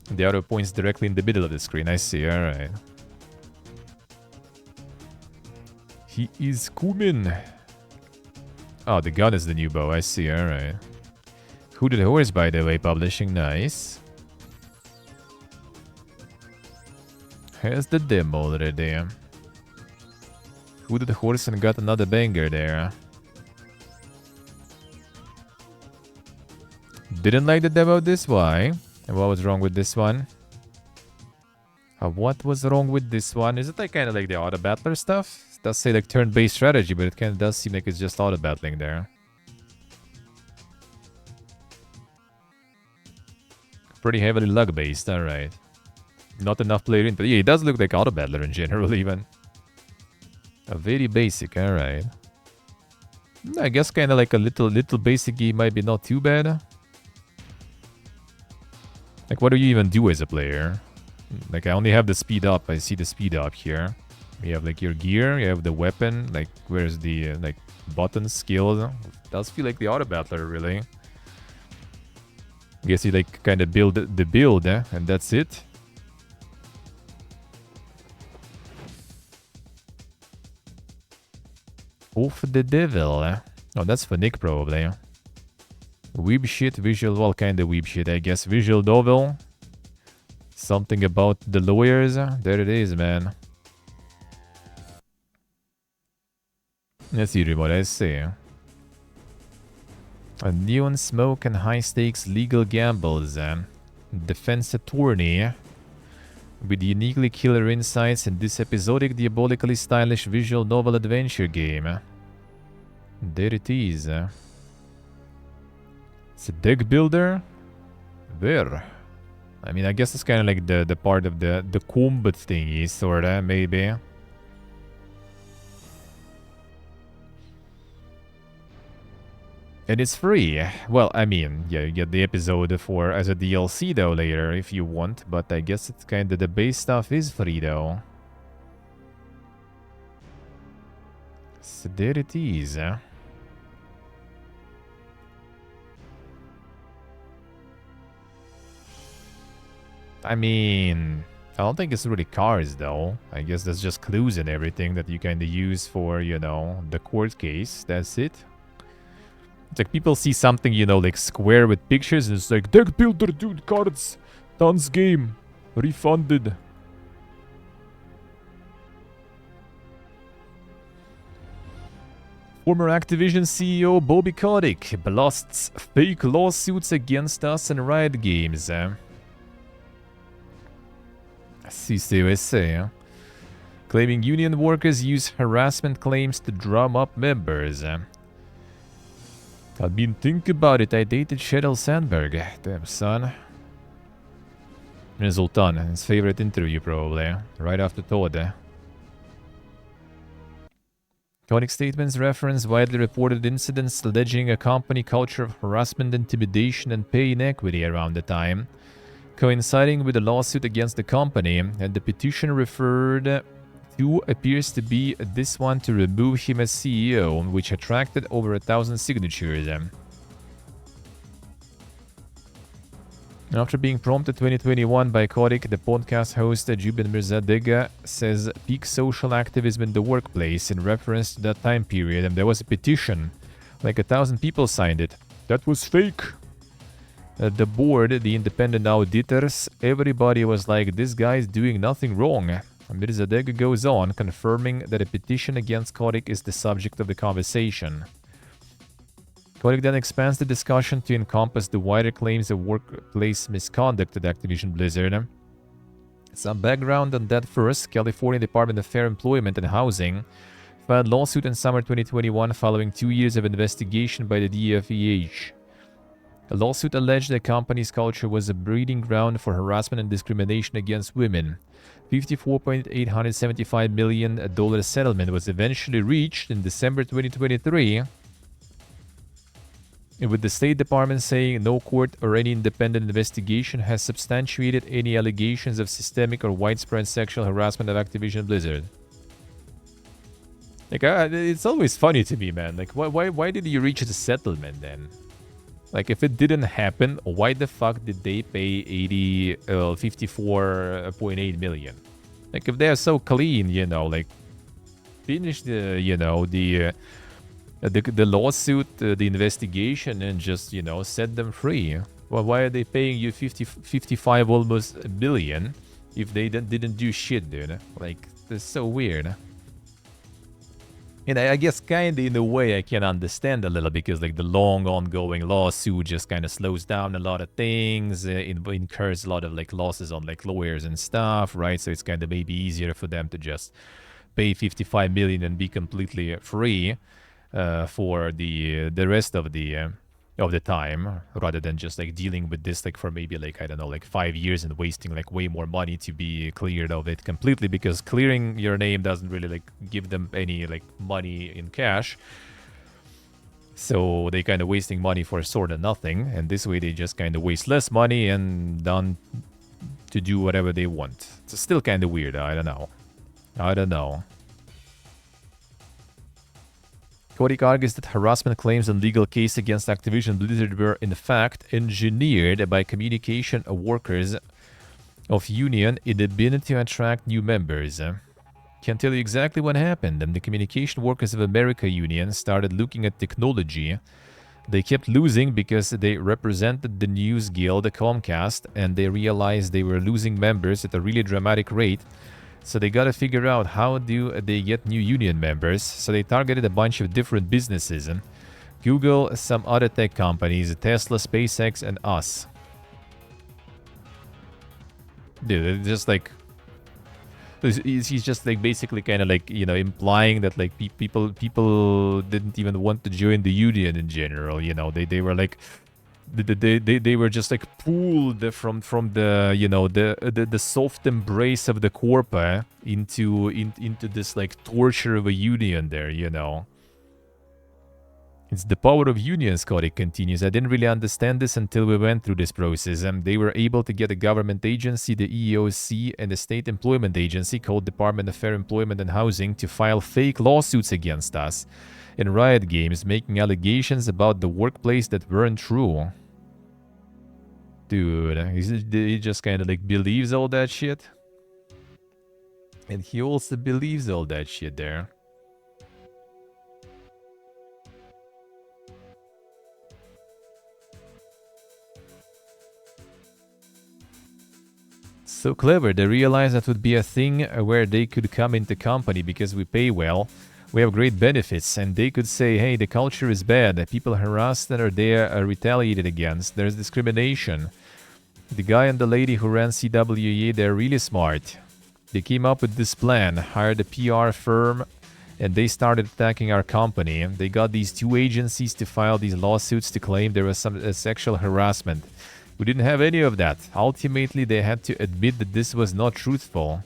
The arrow points directly in the middle of the screen. I see, alright. He is coming. Oh, the gun is the new bow. I see, alright. Who Did Horse, by the way, publishing. Nice. Here's the demo already. Who Did Horse and got another banger there. Didn't like the demo this, why? And what was wrong with this one? What was wrong with this one? Is it like kind of like the auto battler stuff? does say like turn-based strategy, but it kind of does seem like it's just auto-battling there. Pretty heavily luck-based, alright. Not enough player input. Yeah, it does look like auto-battler in general, even. Very basic, alright. I guess kind of like a little basic game might be not too bad. Like, what do you even do as a player? Like, I only have the speed up. I see the speed up here. You have like your gear, you have the weapon. Like, where's the like button skill? Does feel like the auto battler, really. I guess you like kind of build the build, and that's it. Of the devil. Oh, that's for Nick probably. Weeb shit, visual, well, kind of weeb shit, I guess. Visual novel. Something about the lawyers. There it is, man. Let's see what I see. A neon smoke and high-stakes legal gambles. Defense attorney. With uniquely killer insights in this episodic, diabolically stylish visual novel adventure game. There it is. It's a deck builder? Where? I mean, I guess it's kind of like the part of the combat thingy, sorta, maybe. And it's free. Well, I mean, yeah, you get the episode for as a DLC though later if you want, but I guess it's kind of the base stuff is free though. So there it is. I mean, I don't think it's really cars though. I guess that's just clues and everything that you kind of use for, you know, the court case. That's it. It's like people see something, you know, like square with pictures and it's like, deck builder, dude, cards, dance game, refunded. Former Activision CEO Bobby Kotick blasts fake lawsuits against us and Riot Games. CCUSA, claiming union workers use harassment claims to drum up members. I mean, think about it. I dated Sheryl Sandberg. Damn, son. And Zoltan, his favorite interview, probably. Right after Todd. Kotick statements reference widely reported incidents alleging a company culture of harassment, intimidation, and pay inequity around the time, coinciding with a lawsuit against the company, and the petition referred to appears to be this one to remove him as CEO, which attracted over 1,000 signatures. After being prompted 2021 by Kotick, the podcast host Jubin Mirzadega says peak social activism in the workplace in reference to that time period, and there was a petition. Like 1,000 people signed it. That was fake. The board, the independent auditors, everybody was like, this guy's doing nothing wrong. Mirzadega goes on, confirming that a petition against Kotick is the subject of the conversation. Kotick then expands the discussion to encompass the wider claims of workplace misconduct at Activision Blizzard. Some background on that first, California Department of Fair Employment and Housing filed lawsuit in summer 2021 following 2 years of investigation by the DFEH. A lawsuit alleged the company's culture was a breeding ground for harassment and discrimination against women. $54.875 million settlement was eventually reached in December 2023, with the State Department saying no court or any independent investigation has substantiated any allegations of systemic or widespread sexual harassment of Activision Blizzard. Like, it's always funny to me, man. Like, why did you reach a settlement then? Like, if it didn't happen, why the fuck did they pay 54.8 million? Like, if they're so clean, you know, like, finish the, you know, the lawsuit, the investigation, and just, you know, set them free. Well, why are they paying you 55 almost a billion if they didn't do shit, dude? Like, that's so weird. And I guess kind of in a way I can understand a little, because like the long ongoing lawsuit just kind of slows down a lot of things, it incurs a lot of like losses on like lawyers and stuff, right? So it's kind of maybe easier for them to just pay 55 million and be completely free for the rest of the time, rather than just like dealing with this like for maybe like, I don't know, like 5 years and wasting like way more money to be cleared of it completely, because clearing your name doesn't really like give them any like money in cash. So they kind of wasting money for sort of nothing, and this way they just kind of waste less money and done to do whatever they want. It's still kind of weird. I don't know. Kotick argues that harassment claims and legal case against Activision Blizzard were in fact engineered by communication workers of union in the bid to attract new members. Can't tell you exactly what happened. And the Communication Workers of America union started looking at technology. They kept losing because they represented the news guild, Comcast, and they realized they were losing members at a really dramatic rate. So they gotta figure out how do they get new union members. So they targeted a bunch of different businesses. Google, some other tech companies, Tesla, SpaceX, and us. Dude, it's just like... He's just like basically kind of like, you know, implying that like people didn't even want to join the union in general, you know. They were like... They were just like pulled from the, you know, the soft embrace of the corpa into this like torture of a union there, you know. It's the power of unions, Kotick continues. I didn't really understand this until we went through this process. They were able to get a government agency, the EEOC, and the state employment agency called Department of Fair Employment and Housing to file fake lawsuits against us in Riot Games, making allegations about the workplace that weren't true. Dude, he just kind of like believes all that shit. And he also believes all that shit there. So clever. They realized that would be a thing where they could come into company because we pay well. We have great benefits, and they could say, hey, the culture is bad. People harassed and they are retaliated against. There's discrimination. The guy and the lady who ran CWE, they're really smart. They came up with this plan, hired a PR firm, and they started attacking our company. They got these two agencies to file these lawsuits to claim there was some sexual harassment. We didn't have any of that. Ultimately, they had to admit that this was not truthful.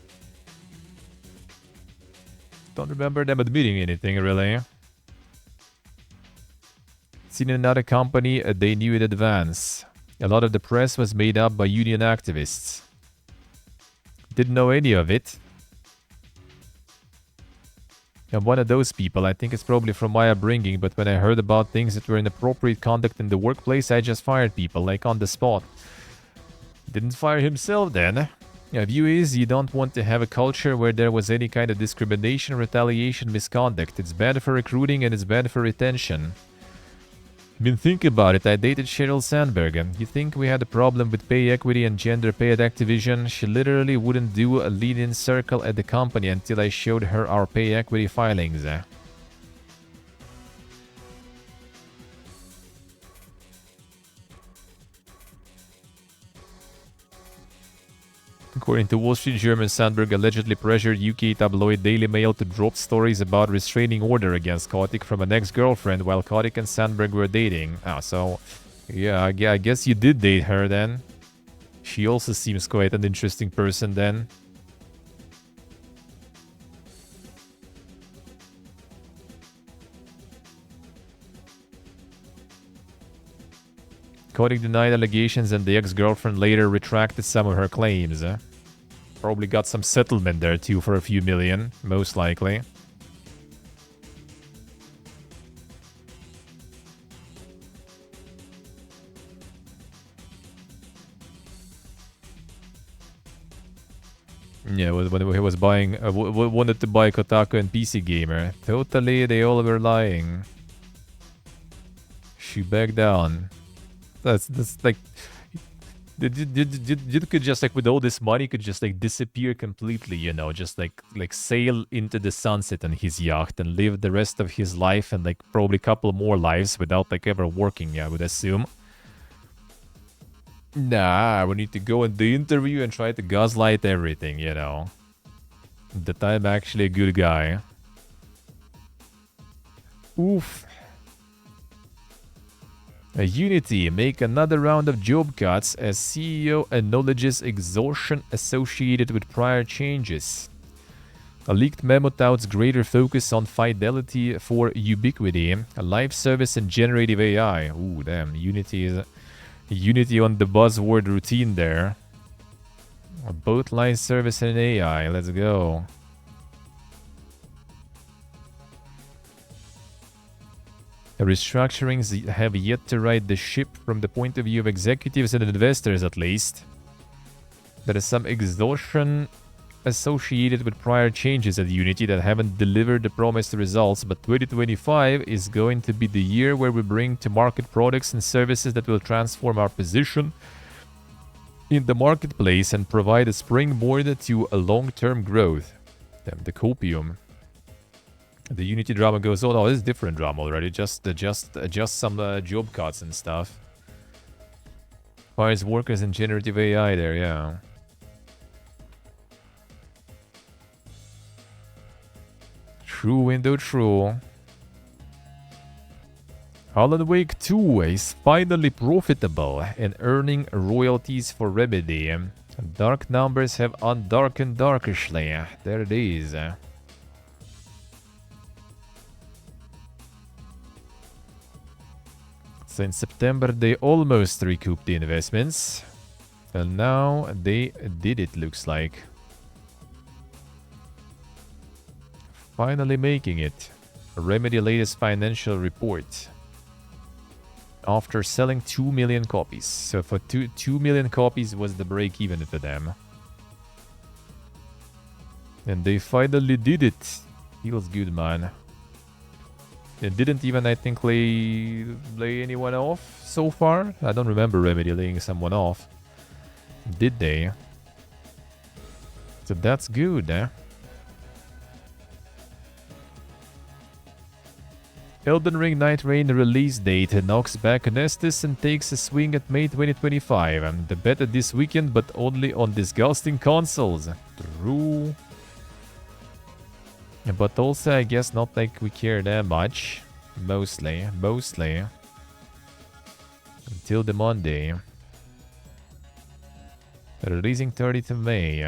Don't remember them admitting anything, really. Seen in another company, they knew in advance. A lot of the press was made up by union activists. Didn't know any of it. I'm one of those people. I think it's probably from my upbringing, but when I heard about things that were inappropriate conduct in the workplace, I just fired people, like on the spot. Didn't fire himself then. Yeah, view is you don't want to have a culture where there was any kind of discrimination, retaliation, misconduct. It's bad for recruiting and it's bad for retention. I mean, think about it. I dated Sheryl Sandberg. You think we had a problem with pay equity and gender pay at Activision? She literally wouldn't do a lead-in circle at the company until I showed her our pay equity filings. According to Wall Street Journal, Sandberg allegedly pressured UK tabloid Daily Mail to drop stories about restraining order against Kotick from an ex-girlfriend while Kotick and Sandberg were dating. So, yeah, I guess you did date her then. She also seems quite an interesting person then. Kotick denied allegations and the ex-girlfriend later retracted some of her claims. Probably got some settlement there too for a few million, most likely. Yeah, when he was buying, wanted to buy Kotaku and PC Gamer. Totally, they all were lying. She backed down. That's like... You could just, like, with all this money, could just, like, disappear completely, you know? Just, like sail into the sunset on his yacht and live the rest of his life and, like, probably a couple more lives without, like, ever working, I would assume. Nah, we need to go in the interview and try to gaslight everything, you know? that I'm actually a good guy. Oof. Unity make another round of job cuts as CEO acknowledges exhaustion associated with prior changes. A leaked memo touts greater focus on fidelity for ubiquity, a live service and generative AI. Ooh, damn. Unity on the buzzword routine there. Both live service and AI. Let's go. The restructurings have yet to right the ship from the point of view of executives and investors, at least. There is some exhaustion associated with prior changes at Unity that haven't delivered the promised results, but 2025 is going to be the year where we bring to market products and services that will transform our position in the marketplace and provide a springboard to a long-term growth. Damn, the copium. The Unity drama goes on. Oh, this is different drama already. Just some job cuts and stuff. Fires workers in generative AI there, yeah. True, window, true. Alan Wake 2 is finally profitable and earning royalties for Remedy. Dark numbers have undarkened darkishly. There it is. So in September they almost recouped the investments. And now they did it, looks like. Finally making it. Remedy latest financial report. After selling 2 million copies. So for 2 million copies was the break even for them. And they finally did it. Feels good, man. It didn't even, I think, lay anyone off so far. I don't remember Remedy laying someone off. Did they? So that's good, eh? Elden Ring Night Rain release date knocks back Nestus and takes a swing at May 2025. The beta this weekend, but only on disgusting consoles. True. But also, I guess not like we care that much. Mostly. Until the Monday. Releasing 30th of May.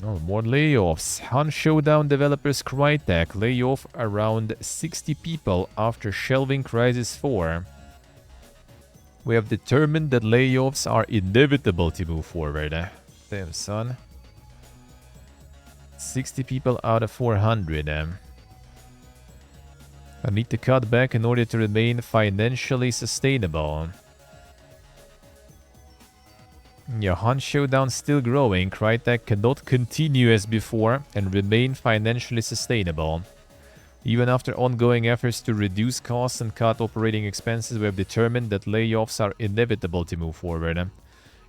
Oh, more layoffs. Hunt Showdown developers Crytek lay off around 60 people after shelving Crysis 4. We have determined that layoffs are inevitable to move forward. Damn, son. 60 people out of 400. I need to cut back in order to remain financially sustainable. Yeah, Hunt Showdown still growing. Crytek cannot continue as before and remain financially sustainable. Even after ongoing efforts to reduce costs and cut operating expenses, we have determined that layoffs are inevitable to move forward.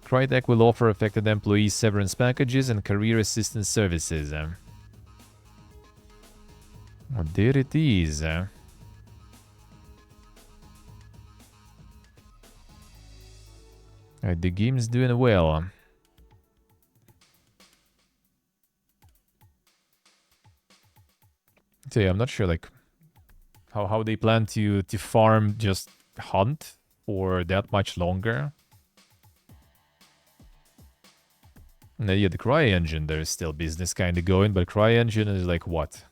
Crytek will offer affected employees severance packages and career assistance services. Oh, there it is. The game's doing well. So yeah, I'm not sure like how they plan to farm just Hunt for that much longer. And yeah, the CryEngine, there's still business kind of going, but CryEngine is like what?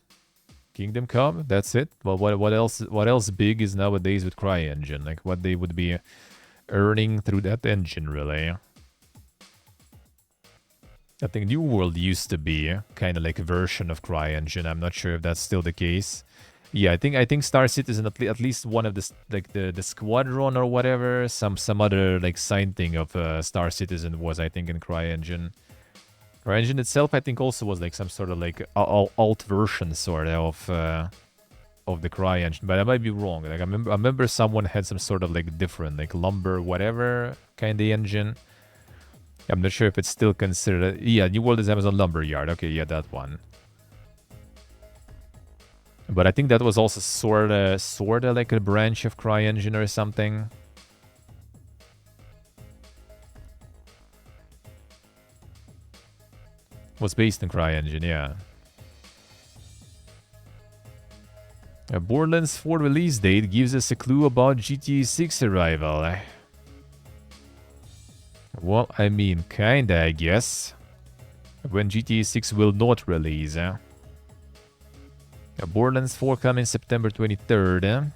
Kingdom Come? That's it? Well, what else big is nowadays with CryEngine? Like what they would be earning through that engine, really? I think New World used to be kind of like a version of CryEngine. I'm not sure if that's still the case. Yeah, I think Star Citizen, at least one of the squadron or whatever, some other like side thing of Star Citizen was, I think, in CryEngine. CryEngine itself, I think, also was like some sort of like alt version sort of the CryEngine, but I might be wrong. Like I remember someone had some sort of like different like lumber whatever kind of engine. I'm not sure if it's still considered. Yeah, New World is Amazon Lumberyard. Okay, yeah, that one. But I think that was also sorta like a branch of CryEngine or something. Was based in CryEngine, yeah. A Borderlands 4 release date gives us a clue about GTA 6 arrival. Well, I mean, kinda, I guess. When GTA 6 will not release. Borderlands 4 coming September 23rd.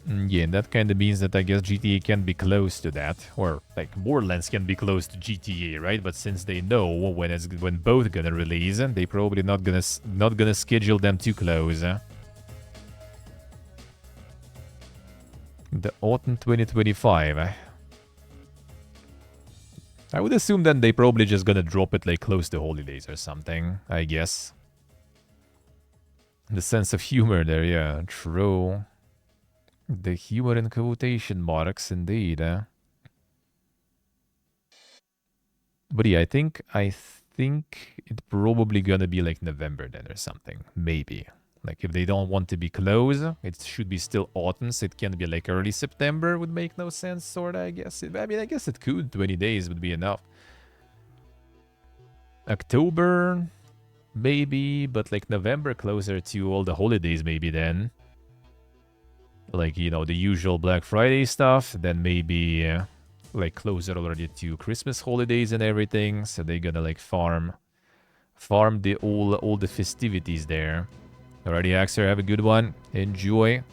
Yeah, and that kind of means that I guess GTA can be close to that. Or, like, Borderlands can be close to GTA, right? But since they know when both gonna release, they probably not gonna schedule them too close. The autumn 2025. I would assume then they probably just gonna drop it like close to holidays or something, I guess. The sense of humor there, yeah, true. The humor in quotation marks, indeed. But yeah, I think it's probably gonna be like November then or something, maybe. Like if they don't want to be close, it should be still autumn, so it can be like early September. Would make no sense, sorta. I guess. I guess it could. 20 days would be enough. October, maybe, but like November closer to all the holidays, maybe then. Like, you know, the usual Black Friday stuff, then maybe like closer already to Christmas holidays and everything. So they're gonna like farm the all the festivities there. Alrighty, Axer, have a good one. Enjoy.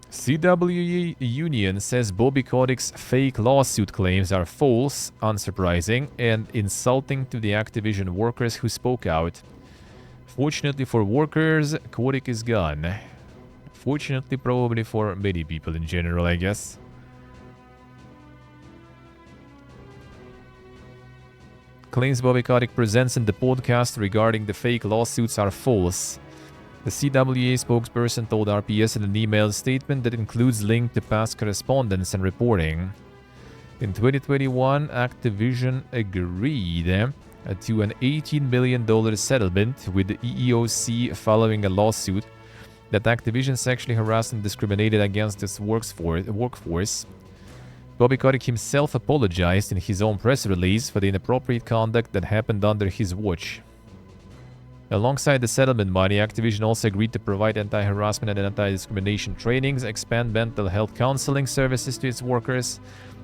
CWE Union says Bobby Kotick's fake lawsuit claims are false, unsurprising, and insulting to the Activision workers who spoke out. Fortunately for workers, Kotick is gone. Fortunately, probably for many people in general, I guess. Claims Bobby Kotick presents in the podcast regarding the fake lawsuits are false. The CWA spokesperson told RPS in an emailed statement that includes link to past correspondence and reporting. In 2021, Activision agreed to an $18 million settlement with the EEOC following a lawsuit that Activision sexually harassed and discriminated against its workforce. Bobby Kotick himself apologized in his own press release for the inappropriate conduct that happened under his watch. Alongside the settlement money, Activision also agreed to provide anti-harassment and anti-discrimination trainings, expand mental health counseling services to its workers,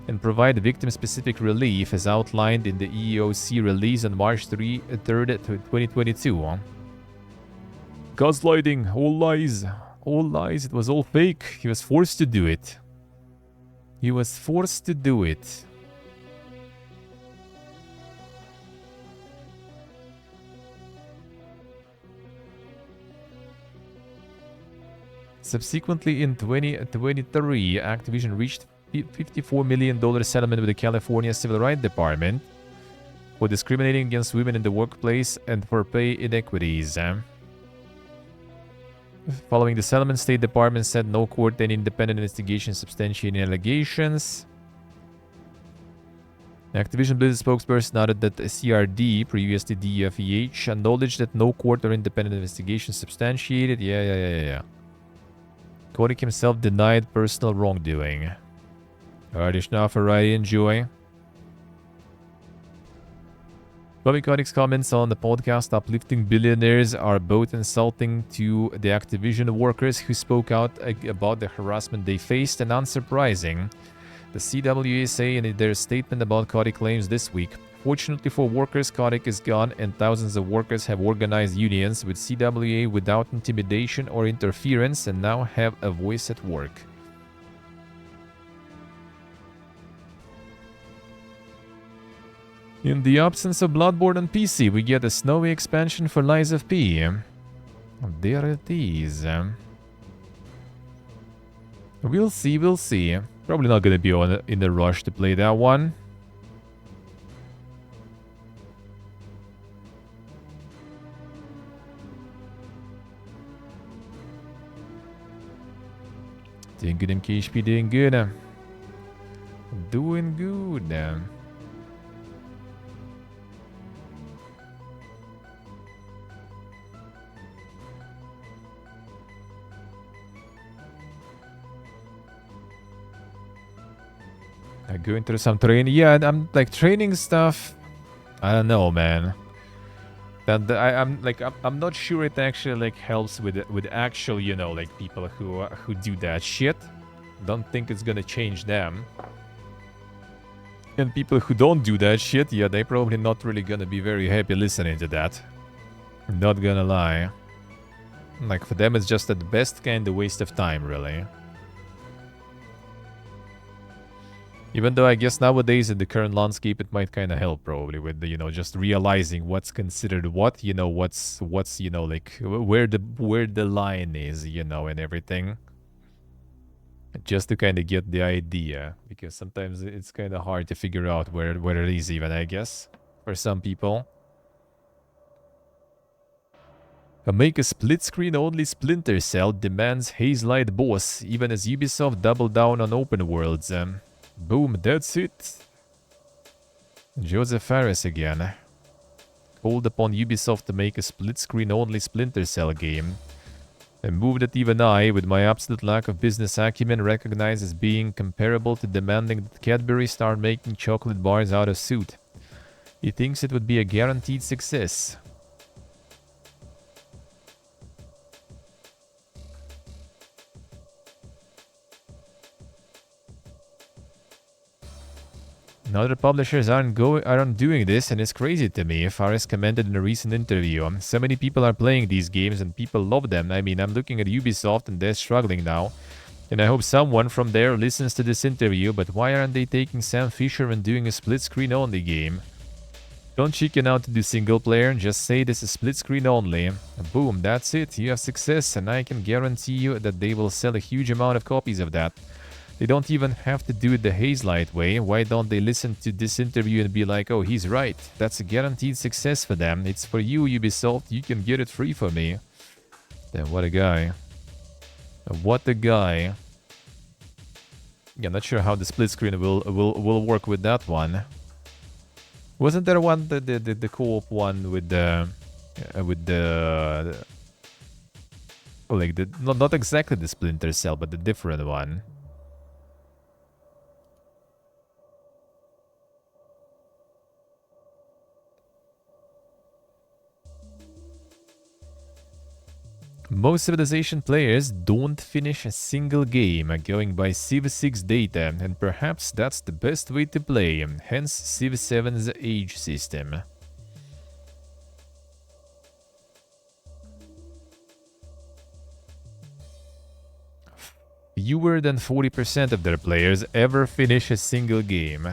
and provide victim-specific relief as outlined in the EEOC release on March 3rd, 2022. Gaslighting, all lies, it was all fake, he was forced to do it. He was forced to do it. Subsequently, in 2023, Activision reached $54 million settlement with the California Civil Rights Department for discriminating against women in the workplace and for pay inequities. Following the settlement, State Department said no court any independent investigation substantiating allegations. Activision Blizzard spokesperson noted that the CRD, previously DFEH, acknowledged that no court or independent investigation substantiated. Yeah. Kotick himself denied personal wrongdoing. Alright, Ishnav, alright, enjoy. Bobby Kotick's comments on the podcast uplifting billionaires are both insulting to the Activision workers who spoke out about the harassment they faced and unsurprising. The CWA say in their statement about Kotick claims this week, fortunately for workers, Kotick is gone and thousands of workers have organized unions with CWA without intimidation or interference and now have a voice at work. In the absence of Bloodborne on PC, we get a snowy expansion for Lies of P. There it is. We'll see. Probably not gonna be in a rush to play that one. Doing good, MKHP, doing good. Doing good. Going through some training. Yeah, I'm like training stuff. I don't know, man. I'm not sure it actually like helps with actual, you know, like people who do that shit. Don't think it's gonna change them. And people who don't do that shit, yeah, they probably not really gonna be very happy listening to that. Not gonna lie. Like for them it's just at best kind of waste of time, really. Even though I guess nowadays in the current landscape it might kind of help probably with the, you know, just realizing what's considered what, you know, what's you know, like where the line is, you know, and everything. Just to kind of get the idea, because sometimes it's kind of hard to figure out where it is even, I guess, for some people. Make a split-screen only Splinter Cell demands Hazelight boss, even as Ubisoft double down on open worlds. Boom, that's it. Joseph Fares again. Called upon Ubisoft to make a split-screen only Splinter Cell game. A move that even I, with my absolute lack of business acumen, recognize as being comparable to demanding that Cadbury start making chocolate bars out of soot. He thinks it would be a guaranteed success. Other publishers aren't doing this, and it's crazy to me. Fares commented in a recent interview. So many people are playing these games and people love them. I mean, I'm looking at Ubisoft and they're struggling now. And I hope someone from there listens to this interview, but why aren't they taking Sam Fisher and doing a split-screen only game? Don't chicken out to do single player, just say this is split-screen only. Boom, that's it, you have success, and I can guarantee you that they will sell a huge amount of copies of that. They don't even have to do it the Hazelight way. Why don't they listen to this interview and be like, oh, he's right. That's a guaranteed success for them. It's for you, Ubisoft. You can get it free for me. Damn, what a guy. What a guy. Yeah, not sure how the split screen will work with that one. Wasn't there one, the co-op one with the... oh, like, not exactly the Splinter Cell, but the different one. Most Civilization players don't finish a single game, going by Civ 6 data, and perhaps that's the best way to play, hence Civ 7's age system. Fewer than 40% of their players ever finish a single game.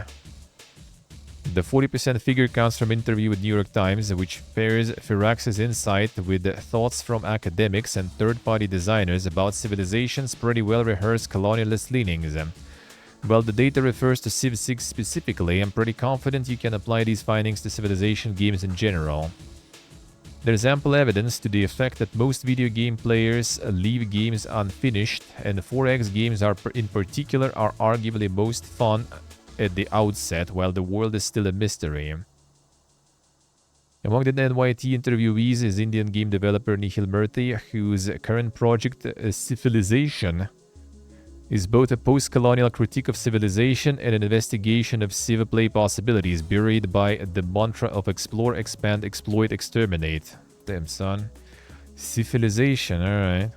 The 40% figure comes from an interview with New York Times, which pairs Firax's insight with thoughts from academics and third-party designers about Civilization's pretty well-rehearsed colonialist leanings. While the data refers to Civ 6 specifically, I'm pretty confident you can apply these findings to Civilization games in general. There's ample evidence to the effect that most video game players leave games unfinished, and 4X games in particular are arguably most fun at the outset, while the world is still a mystery. Among the NYT interviewees is Indian game developer Nihil Murthy, whose current project, Civilization, is both a post-colonial critique of civilization and an investigation of Civ play possibilities, buried by the mantra of explore, expand, exploit, exterminate. Damn, son. Civilization, alright.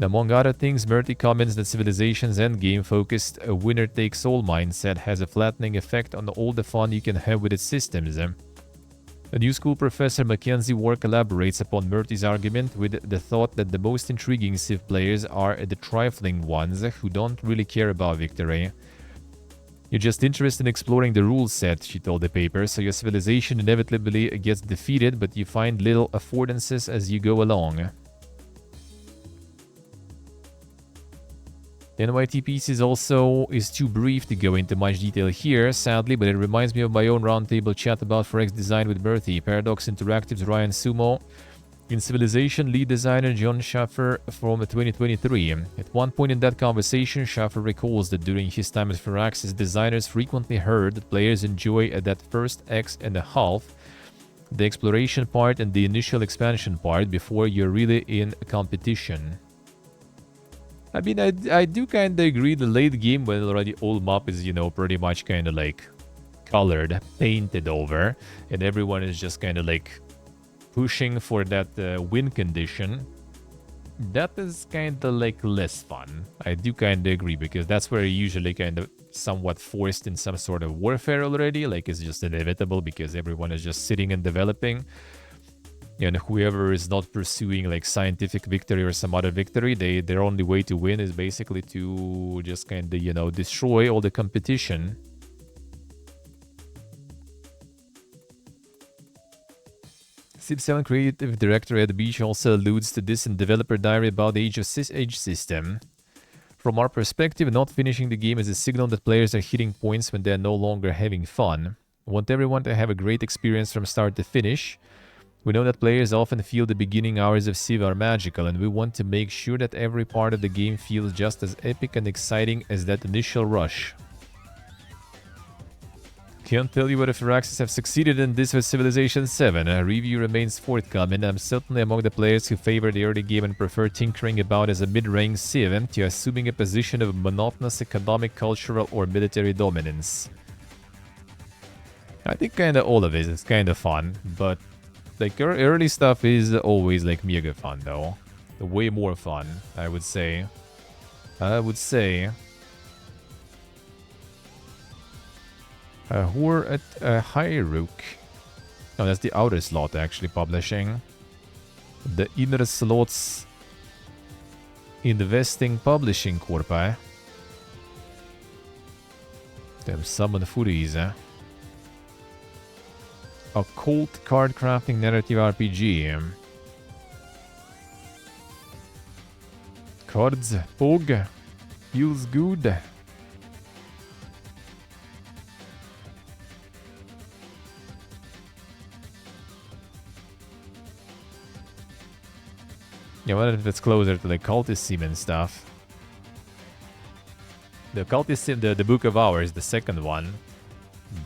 Among other things, Murthy comments that Civilization's endgame-focused winner-takes-all mindset has a flattening effect on all the fun you can have with its systems. A New School professor Mackenzie Work elaborates upon Murthy's argument with the thought that the most intriguing Civ players are the trifling ones who don't really care about victory. You're just interested in exploring the rule set, she told the paper, so your civilization inevitably gets defeated, but you find little affordances as you go along. The NYT piece is too brief to go into much detail here, sadly, but it reminds me of my own roundtable chat about 4X design with Murthy, Paradox Interactive's Ryan Sumo, in Civilization lead designer John Schaffer from 2023. At one point in that conversation, Schaffer recalls that during his time at 4X, his designers frequently heard that players enjoy that first X and a half, the exploration part and the initial expansion part, before you're really in competition. I mean, I do kind of agree. The late game, when already all map is, you know, pretty much kind of like colored, painted over, and everyone is just kind of like pushing for that win condition. That is kind of like less fun. I do kind of agree, because that's where you're usually kind of somewhat forced in some sort of warfare already. Like, it's just inevitable because everyone is just sitting and developing. And whoever is not pursuing like scientific victory or some other victory, their only way to win is basically to just kind of, you know, destroy all the competition. Civ 7 creative director Ed Beach also alludes to this in Developer Diary about the Age system. From our perspective, not finishing the game is a signal that players are hitting points when they are no longer having fun. We want everyone to have a great experience from start to finish. We know that players often feel the beginning hours of Civ are magical, and we want to make sure that every part of the game feels just as epic and exciting as that initial rush. Can't tell you whether Firaxis have succeeded in this with Civilization 7. A review remains forthcoming. I'm certainly among the players who favor the early game and prefer tinkering about as a mid-range Civ to assuming a position of monotonous economic, cultural, or military dominance. I think kind of all of it is kind of fun, but like early stuff is always like mega fun though. Way more fun, I would say. Who at Hyruk. No, that's the outer slot actually publishing. The inner slots investing publishing corpi. Them summon furies, Occult card crafting narrative RPG. Cards, Pog, feels good. Yeah, what if it's closer to the cultism and stuff? The cultism, the Book of Hours, the second one.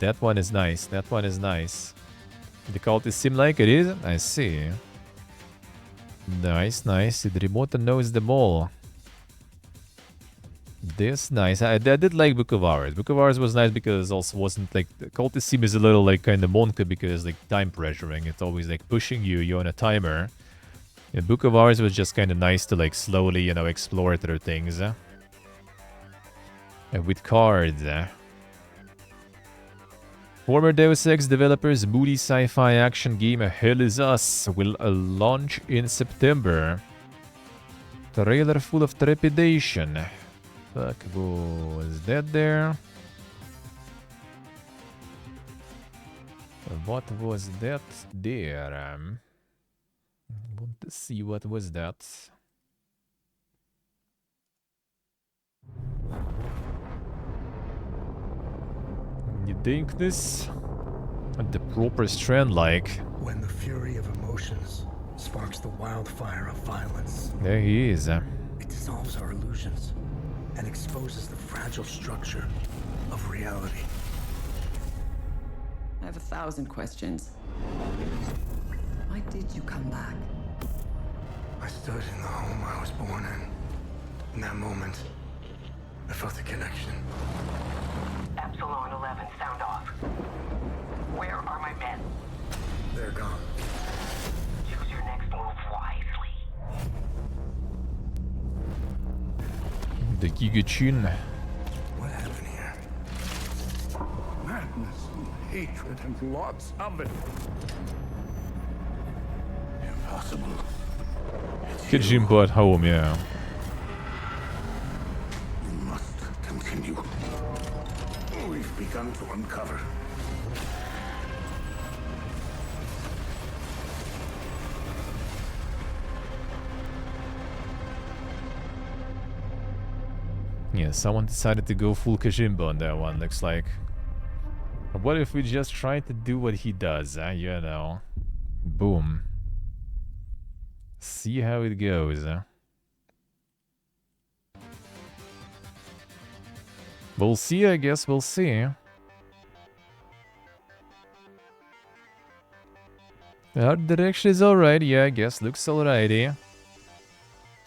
That one is nice. That one is nice. The cultism like it is? I see. Nice, nice. The remote knows them all. This nice. I did like Book of Hours. Book of Hours was nice because it also wasn't like the cultism is a little like kind of monka because like time pressuring. It's always like pushing you. You're on a timer. And Book of Hours was just kind of nice to like slowly, you know, explore through things. With cards. Former Deus Ex developers' moody sci-fi action game Hell Is Us will launch in September. Trailer full of trepidation. Fuck, was that there? What was that there? I want to see what was that. Uniqueness and the proper strand like. When the fury of emotions sparks the wildfire of violence. There he is. It dissolves our illusions and exposes the fragile structure of reality. I have 1,000 questions. Why did you come back? I stood in the home I was born in. In that moment, I felt a connection. Epsilon 11, sound off. Where are my men? They're gone. Choose your next move wisely. The Gigachun. What happened here? Madness and hatred and lots of it. Impossible. Kajimbo at home, yeah. We must continue. We've begun to uncover. Yeah, someone decided to go full Kajimbo on that one, looks like. What if we just try to do what he does, you know? Boom. See how it goes, We'll see, I guess we'll see. Art direction is alright, yeah, I guess. Looks alrighty.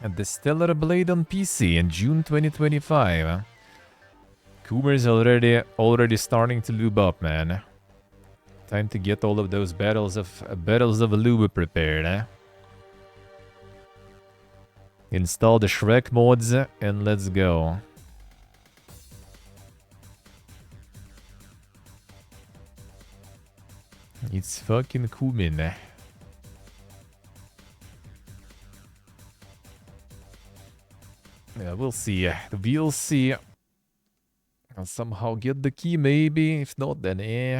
And the Stellar Blade on PC in June 2025. Coomer's already starting to lube up, man. Time to get all of those battles of lube prepared, eh? Install the Shrek mods and let's go. It's fucking Kumin. Yeah, we'll see. We'll see. I'll somehow get the key, maybe. If not, then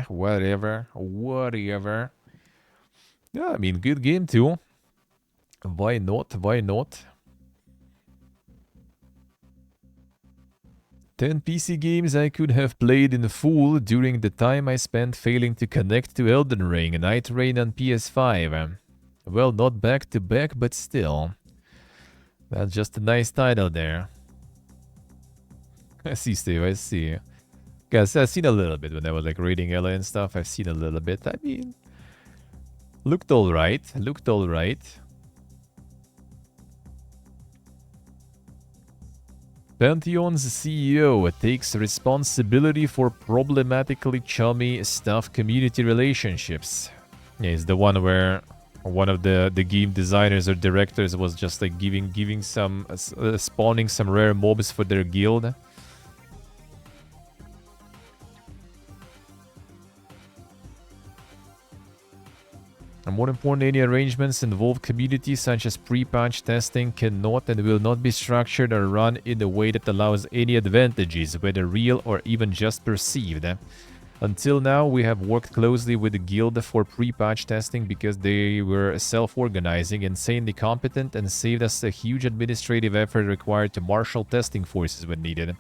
whatever. Whatever. Yeah, I mean, good game too. Why not? Why not? 10 PC games I could have played in full during the time I spent failing to connect to Elden Ring and Night Rain on PS5. Well, not back to back, but still. That's just a nice title there. I see, Steve, I see. Guys, I've seen a little bit when I was like reading Ella and stuff. I've seen a little bit. I mean, looked alright. Looked alright. Pantheon's CEO takes responsibility for problematically chummy staff community relationships. Yeah, it's the one where one of the game designers or directors was just like giving some spawning some rare mobs for their guild. And more important, any arrangements involve communities such as pre-patch testing cannot and will not be structured or run in a way that allows any advantages, whether real or even just perceived. Until now, we have worked closely with the guild for pre-patch testing because they were self-organizing, insanely competent, and saved us a huge administrative effort required to marshal testing forces when needed.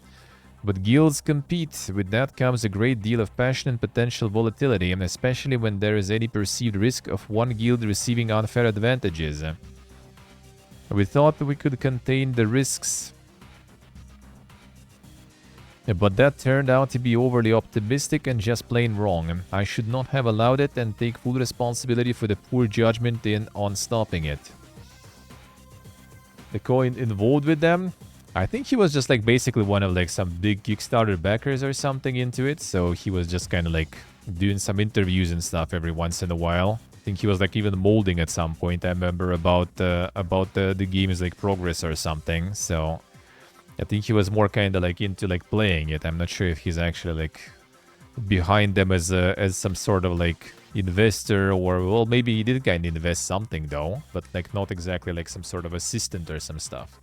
But guilds compete. With that comes a great deal of passion and potential volatility, especially when there is any perceived risk of one guild receiving unfair advantages. We thought we could contain the risks, but that turned out to be overly optimistic and just plain wrong. I should not have allowed it and take full responsibility for the poor judgment on stopping it. The coin involved with them? I think he was just like basically one of like some big Kickstarter backers or something into it, so he was just kind of like doing some interviews and stuff every once in a while. I think he was like even molding at some point. I remember about the game's like progress or something. So I think he was more kind of like into like playing it. I'm not sure if he's actually like behind them as some sort of like investor, or well, maybe he did kind of invest something though, but like not exactly like some sort of assistant or some stuff.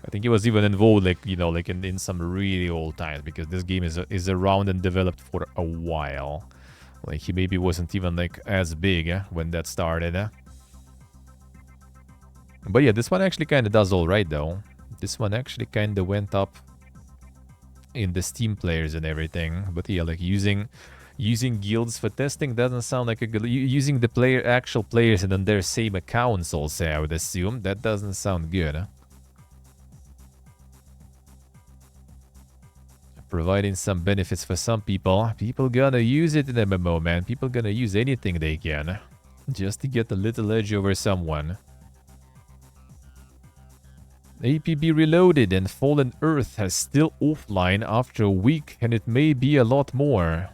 I think he was even involved, like, you know, like in some really old times, because this game is around and developed for a while. Like, he maybe wasn't even, like, as big when that started. But yeah, this one actually kind of does alright, though. This one actually kind of went up in the Steam players and everything. But yeah, like, using guilds for testing doesn't sound like a good... Using the actual players and on their same accounts also, I would assume. That doesn't sound good. Providing some benefits for some people. People gonna use it in MMO, man. People gonna use anything they can just to get a little edge over someone. APB Reloaded and Fallen Earth has still offline after a week, and it may be a lot more.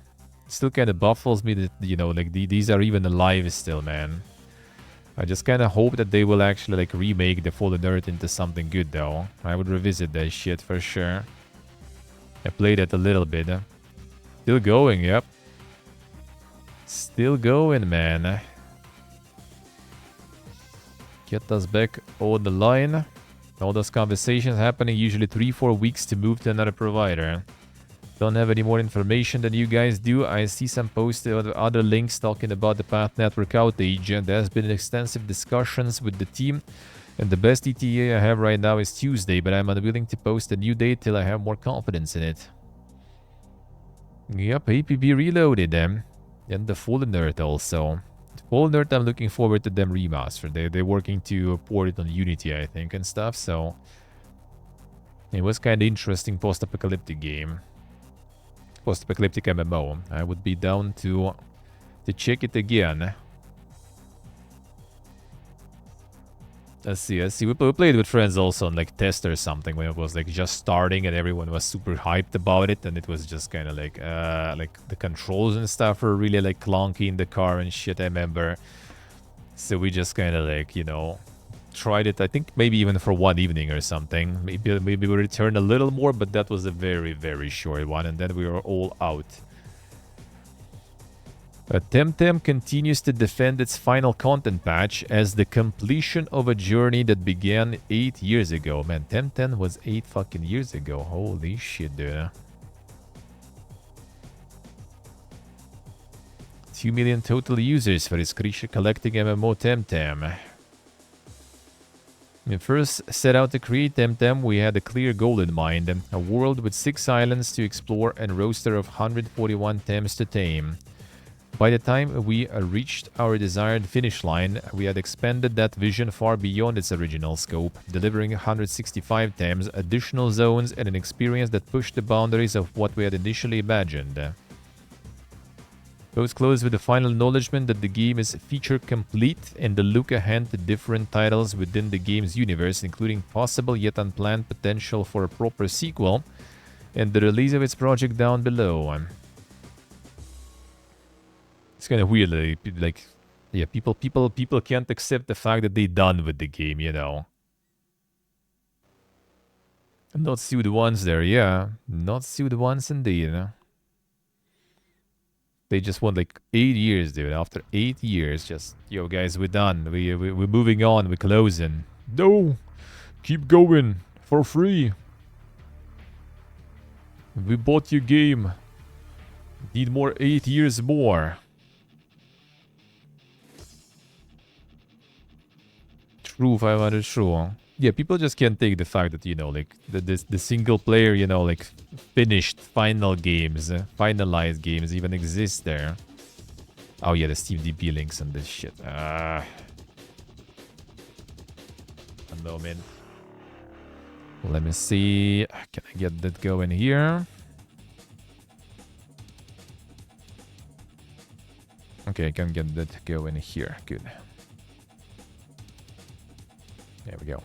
It still kind of baffles me that, you know, like these are even alive still, man. I just kind of hope that they will actually like remake the Fallen Earth into something good, though. I would revisit that shit for sure. I played it a little bit. Still going, yep. Still going, man. Get us back on the line. All those conversations happening usually 3-4 weeks to move to another provider. Don't have any more information than you guys do. I see some posts of other links talking about the Path Network outage, and there's been extensive discussions with the team. And the best ETA I have right now is Tuesday, but I'm unwilling to post a new date till I have more confidence in it. Yep, APB Reloaded them. And the Fallen Earth also. The Fallen Earth, I'm looking forward to them remaster. They're working to port it on Unity, I think, and stuff, so... It was kind of interesting post-apocalyptic game. Post-apocalyptic MMO. I would be down to check it again. Let's see. We played with friends also on like test or something when it was like just starting and everyone was super hyped about it, and it was just kind of like the controls and stuff were really like clunky in the car and shit. I remember. So we just kind of like, you know, tried it. I think maybe even for one evening or something. Maybe we returned a little more, but that was a very, very short one, and then we were all out. Temtem continues to defend its final content patch as the completion of a journey that began 8 years ago. Man, Temtem was 8 fucking years ago. Holy shit, dude. 2 million total users for its creature collecting MMO Temtem. When we first set out to create Temtem, we had a clear goal in mind. A world with 6 islands to explore and roster of 141 Tems to tame. By the time we reached our desired finish line, we had expanded that vision far beyond its original scope, delivering 165 Tems, additional zones, and an experience that pushed the boundaries of what we had initially imagined. Goes close with the final acknowledgement that the game is feature complete and the look ahead to different titles within the game's universe, including possible yet unplanned potential for a proper sequel, and the release of its project down below. It's kind of weird, like, yeah, people can't accept the fact that they're done with the game, you know. Not sued ones there, yeah. Not sued ones indeed. They just want like 8 years, dude. After 8 years, just, yo, guys, we're done. We're moving on. We're closing. No! Keep going. For free. We bought your game. Need more 8 years more. True, 500 true. Yeah, people just can't take the fact that, you know, like, the single player, you know, like, finished final games, finalized games even exist there. Oh yeah, the SteamDB links and this shit. A moment. Let me see. Can I get that going here? Okay, I can get that going here. Good. There we go.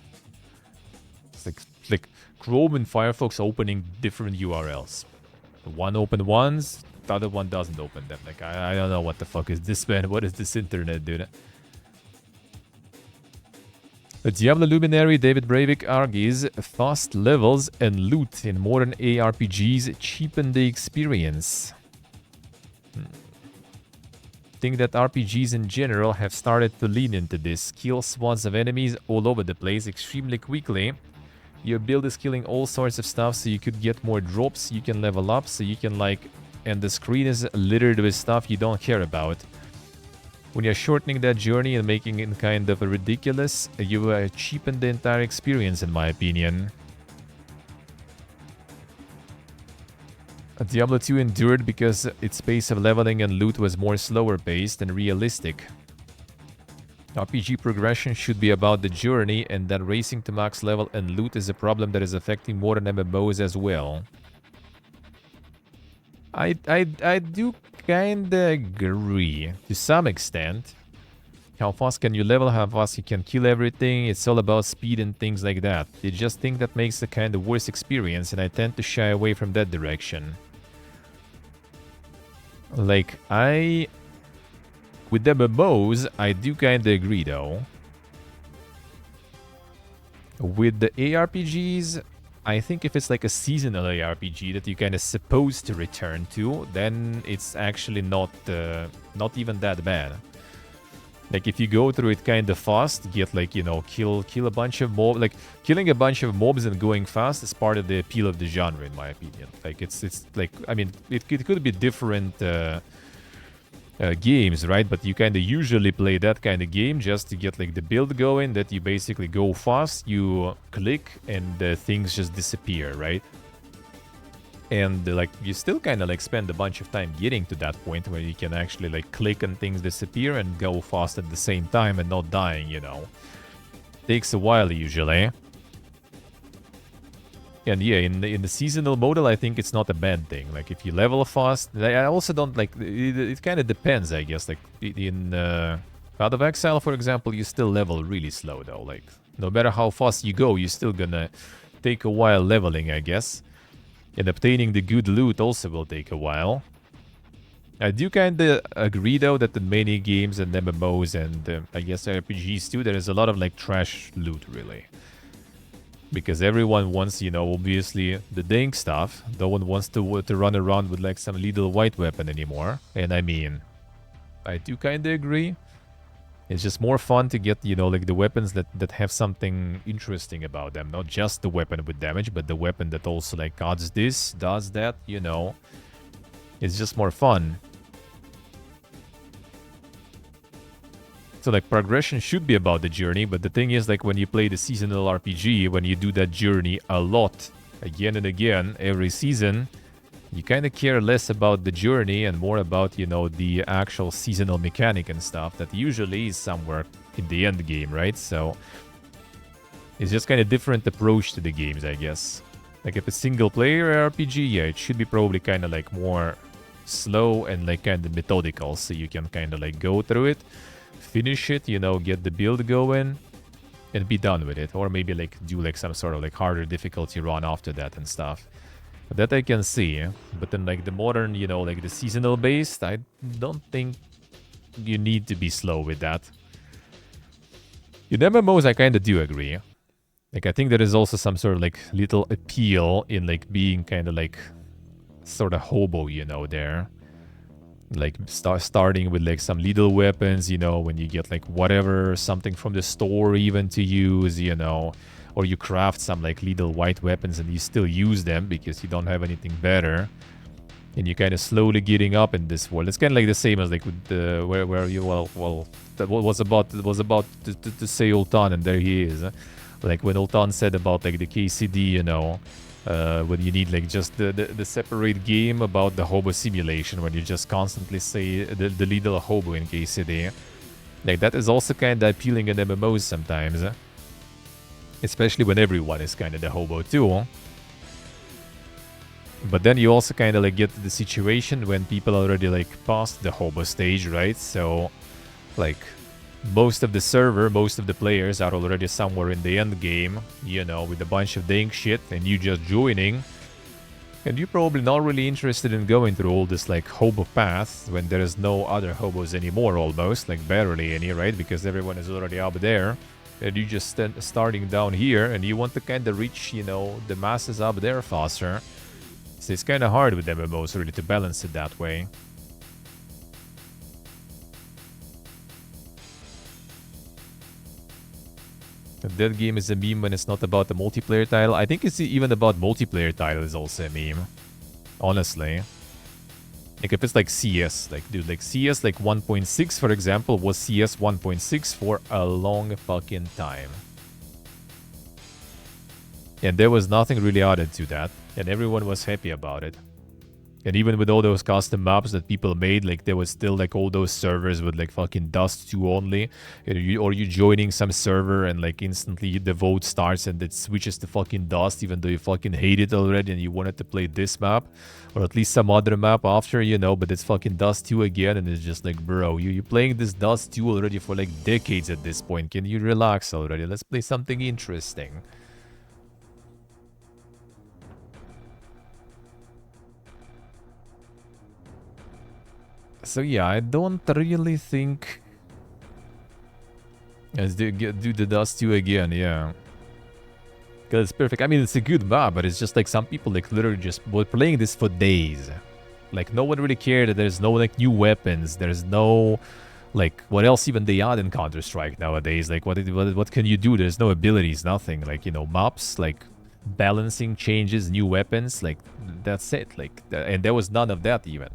It's like Chrome and Firefox opening different URLs. The one open once, the other one doesn't open them. Like, I don't know what the fuck is this, man. What is this internet, dude? The Diablo luminary David Breivik argues fast levels and loot in modern ARPGs cheapen the experience. Think that RPGs in general have started to lean into this. Kill squads of enemies all over the place extremely quickly. Your build is killing all sorts of stuff so you could get more drops, you can level up, so you can like... And the screen is littered with stuff you don't care about. When you're shortening that journey and making it kind of ridiculous, you cheapen the entire experience in my opinion. Diablo 2 endured because its pace of leveling and loot was more slower paced and realistic. RPG progression should be about the journey, and that racing to max level and loot is a problem that is affecting modern MMOs as well. I do kinda agree to some extent. How fast can you level, how fast you can kill everything, it's all about speed and things like that. I just think that makes the kind of worse experience, and I tend to shy away from that direction. Like, with the MMOs, I do kinda agree though. With the ARPGs, I think if it's like a seasonal ARPG that you're kinda supposed to return to, then it's actually not even that bad. Like, if you go through it kind of fast, get like, you know, kill a bunch of mobs. Like, killing a bunch of mobs and going fast is part of the appeal of the genre, in my opinion. Like, it's like, I mean, it could be different games, right? But you kind of usually play that kind of game just to get like the build going, that you basically go fast, you click, and things just disappear, right? And like you still kind of like spend a bunch of time getting to that point where you can actually like click and things disappear and go fast at the same time and not dying, you know. Takes a while usually. And yeah, in the seasonal model, I think it's not a bad thing. Like, if you level fast, I also don't like... It kind of depends, I guess. Like, in Path of Exile, for example, you still level really slow, though. Like, No matter how fast you go, you're still gonna take a while leveling, I guess. And obtaining the good loot also will take a while. I do kinda agree though that in many games and MMOs and I guess RPGs too, there is a lot of like trash loot really. Because everyone wants, you know, obviously the dank stuff. No one wants to run around with like some little white weapon anymore. And I mean, I do kinda agree. It's just more fun to get, you know, like the weapons that have something interesting about them. Not just the weapon with damage, but the weapon that also like does this, does that, you know. It's just more fun. So like progression should be about the journey, but the thing is like when you play the seasonal RPG, when you do that journey a lot, again and again, every season, you kind of care less about the journey and more about, you know, the actual seasonal mechanic and stuff that usually is somewhere in the end game, right? So it's just kind of different approach to the games, I guess. Like if a single player RPG, yeah, it should be probably kind of like more slow and like kind of methodical, so you can kind of like go through it, finish it, you know, get the build going and be done with it, or maybe like do like some sort of like harder difficulty run after that and stuff. That I can see, but then like the modern, you know, like the seasonal based, I don't think you need to be slow with that. In MMOs, I kind of do agree. Like I think there is also some sort of like little appeal in like being kind of like sort of hobo, you know, there. Like starting with like some little weapons, you know, when you get like whatever, something from the store even to use, you know. Or you craft some like little white weapons and you still use them because you don't have anything better. And you're kind of slowly getting up in this world. It's kind of like the same as like with the where you that was about to say Ultan, and there he is. Like when Ultan said about like the KCD, you know, when you need like just the separate game about the hobo simulation, when you just constantly say the little hobo in KCD. Like that is also kind of appealing in MMOs sometimes. Especially when everyone is kind of the hobo too. But then you also kind of like get to the situation when people already like past the hobo stage, right? So like most of the server, most of the players are already somewhere in the end game, you know, with a bunch of dank shit and you just joining. And you're probably not really interested in going through all this like hobo path when there is no other hobos anymore almost, like barely any, right? Because everyone is already up there. And you just starting down here and you want to kind of reach, you know, the masses up there faster. So it's kind of hard with MMOs really to balance it that way. That game is a meme when it's not about the multiplayer title. I think it's even about multiplayer title is also a meme. Honestly. Like if it's like CS, like dude, like CS like 1.6 for example was CS 1.6 for a long fucking time. And there was nothing really added to that, and everyone was happy about it. And even with all those custom maps that people made, like there was still like all those servers with like fucking Dust 2 only. Or you joining some server and like instantly the vote starts and it switches to fucking Dust even though you fucking hate it already and you wanted to play this map. Or at least some other map after, you know, but it's fucking Dust 2 again and it's just like, bro, you're playing this Dust 2 already for like decades at this point. Can you relax already? Let's play something interesting. So yeah, I don't really think... Let's do the Dust 2 again, yeah. Because it's perfect. I mean, it's a good map, but it's just like some people like literally just were playing this for days. Like no one really cared that there's no like new weapons. There's no... Like, what else even they add in Counter-Strike nowadays? Like, what can you do? There's no abilities, nothing. Like, you know, maps, like, balancing changes, new weapons. Like, that's it. Like, and there was none of that even.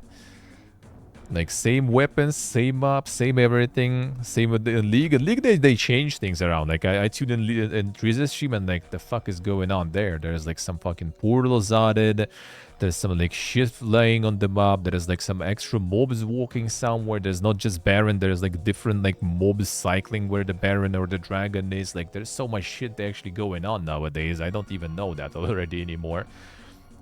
Like, same weapons, same map, same everything, same with the League. In League, they change things around. Like, I tuned in Triza's stream and, like, the fuck is going on there? There's, like, some fucking portals added. There's some, like, shit laying on the map. There's, like, some extra mobs walking somewhere. There's not just Baron. There's, like, different, like, mobs cycling where the Baron or the Dragon is. Like, there's so much shit actually going on nowadays. I don't even know that already anymore.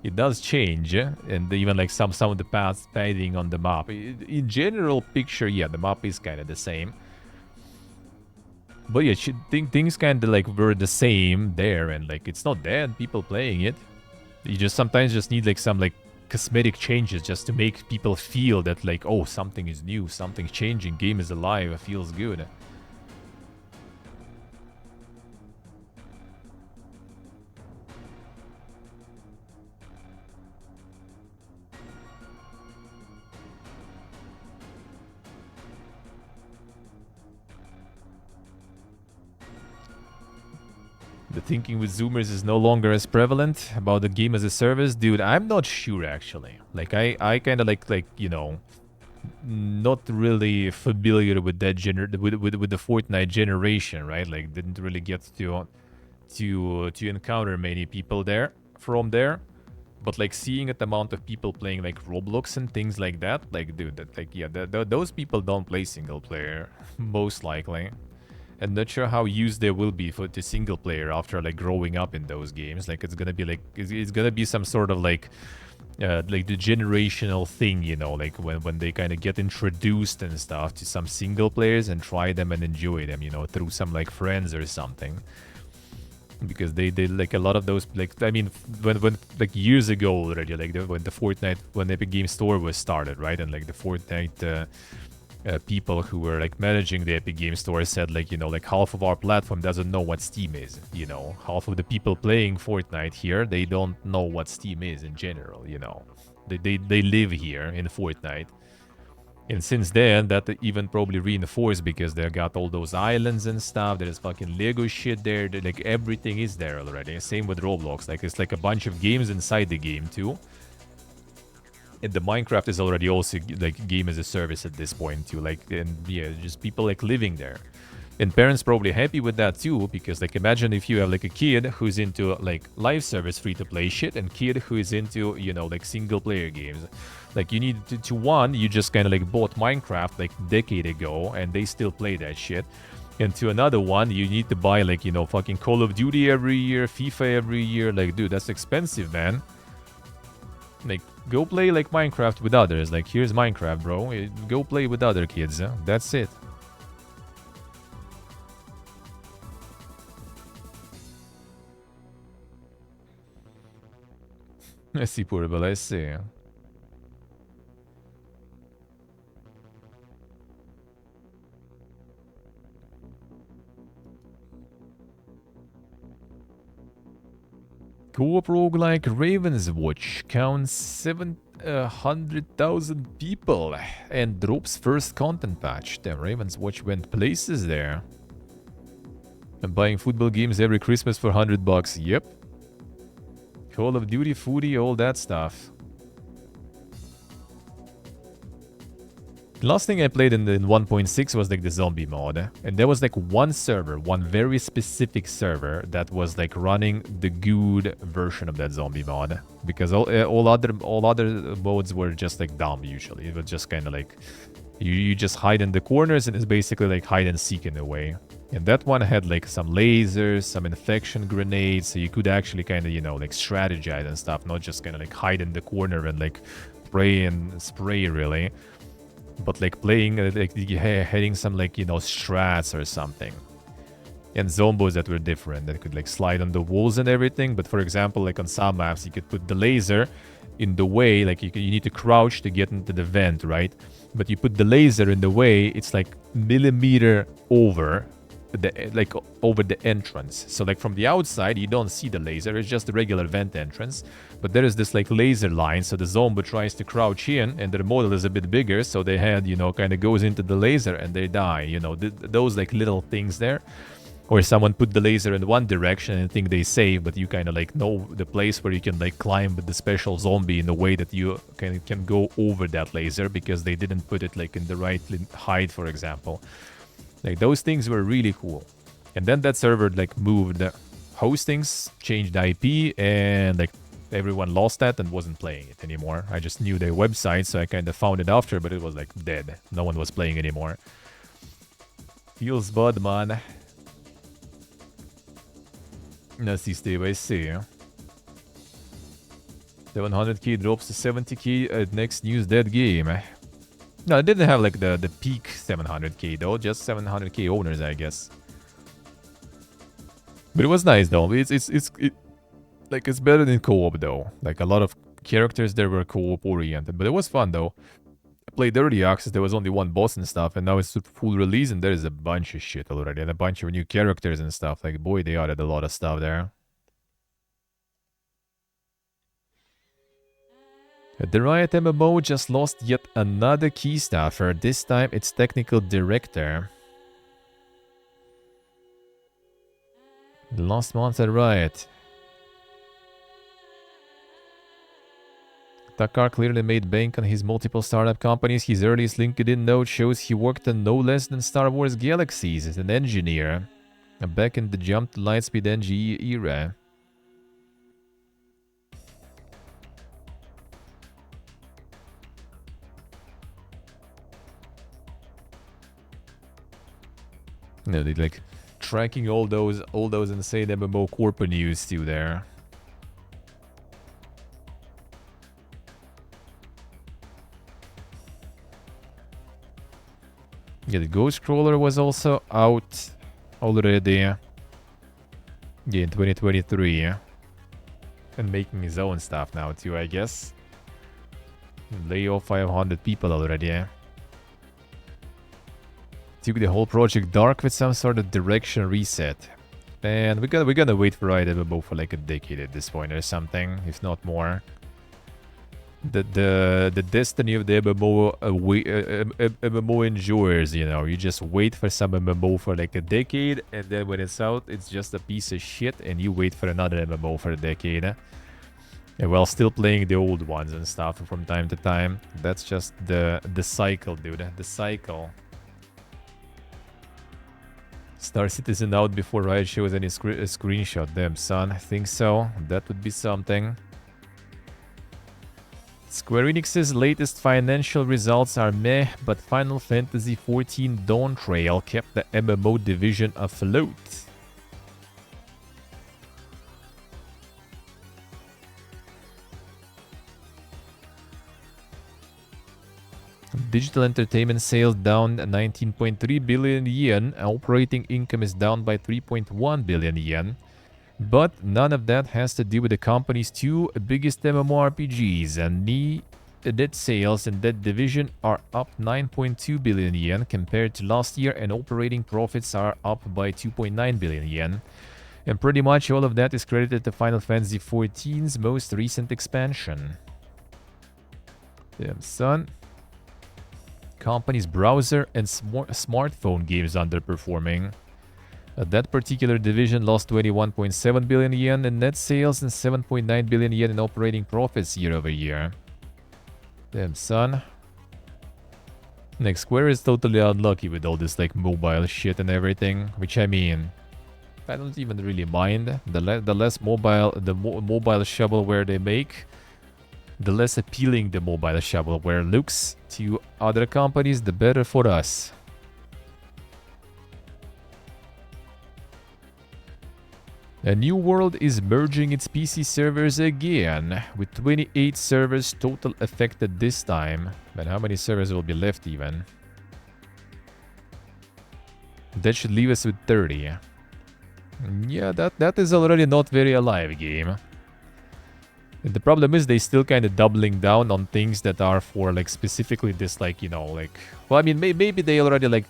It does change, and even like some of the paths padding on the map. In general picture, yeah, the map is kind of the same. But yeah, things kind of like were the same there, and like it's not dead. People playing it. You just sometimes just need like some like cosmetic changes just to make people feel that like, oh, something is new, something's changing, game is alive, it feels good. The thinking with Zoomers is no longer as prevalent about the game as a service. Dude, I'm not sure actually. Like I kind of like, you know, not really familiar with that with the Fortnite generation, right? Like didn't really get to encounter many people there from there. But like seeing the amount of people playing like Roblox and things like that, like dude, that like yeah, those people don't play single player most likely. And not sure how used they will be for the single player after like growing up in those games. Like it's gonna be like it's gonna be some sort of like the generational thing, you know, like when they kind of get introduced and stuff to some single players and try them and enjoy them, you know, through some like friends or something. Because they like a lot of those, like I mean when like years ago already, like when the Fortnite, when the Epic Games Store was started, right? And like the Fortnite people who were like managing the Epic Games Store said like, you know, like half of our platform doesn't know what Steam is, you know. Half of the people playing Fortnite here, they don't know what Steam is in general, you know. They live here in Fortnite. And since then, that even probably reinforced because they got all those islands and stuff. There's fucking Lego shit there. Like everything is there already. Same with Roblox. Like it's like a bunch of games inside the game too. And the Minecraft is already also like game as a service at this point too. Like, and yeah, just people like living there. And parents probably happy with that too, because like imagine if you have like a kid who's into like live service free-to-play shit and kid who is into, you know, like single player games. Like you need to one, you just kind of like bought Minecraft like a decade ago and they still play that shit. And to another one, you need to buy like, you know, fucking Call of Duty every year, FIFA every year. Like, dude, that's expensive, man. Like, go play like Minecraft with others. Like, here's Minecraft, bro. Go play with other kids. Huh? That's it. I see, portable. I see. Co-op roguelike Raven's Watch counts 700,000 people and drops first content patch. Damn, Raven's Watch went places there. I'm buying football games every Christmas for $100. Yep. Call of Duty, Foodie, all that stuff. The last thing I played in 1.6 was like the zombie mod. And there was like one server, one very specific server that was like running the good version of that zombie mod. Because all other modes were just like dumb usually. It was just kind of like you just hide in the corners and it's basically like hide and seek in a way. And that one had like some lasers, some infection grenades, so you could actually kind of, you know, like strategize and stuff, not just kind of like hide in the corner and like pray and spray really. But like playing, like hitting some like, you know, strats or something. And zombos that were different, that could like slide on the walls and everything. But for example, like on some maps, you could put the laser in the way, like you need to crouch to get into the vent, right? But you put the laser in the way, it's like millimeter over the entrance. So like from the outside you don't see the laser, it's just the regular vent entrance, but there is this like laser line, so the zombie tries to crouch in and their model is a bit bigger, so their head, you know, kind of goes into the laser and they die, you know, those like little things there. Or someone put the laser in one direction and think they save, but you kind of like know the place where you can like climb with the special zombie in a way that you can go over that laser because they didn't put it like in the right height, for example. Like those things were really cool. And then that server like moved hostings, changed IP, and like everyone lost that and wasn't playing it anymore. I just knew their website, so I kind of found it after, but it was like dead. No one was playing anymore. Feels bad, man. Let's see, Steve, I see. 700k drops to 70k at next news dead game. No, it didn't have like the peak 700k though, just 700k owners, I guess. But it was nice though. Like it's better than co-op though. Like a lot of characters there were co-op oriented, but it was fun though. I played early access, there was only one boss and stuff, and now it's full release and there is a bunch of shit already and a bunch of new characters and stuff. Like boy, they added a lot of stuff there. The Riot MMO just lost yet another key staffer, this time its technical director. Last month at Riot. Takar clearly made bank on his multiple startup companies. His earliest LinkedIn note shows he worked on no less than Star Wars Galaxies as an engineer. Back in the Jump to Lightspeed NG era. No, they like tracking all those insane MMO corporate news too there. Yeah, the Ghost Crawler was also out already. Yeah, in 2023. And making his own stuff now too, I guess. Lay off 500 people already. Took the whole project dark with some sort of direction reset. And we're gonna wait for Riot MMO for like a decade at this point or something, if not more. The destiny of the MMO MMO endures, you know. You just wait for some MMO for like a decade, and then when it's out, it's just a piece of shit, and you wait for another MMO for a decade. And while still playing the old ones and stuff from time to time. That's just the cycle, dude. The cycle. Star Citizen out before Riot shows any screenshot. Damn, son. I think so. That would be something. Square Enix's latest financial results are meh, but Final Fantasy XIV Dawn Trail kept the MMO division afloat. Digital entertainment sales down 19.3 billion yen. Operating income is down by 3.1 billion yen. But none of that has to do with the company's two biggest MMORPGs, and net sales in that division are up 9.2 billion yen compared to last year, and operating profits are up by 2.9 billion yen. And pretty much all of that is credited to Final Fantasy XIV's most recent expansion. Damn, son. Company's browser and smartphone games underperforming. That particular division lost 21.7 billion yen in net sales and 7.9 billion yen in operating profits year over year. Damn, son. Next, Square is totally unlucky with all this like mobile shit and everything, which I mean, I don't even really mind. The less mobile, the mobile shovelware they make, the less appealing the mobile shovelware looks to other companies, the better for us. A New World is merging its PC servers again, with 28 servers total affected this time. But how many servers will be left even? That should leave us with 30. Yeah, that is already not very alive game. And the problem is they still kind of doubling down on things that are for like specifically this, like, you know, like, well, I mean, maybe they already like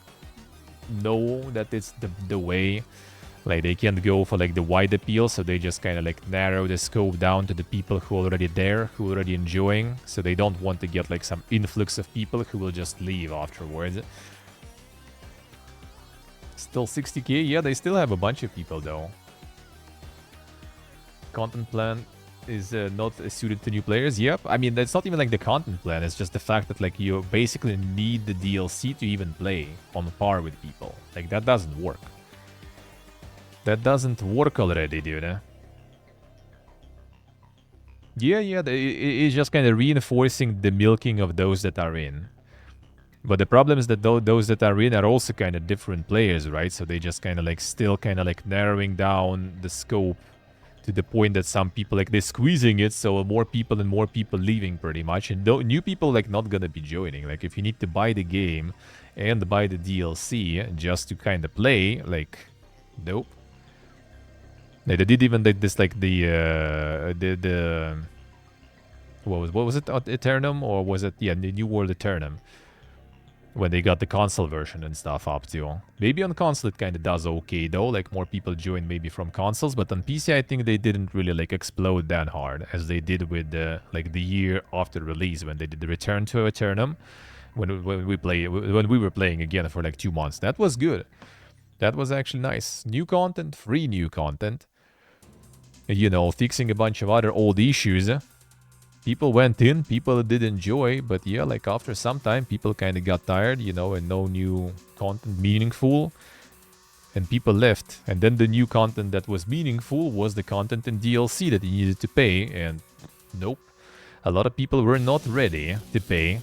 know that it's the way. Like they can't go for like the wide appeal, so they just kind of like narrow the scope down to the people who are already there, who are already enjoying. So they don't want to get like some influx of people who will just leave afterwards. Still 60k? Yeah, they still have a bunch of people though. Content plan is not suited to new players. Yep, I mean, that's not even like the content plan. It's just the fact that like you basically need the DLC to even play on par with people. Like that doesn't work. That doesn't work already, dude. Yeah, it's just kind of reinforcing the milking of those that are in. But the problem is that those that are in are also kind of different players, right? So they just kind of like still kind of like narrowing down the scope to the point that some people like they're squeezing it, so more people leaving pretty much, and new people like not gonna be joining. Like if you need to buy the game and buy the DLC just to kind of play, like, nope. They did even this like the what was it, Eternum, or was it, yeah, the New World Eternum, when they got the console version and stuff up too. Maybe on console it kind of does okay though, like more people join maybe from consoles, but on PC I think they didn't really like explode that hard as they did with like the year after release when they did the Return to Eternum, when we were playing again for like 2 months. That was good. That was actually nice. New content, free new content. You know, fixing a bunch of other old issues. People went in, people did enjoy, but yeah, like after some time, people kind of got tired, you know, and no new content meaningful. And people left. And then the new content that was meaningful was the content in DLC that you needed to pay. And nope. A lot of people were not ready to pay.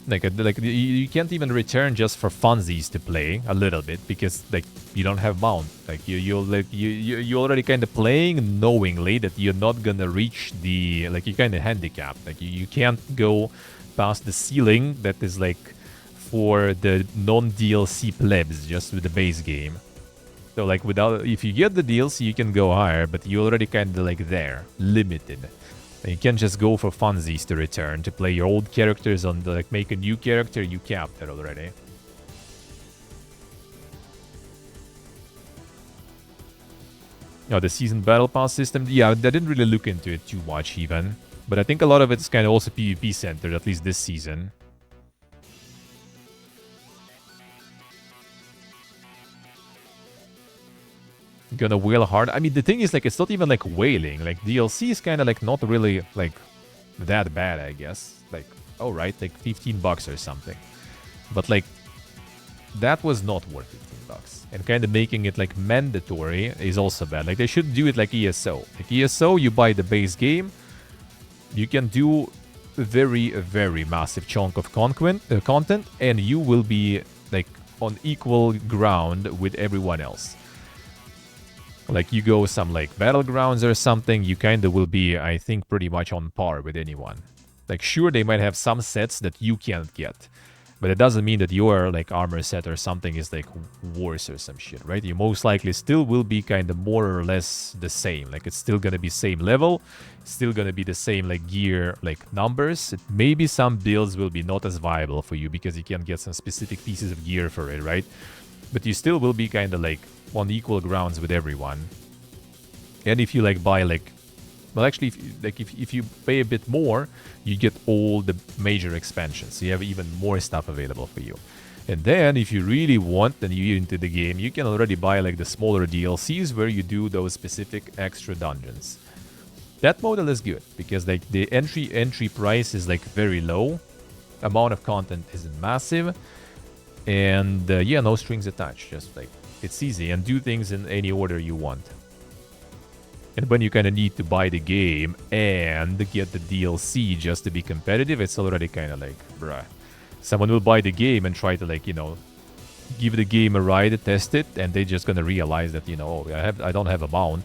Like you can't even return just for funsies to play a little bit because like you don't have mount. Like you already kind of playing knowingly that you're not gonna reach the, like, you're kind of handicapped. Like you can't go past the ceiling that is like for the non-DLC plebs just with the base game. So like without, if you get the DLC you can go higher, but you're already kind of like there, limited. You can't just go for funsies to return, to play your old characters on the, like, make a new character, you capped it already. Oh, the season battle pass system, yeah, I didn't really look into it too much even. But I think a lot of it's kind of also PvP centered, at least this season. Gonna wail hard. I mean, the thing is, like, it's not even like wailing. Like, DLC is kind of like not really like that bad, I guess. Like, oh right, like 15 bucks or something. But like, that was not worth 15 bucks. And kind of making it like mandatory is also bad. Like, they should do it like ESO. Like ESO, you buy the base game, you can do a very massive chunk of content, and you will be like on equal ground with everyone else. Like, you go some, like, battlegrounds or something, you kind of will be, I think, pretty much on par with anyone. Like, sure, they might have some sets that you can't get. But it doesn't mean that your, like, armor set or something is, like, worse or some shit, right? You most likely still will be kind of more or less the same. Like, it's still gonna be same level. Still gonna be the same, like, gear, like, numbers. Maybe some builds will be not as viable for you because you can't get some specific pieces of gear for it, right? But you still will be kind of, like, on equal grounds with everyone. And if you like buy like, well, actually if you pay a bit more, you get all the major expansions, so you have even more stuff available for you. And then if you really want and you're into the game, you can already buy like the smaller DLCs where you do those specific extra dungeons. That model is good because like the entry price is like very low, amount of content isn't massive, and yeah, no strings attached, just like it's easy, and do things in any order you want. And when you kind of need to buy the game and get the DLC just to be competitive, it's already kind of like, bruh. Someone will buy the game and try to, like, you know, give the game a ride, test it, and they're just gonna realize that, you know, oh, I don't have a mount.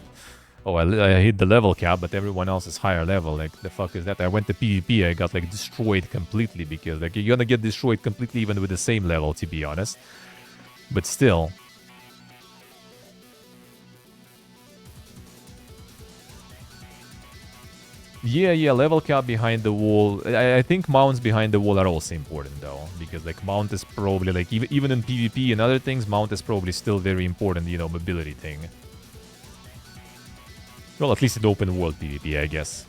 Oh, I hit the level cap, but everyone else is higher level. Like, the fuck is that? I went to PvP, I got, like, destroyed completely because, like, you're gonna get destroyed completely even with the same level, to be honest. But still... Yeah, level cap behind the wall. I think mounts behind the wall are also important, though. Because, like, mount is probably, like, even in PvP and other things, mount is probably still very important, you know, mobility thing. Well, at least in open world PvP, I guess.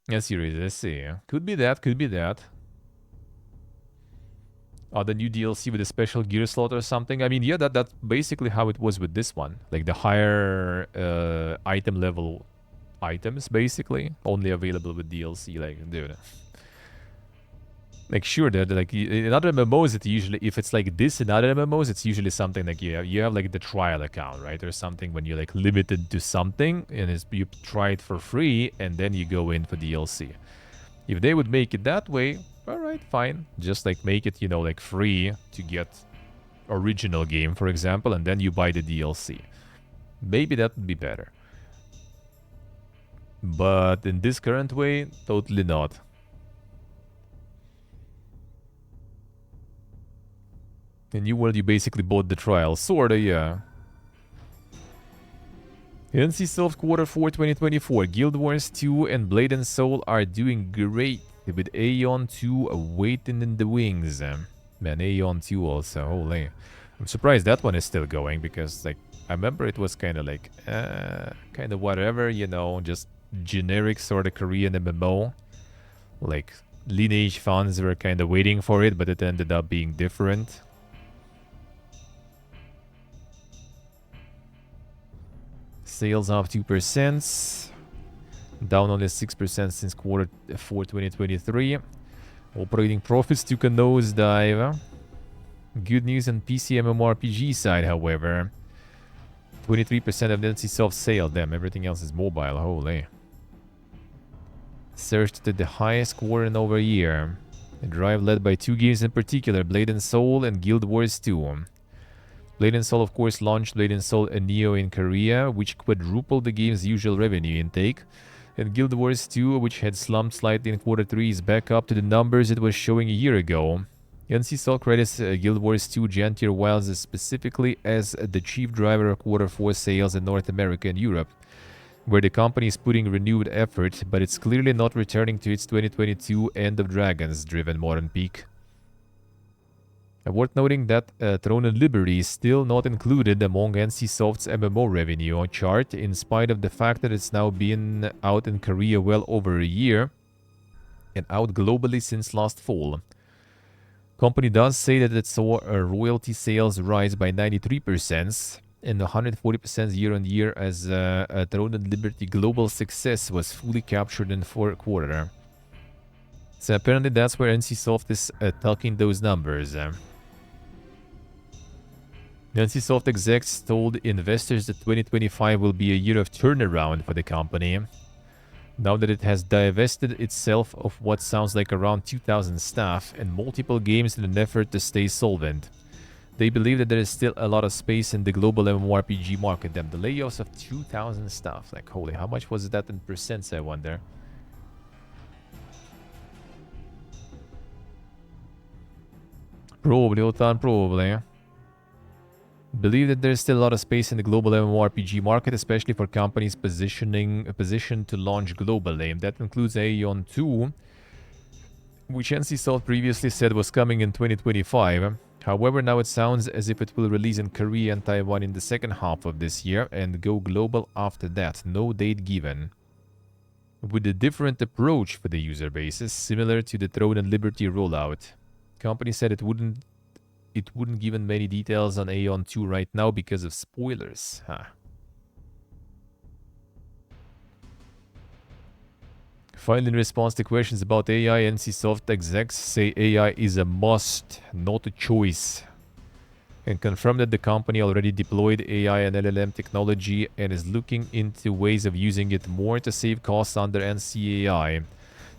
Yeah, seriously, let's see. Could be that, could be that. The new DLC with a special gear slot or something. I mean, yeah, that's basically how it was with this one. Like, the higher item level items, basically, only available with DLC. Like, dude. Like, sure, like, in other MMOs, it usually, if it's like this in other MMOs, it's usually something like you have like the trial account, right? Or something when you're like limited to something, and you try it for free, and then you go in for DLC. If they would make it that way, alright, fine. Just like make it, you know, like free to get original game, for example, and then you buy the DLC. Maybe that would be better. But in this current way, totally not. In New World, you basically bought the trial. Sorta, yeah. NCSoft Q4 2024. Guild Wars 2 and Blade and Soul are doing great, with Aeon 2 waiting in the wings. Man, Aeon 2 also, holy. I'm surprised that one is still going, because, like, I remember it was kind of like, kind of whatever, you know, just generic sort of Korean MMO. Like, Lineage fans were kind of waiting for it, but it ended up being different. Sales up 2%, down only 6% since Q4 2023. Operating profits took a nosedive. Good news on PC MMORPG side, however. 23% of NCSoft sale. Damn, everything else is mobile. Holy. Surged to the highest quarter in over a year. A drive led by 2 games in particular, Blade and Soul and Guild Wars 2. Blade and Soul, of course, launched Blade and Soul and Neo in Korea, which quadrupled the game's usual revenue intake. And Guild Wars 2, which had slumped slightly in Q3, is back up to the numbers it was showing a year ago. NCSoft credits Guild Wars 2 Giant Tier Wilds specifically as the chief driver of Q4 sales in North America and Europe, where the company is putting renewed effort, but it's clearly not returning to its 2022 End of Dragons driven modern peak. Worth noting that Throne and Liberty is still not included among NCSoft's MMO revenue chart, in spite of the fact that it's now been out in Korea well over a year and out globally since last fall. Company does say that it saw royalty sales rise by 93% and 140% year-on-year as Throne and Liberty global success was fully captured in the fourth quarter. So apparently that's where NCSoft is talking those numbers. NCSoft execs told investors that 2025 will be a year of turnaround for the company, now that it has divested itself of what sounds like around 2,000 staff and multiple games in an effort to stay solvent. They believe that there is still a lot of space in the global MMORPG market. Damn, the layoffs of 2,000 staff. Like, holy, how much was that in percents, I wonder? Probably, Otan, probably. Believe that there's still a lot of space in the global MMORPG market, especially for companies positioned to launch globally. That includes Aeon 2, which NCSoft previously said was coming in 2025. However, now it sounds as if it will release in Korea and Taiwan in the second half of this year and go global after that. No date given. With a different approach for the user bases, similar to the Throne and Liberty rollout. Company said it wouldn't give many details on Aeon 2 right now because of spoilers. Finally, in response to questions about AI, NCSoft execs say AI is a must, not a choice, and confirm that the company already deployed AI and LLM technology and is looking into ways of using it more to save costs under NCAI.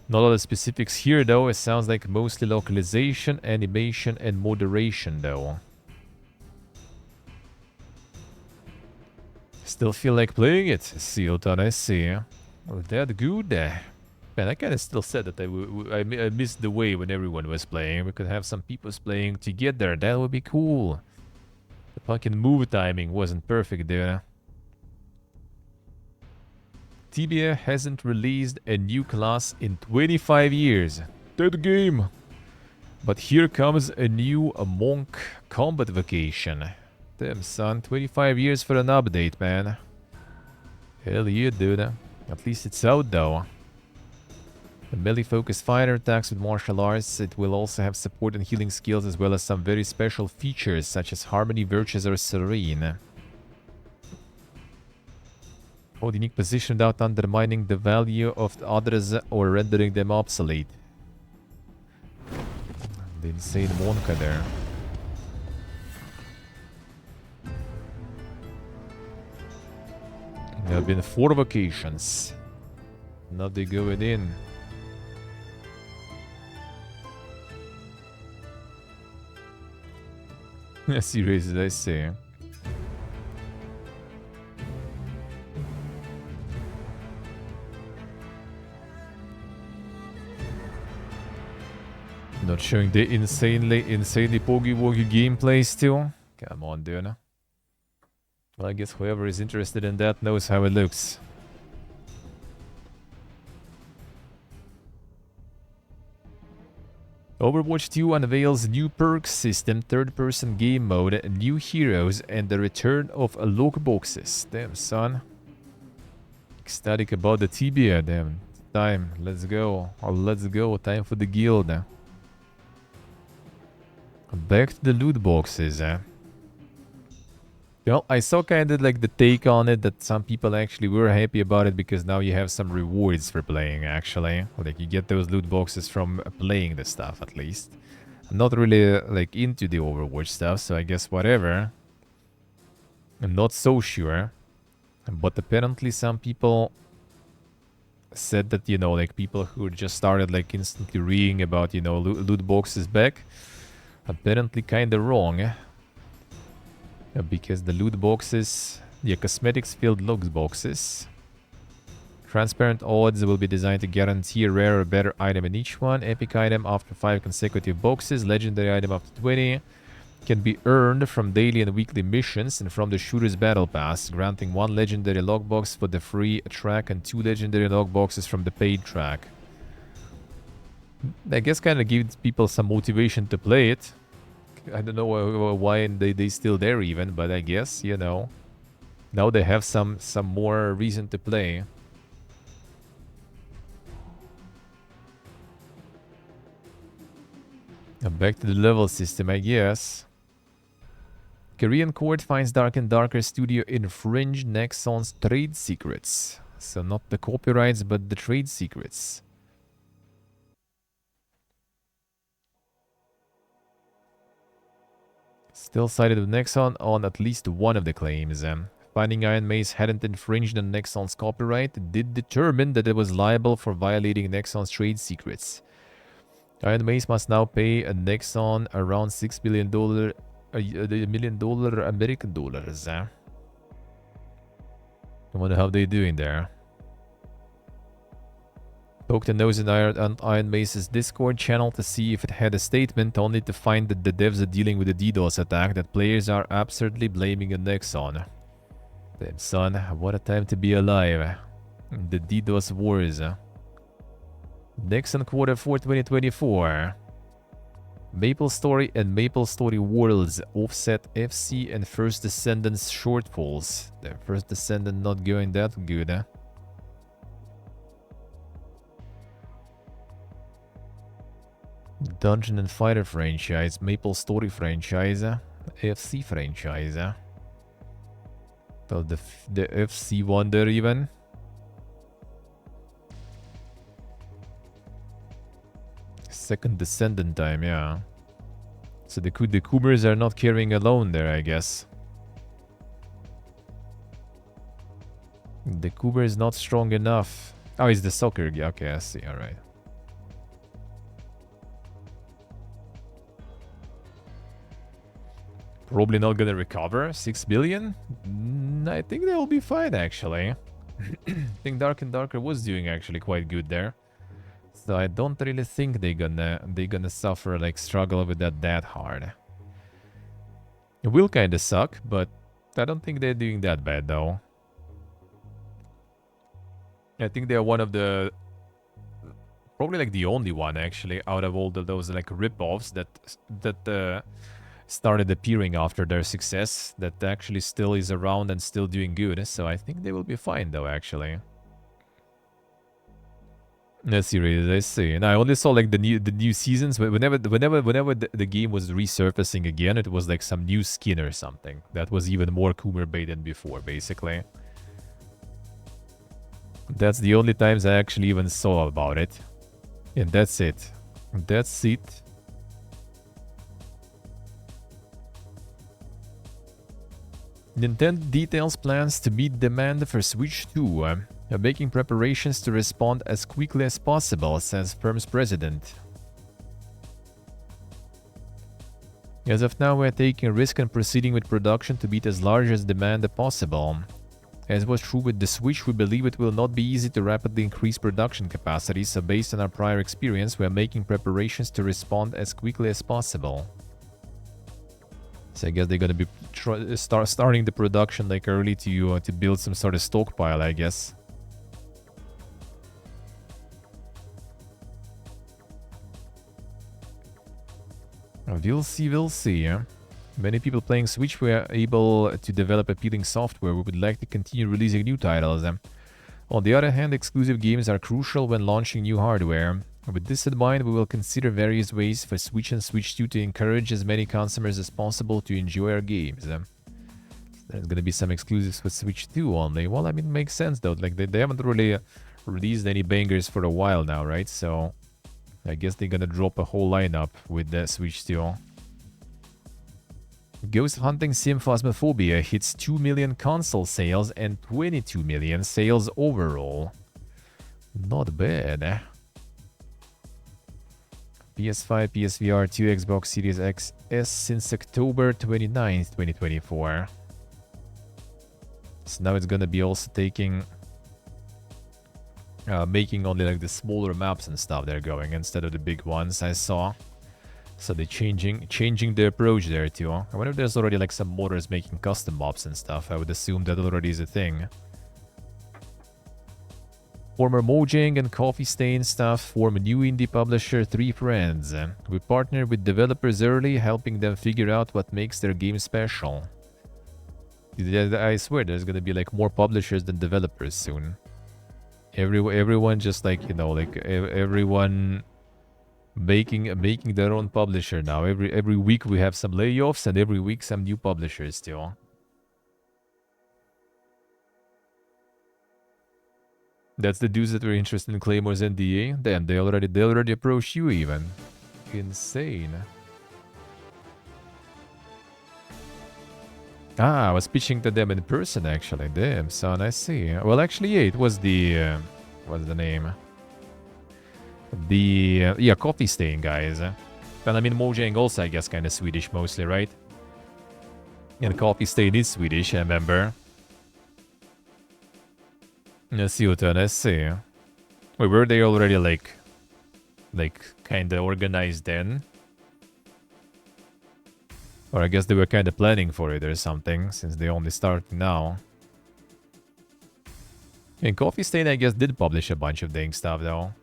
Not a lot of specifics here though, it sounds like mostly localization, animation and moderation though. Still feel like playing it, Siotan, I see. Oh, that good. Man, I kinda still said that I missed the way when everyone was playing. We could have some people playing together, that would be cool. The fucking move timing wasn't perfect there. Tibia hasn't released a new class in 25 years. Dead game. But here comes a new Monk Combat Vacation. Damn son, 25 years for an update, man. Hell yeah, dude. At least it's out though. A melee-focused fighter attacks with martial arts. It will also have support and healing skills as well as some very special features such as Harmony, Virtues or Serene. Hold unique position without undermining the value of the others or rendering them obsolete. The insane Monka there. There have been 4 vacations. Now they going in. Seriously, I say. Not showing the insanely poggy-woggy gameplay still. Come on, dude. Well, I guess whoever is interested in that knows how it looks. Overwatch 2 unveils new perk system, third-person game mode, new heroes, and the return of loot boxes. Damn, son. Ecstatic about the Tibia, damn. Time, let's go. Oh, let's go. Time for the guild. Back to the loot boxes. Well, I saw kind of like the take on it that some people actually were happy about it because now you have some rewards for playing, actually. Like, you get those loot boxes from playing the stuff, at least. I'm not really, like, into the Overwatch stuff, so I guess whatever. I'm not so sure. But apparently some people said that, you know, like, people who just started, like, instantly reading about, you know, loot boxes back. Apparently kinda wrong. Because the loot boxes, the cosmetics-filled loot boxes. Transparent odds will be designed to guarantee a rare or better item in each one. Epic item after 5 consecutive boxes. Legendary item after 20. Can be earned from daily and weekly missions and from the Shooter's Battle Pass, granting 1 legendary logbox for the free track and 2 legendary logboxes from the paid track. I guess kind of gives people some motivation to play it. I don't know why they still there even, but I guess, you know, now they have some more reason to play. Back to the level system, I guess. Korean court finds Dark and Darker Studio infringed Nexon's trade secrets. So not the copyrights, but the trade secrets. Still sided with Nexon on at least one of the claims. Finding Iron Mace hadn't infringed on Nexon's copyright did determine that it was liable for violating Nexon's trade secrets. Iron Mace must now pay a Nexon around $6 million American dollars. I wonder how they're doing there. Poked a nose in Iron Mace's Discord channel to see if it had a statement, only to find that the devs are dealing with a DDoS attack that players are absurdly blaming a Nexon. Damn, son, what a time to be alive. The DDoS wars. Nexon Q4 2024. Maple Story and Maple Story Worlds offset FC and First Descendants shortfalls. The First Descendant not going that good. Dungeon and Fighter franchise, Maple Story franchise, FC franchise. So the FC one there even. Second Descendant time, yeah. So the Coomers are not carrying alone there, I guess. The Coomer is not strong enough. Oh, it's the soccer. Yeah, okay, I see. All right. Probably not gonna recover 6 billion. I think they'll be fine, actually. I think Dark and Darker was doing actually quite good there. So I don't really think they're gonna suffer, like, struggle with that hard. It will kind of suck, but I don't think they're doing that bad though. I think they're one of the, probably like the only one actually out of all those like rip-offs that started appearing after their success that actually still is around and still doing good. So I think they will be fine though, actually. Let's see. And I only saw like the new seasons. Whenever the game was resurfacing again, it was like some new skin or something that was even more Coomer bait than before, basically. That's the only times I actually even saw about it. And that's it. That's it. Nintendo details plans to meet demand for Switch 2. Making preparations to respond as quickly as possible, says firm's president. As of now, we are taking a risk and proceeding with production to meet as large as demand as possible. As was true with the Switch, we believe it will not be easy to rapidly increase production capacity, so based on our prior experience, we are making preparations to respond as quickly as possible. So I guess they're gonna be starting the production like early to build some sort of stockpile, I guess. We'll see, we'll see. Many people playing Switch were able to develop appealing software. We would like to continue releasing new titles. On the other hand, exclusive games are crucial when launching new hardware. With this in mind, we will consider various ways for Switch and Switch 2 to encourage as many consumers as possible to enjoy our games. There's gonna be some exclusives for Switch 2 only. Well, I mean, it makes sense though. Like, they haven't really released any bangers for a while now, right? So I guess they're gonna drop a whole lineup with the Switch 2. Ghost Hunting Sim Phasmophobia hits 2 million console sales and 22 million sales overall. Not bad. PS5, PSVR 2, Xbox Series X S since October 29th, 2024. So now it's gonna be also taking... making only like the smaller maps and stuff they're going instead of the big ones I saw. So they're changing the approach there too. I wonder if there's already like some modders making custom maps and stuff. I would assume that already is a thing. Former Mojang and Coffee Stain staff form a new indie publisher, Three Friends. We partner with developers early, helping them figure out what makes their game special. I swear there's gonna be like more publishers than developers soon. Everyone just like, you know, like everyone making their own publisher now. Every week we have some layoffs and every week some new publishers still. That's the dudes that were interested in Claymore's NDA. Damn, they already approached you even. Insane. Ah, I was pitching to them in person actually. Damn, son, I see. Well, actually, yeah, it was the what's the name? The yeah, Coffee Stain guys. And I mean, Mojang also, I guess, kind of Swedish mostly, right? And Coffee Stain is Swedish, I remember. Let's see what I see. Wait, were they already like kind of organized then? Or I guess they were kind of planning for it or something, since they only start now. And Coffee Stain, I guess, did publish a bunch of dang stuff, though.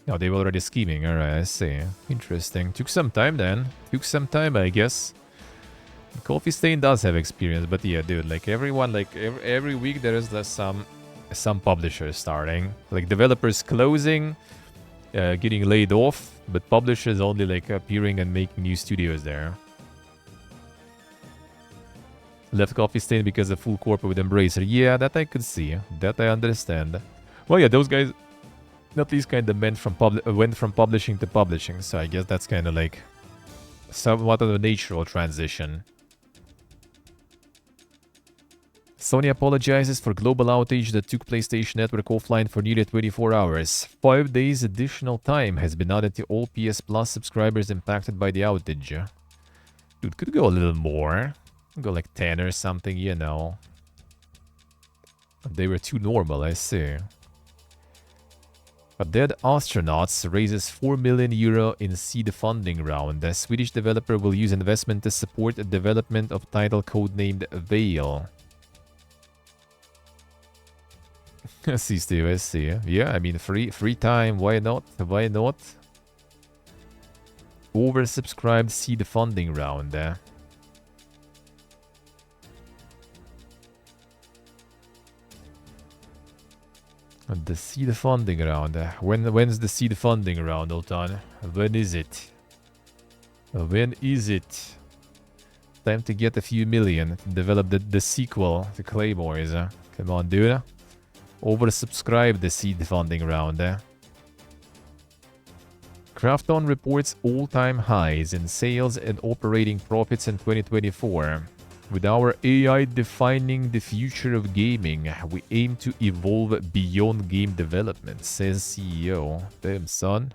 No, they were already scheming. Alright, I see. Interesting. Took some time, then. Took some time, I guess. Coffee Stain does have experience, but yeah, dude, like, everyone, like, every week there is some publishers starting. Like, developers closing, getting laid off, but publishers only, like, appearing and making new studios there. Left Coffee Stain because a full corporate with Embracer. Yeah, that I could see. That I understand. Well, yeah, those guys at least kind of went from publishing to publishing. So I guess that's kind of like somewhat of a natural transition. Sony apologizes for global outage that took PlayStation Network offline for nearly 24 hours. 5 days additional time has been added to all PS Plus subscribers impacted by the outage. Dude, could go a little more. Go like 10 or something, you know. They were too normal, I see. A Dead Astronauts raises 4 million euro in seed funding round. The Swedish developer will use investment to support the development of title codenamed Veil. I see, Steve, I see. Yeah, I mean, free time, why not? Why not? Oversubscribed seed funding round. The seed funding round. When's the seed funding round, Oltan? When is it? When is it? Time to get a few million to develop the sequel to Claymore's. Come on, dude. Oversubscribe the seed funding round. Krafton reports all-time highs in sales and operating profits in 2024. With our AI defining the future of gaming, we aim to evolve beyond game development, says CEO. Damn, son.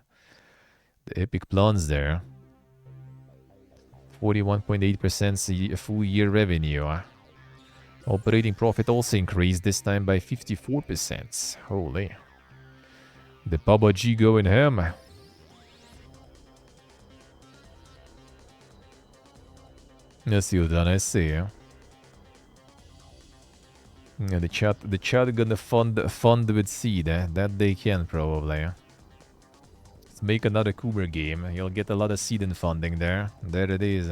The epic plans there. 41.8% full year revenue. Operating profit also increased, this time by 54%. Holy. The Baba G going ham. Let's see what I see. Yeah, the chat gonna fund with seed, that they can probably. Let's make another Cooper game. You'll get a lot of seed and funding there. There it is.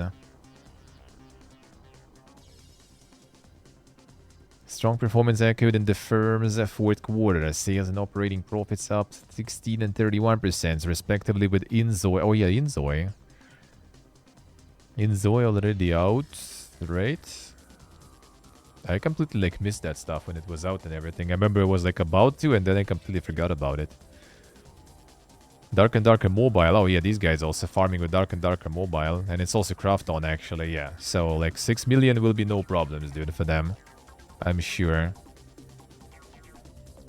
Strong performance echoed in the firm's fourth quarter. Sales and operating profits up 16 and 31% respectively with Inzoi. Oh yeah, Inzoi. Inzoi already out, right? I completely like missed that stuff when it was out and everything. I remember it was like about to, and then I completely forgot about it. Dark and Darker Mobile. Oh yeah, these guys also farming with Dark and Darker Mobile. And it's also Krafton actually, yeah. So like 6 million will be no problems, dude, for them. I'm sure.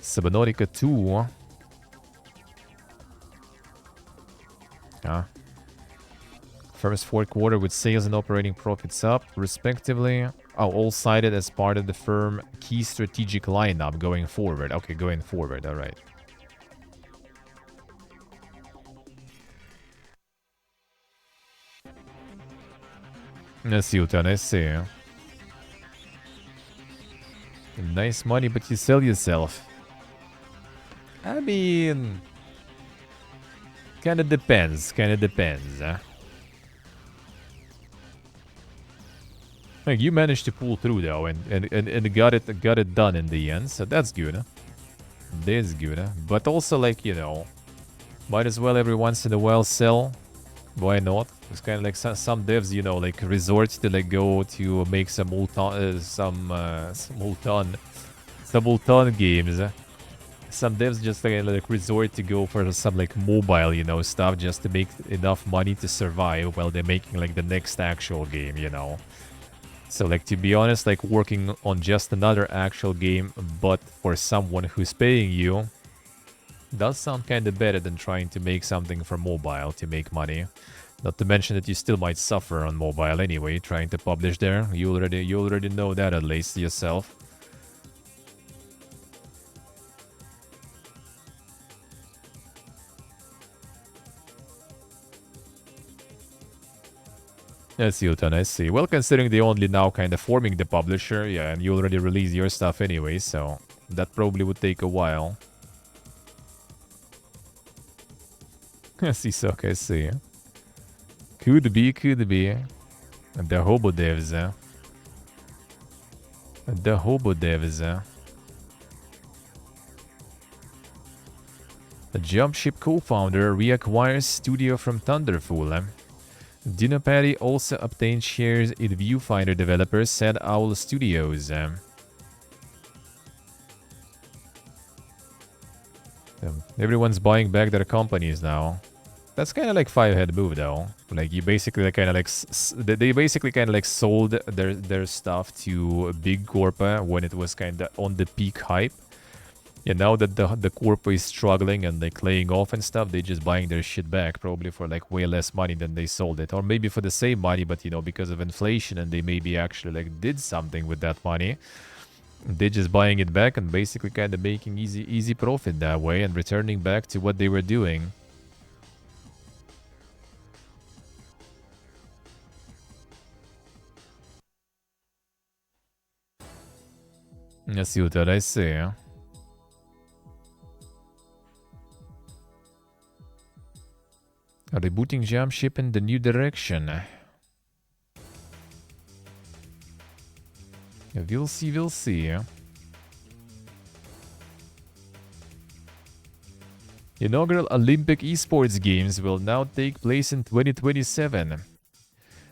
Subnautica 2. First fourth quarter with sales and operating profits up, respectively. Oh, all cited as part of the firm key strategic lineup going forward. Okay, going forward, alright. Let's see what I see. Nice money, but you sell yourself. I mean... Kinda depends, Like, you managed to pull through though, and got it done in the end, so that's good. That's good. But also, like, you know, might as well every once in a while sell. Why not? It's kind of like some devs, you know, like resort to like go to make some Multan games. Some devs just like resort to go for some like mobile, you know, stuff just to make enough money to survive while they're making like the next actual game, you know. So like, to be honest, like working on just another actual game but for someone who's paying you does sound kind of better than trying to make something for mobile to make money. Not to mention that you still might suffer on mobile anyway, trying to publish there. You already know that at least yourself. Let's see, Utan, I see. Well, considering they only now kind of forming the publisher, yeah, and you already released your stuff anyway, so that probably would take a while. I see, Sok, I see. Could be. The hobo devs, The hobo devs, The Jumpship co-founder reacquires studio from Thunderful. Dino Patty also obtained shares in Viewfinder developers, said Owl Studios. Everyone's buying back their companies now. That's kind of like five-head move, though. Like, you basically kind of like they basically kind of like sold their stuff to Big Corpa when it was kind of on the peak hype. Yeah, now that the corp is struggling and like laying off and stuff, they're just buying their shit back, probably for like way less money than they sold it, or maybe for the same money, but you know, because of inflation, and they maybe actually like did something with that money. They're just buying it back and basically kind of making easy profit that way and returning back to what they were doing. Let's see what I say. Rebooting Jumpship in the new direction. We'll see. Inaugural Olympic esports games will now take place in 2027.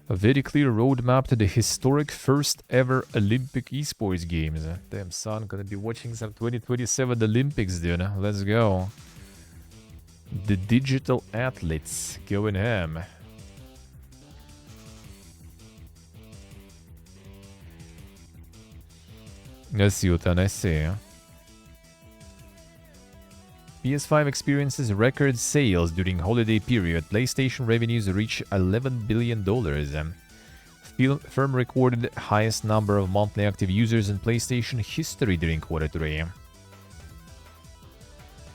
A very clear roadmap to the historic first ever Olympic esports games. Damn son, gonna be watching some 2027 Olympics, dude. Let's go. The digital athletes going ham. Let's see what I say. PS5 experiences record sales during holiday period. PlayStation revenues reach $11 billion. Firm recorded highest number of monthly active users in PlayStation history during Q3.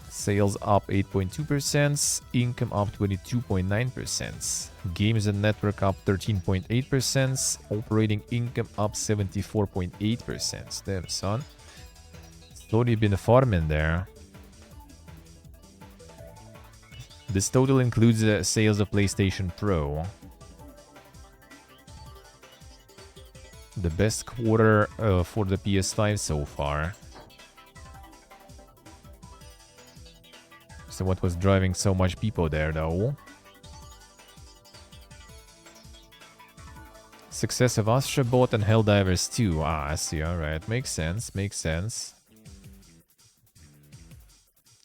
Sales up 8.2%, income up 22.9%, games and network up 13.8%, operating income up 74.8%. Damn, son. Slowly been farming there. This total includes sales of PlayStation Pro. The best quarter for the PS5 so far. So what was driving so much people there though? Success of Astrobot and Helldivers 2. Ah, I see, alright. Makes sense, makes sense.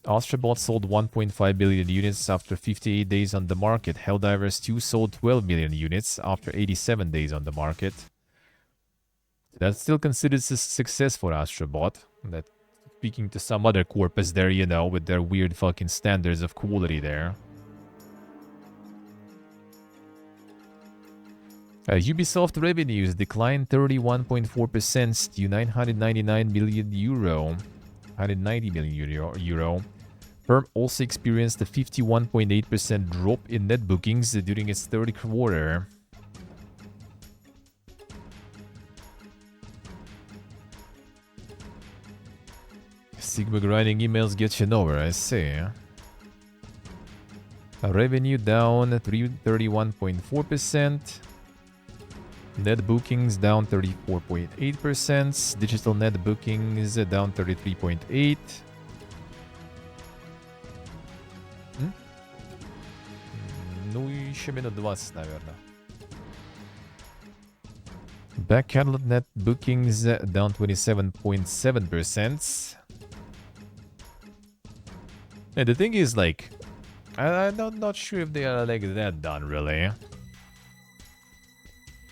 Astrobot sold 1.5 billion units after 58 days on the market. Helldivers 2 sold 12 million units after 87 days on the market. That's still considered a success for Astrobot. That, speaking to some other corpus there, you know, with their weird fucking standards of quality there. Ubisoft revenues declined 31.4% to 999 million euro. 190 million euro. Firm also experienced a 51.8% drop in net bookings during its third quarter. Sigma grinding emails get you nowhere, I see. Revenue down 31.4%. Net bookings down 34.8%. Digital net bookings down 33.8%. Ну, еще минут 20, наверное. Back catalog net bookings down 27.7%. And the thing is, like, I'm not sure if they are like that done, really.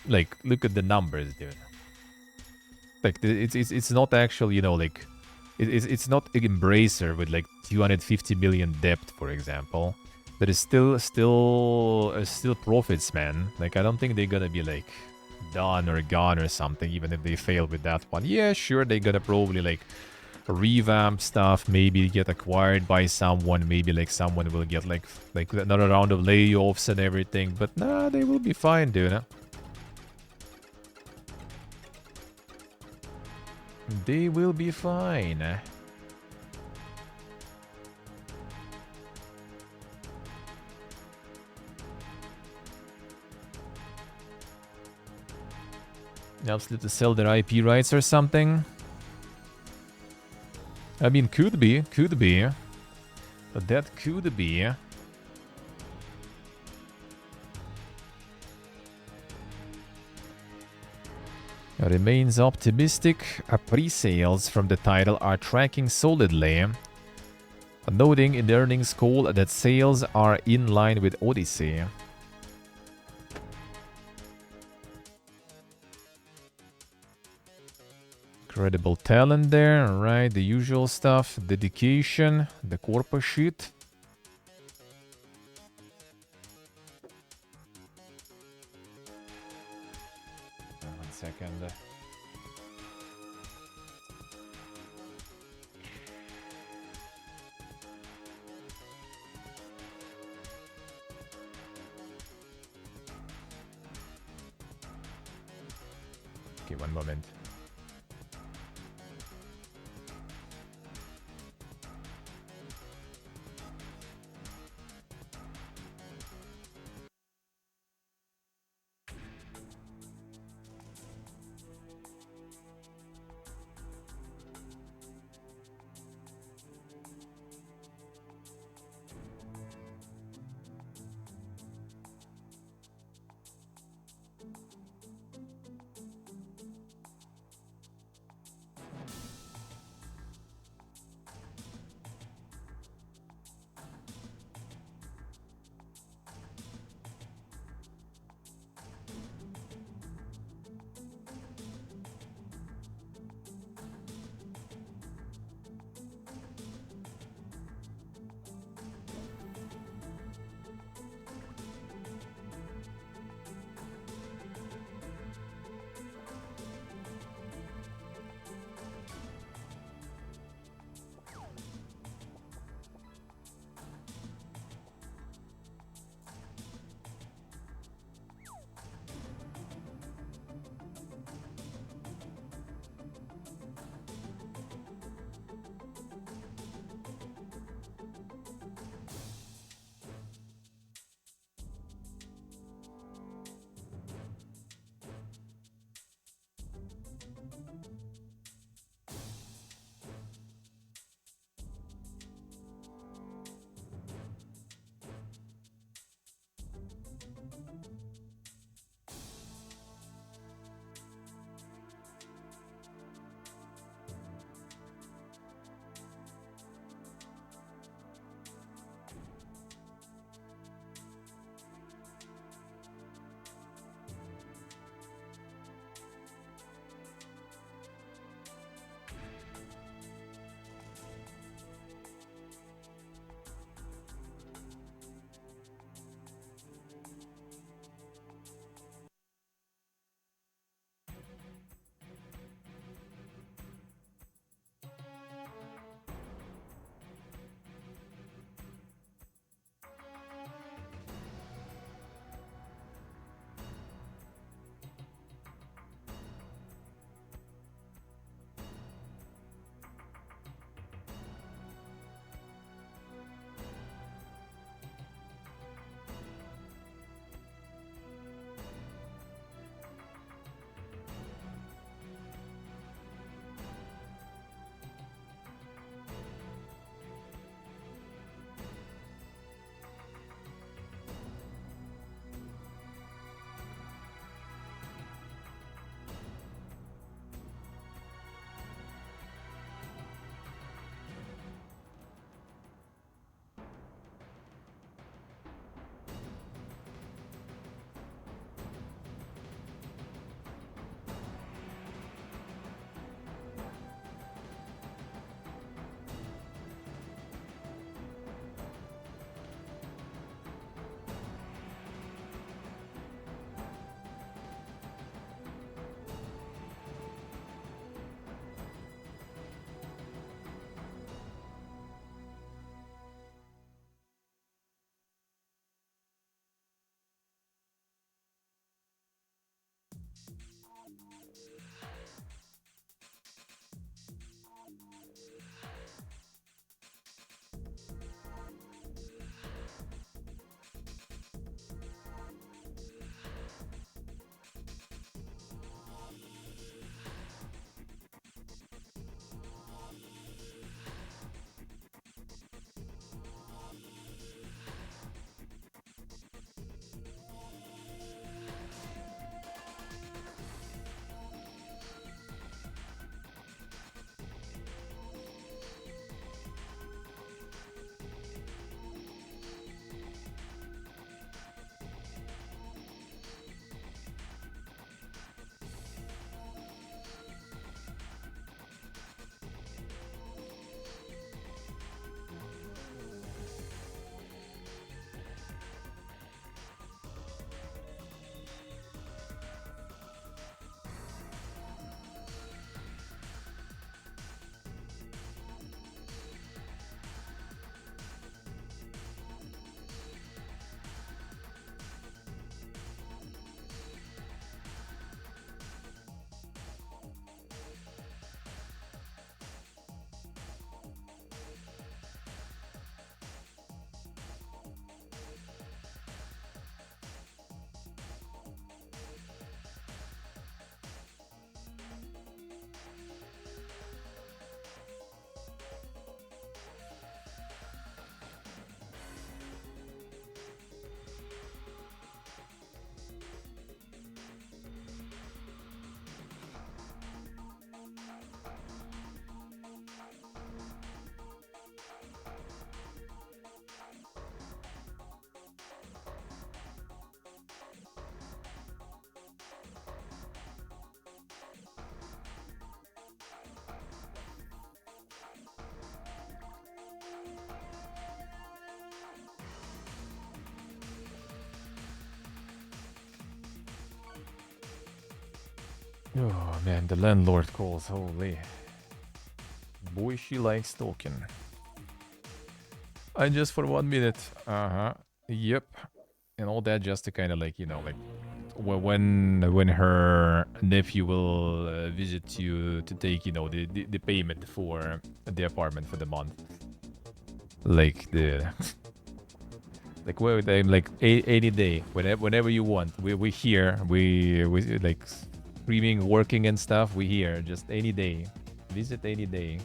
Like, look at the numbers, dude. Like, it's not actually, you know, like, it's not Embracer with like 250 million depth, for example. But it's still profits, man. Like, I don't think they're gonna be like done or gone or something, even if they fail with that one. Yeah, sure, they're gonna probably like revamp stuff, maybe get acquired by someone, maybe like someone will get like another round of layoffs and everything. But nah, they will be fine, dude. They will be fine. Absolutely sell their IP rights or something. I mean, could be. But that could be. Remains optimistic. Pre-sales from the title are tracking solidly. Noting in the earnings call that sales are in line with Odyssey. Incredible talent there, alright, the usual stuff, dedication, the corpus sheet. One second. Okay, one moment. Oh man, the landlord calls. Holy. Boy, she likes talking. I just for 1 minute. Uh-huh. Yep. And all that just to kind of like, you know, like when her nephew will visit you to take, you know, the payment for the apartment for the month. Like the like where they like any day, whenever you want. We here. We like streaming, working and stuff. We here just any day. Visit any day.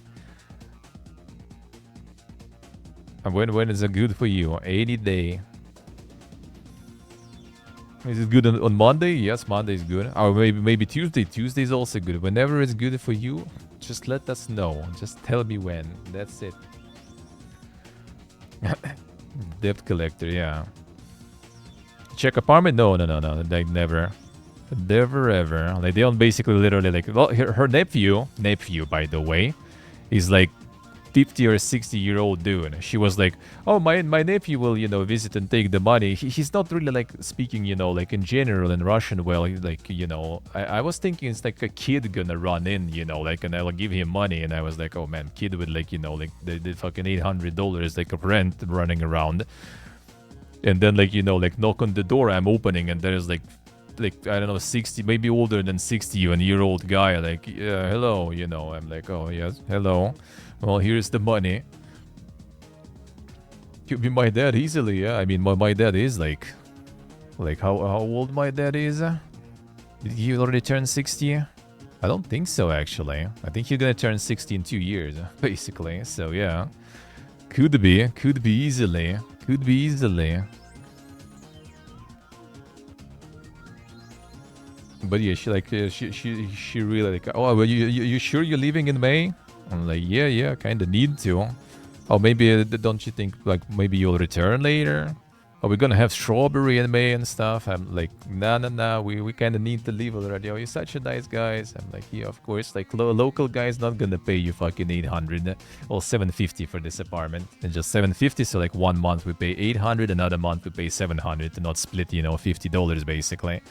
And when is it good for you? Any day. Is it good on Monday? Yes, Monday is good. Or maybe Tuesday. Tuesday is also good. Whenever it's good for you, just let us know. Just tell me when. That's it. Debt collector, yeah. Check apartment? No. Like never. Never ever. Like they don't basically literally like, well, her nephew, by the way, is like 50 or 60-year-old dude. She was like, oh, my nephew will, you know, visit and take the money. He's not really like speaking, you know, like in general in Russian well. He's like, you know, I was thinking it's like a kid gonna run in, you know, like, and I'll give him money. And I was like, oh man, kid with like, you know, like the fucking $800 like of rent running around. And then like, you know, like knock on the door, I'm opening and there's like I don't know, 60, maybe older than 60-year-old guy, like, yeah, hello, you know. I'm like, oh yes, hello. Well, here's the money. Could be my dad easily, yeah. I mean, my dad is like how old my dad is? Did he already turn 60? I don't think so, actually. I think he's gonna turn 60 in 2 years, basically. So yeah, could be easily. But yeah, she like she really like, oh, well, you sure you're leaving in May? I'm like, yeah, kind of need to. Oh, maybe don't you think like maybe you'll return later? Oh, we're gonna have strawberry in May and stuff. I'm like, nah. We kind of need to leave already. Oh, you're such a nice guy. I'm like, yeah, of course. Like local guy's not gonna pay you fucking 800 or 750 for this apartment. And just 750. So like 1 month we pay 800, another month we pay 700 to not split, you know, $50 basically.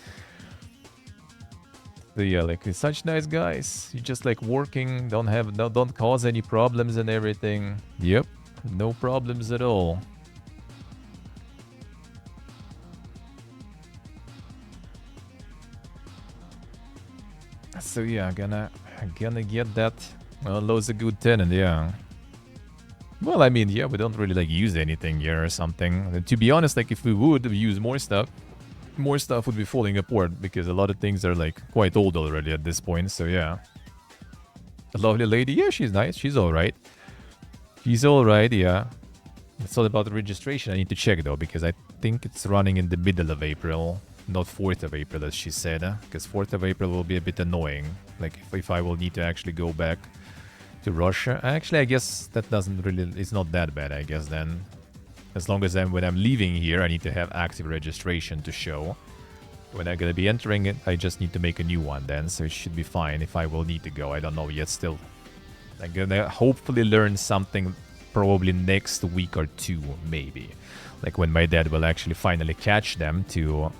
So yeah, like such nice guys. You just like working, don't cause any problems and everything. Yep, no problems at all. So yeah, gonna get that. Well, Lowe's a good tenant, yeah. Well, I mean, yeah, we don't really like use anything here or something. And to be honest, like if we would use more stuff would be falling apart because a lot of things are like quite old already at this point. So yeah, a lovely lady. Yeah, she's nice. She's all right. Yeah. It's all about the registration. I need to check though because I think it's running in the middle of April, not 4th of April as she said. Because 4th of April will be a bit annoying. Like if I will need to actually go back to Russia. Actually, I guess that doesn't really. It's not that bad. I guess then. As long as when I'm leaving here, I need to have active registration to show. When I'm gonna be entering it, I just need to make a new one then, so it should be fine if I will need to go. I don't know yet still. I'm gonna hopefully learn something probably next week or 2, maybe. Like when my dad will actually finally catch them to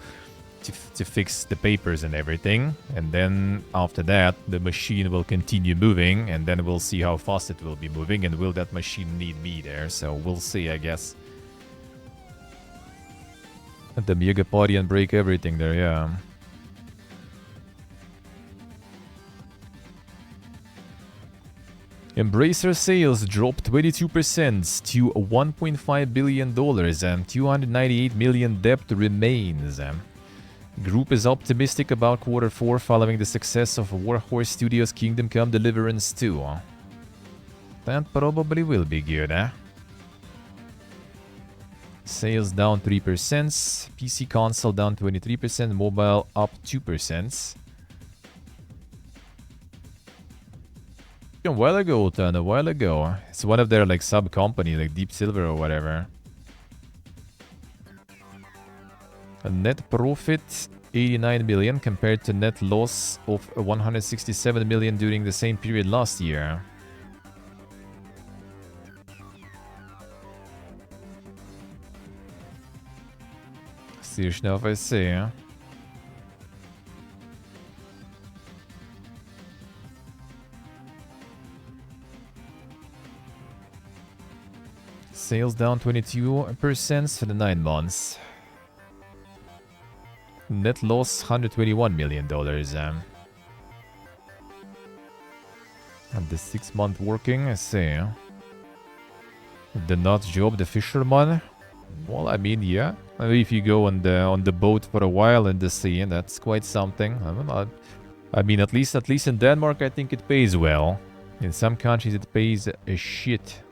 fix the papers and everything. And then after that, the machine will continue moving, and then we'll see how fast it will be moving, and will that machine need me there. So we'll see, I guess. At the mega party and break everything there, yeah. Embracer sales dropped 22% to $1.5 billion and 298 million debt remains. Group is optimistic about Q4 following the success of Warhorse Studios' Kingdom Come Deliverance 2. That probably will be good, eh? Sales down 3%, PC console down 23%, mobile up 2%. A while ago, Tan, a while ago. It's one of their like sub company, like Deep Silver or whatever. A net profit 89 million compared to net loss of 167 million during the same period last year. Seriously, if I say, Sales down 22% for the 9 months. Net loss $121 million. And the 6-month working, I see. The nut job, the fisherman. Well, I mean, yeah. I mean, if you go on the boat for a while in the sea, that's quite something. I mean, at least in Denmark, I think it pays well. In some countries, it pays a shit.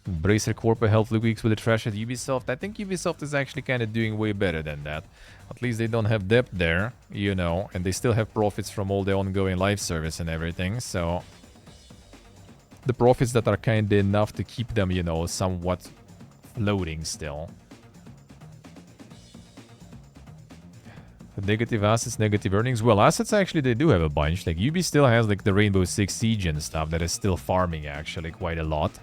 Bracer Corp helped Luke with the trash at Ubisoft. I think Ubisoft is actually kind of doing way better than that. At least they don't have debt there, you know, and they still have profits from all the ongoing live service and everything, so... The profits that are kind of enough to keep them, you know, somewhat floating still. Negative assets, negative earnings. Well, assets actually they do have a bunch. Like, Ubi still has like the Rainbow Six Siege and stuff that is still farming actually quite a lot.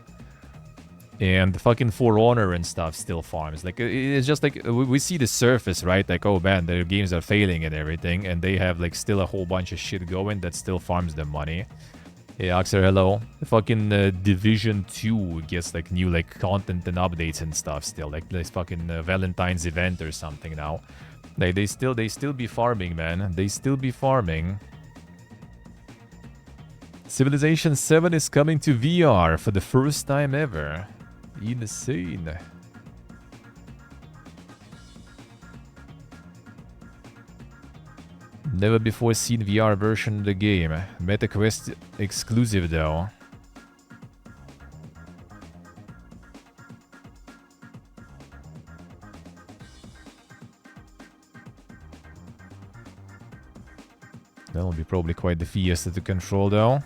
And the fucking For Honor and stuff still farms. Like, it's just like, we see the surface, right? Like, oh man, their games are failing and everything. And they have, like, still a whole bunch of shit going that still farms them money. Hey, Axer, hello. The fucking Division 2 gets, like, new, like, content and updates and stuff still. Like, this fucking Valentine's event or something now. Like, they still be farming, man. They still be farming. Civilization 7 is coming to VR for the first time ever. Insane. Never before seen VR version of the game. MetaQuest exclusive though. That'll be probably quite the fiesta to control though.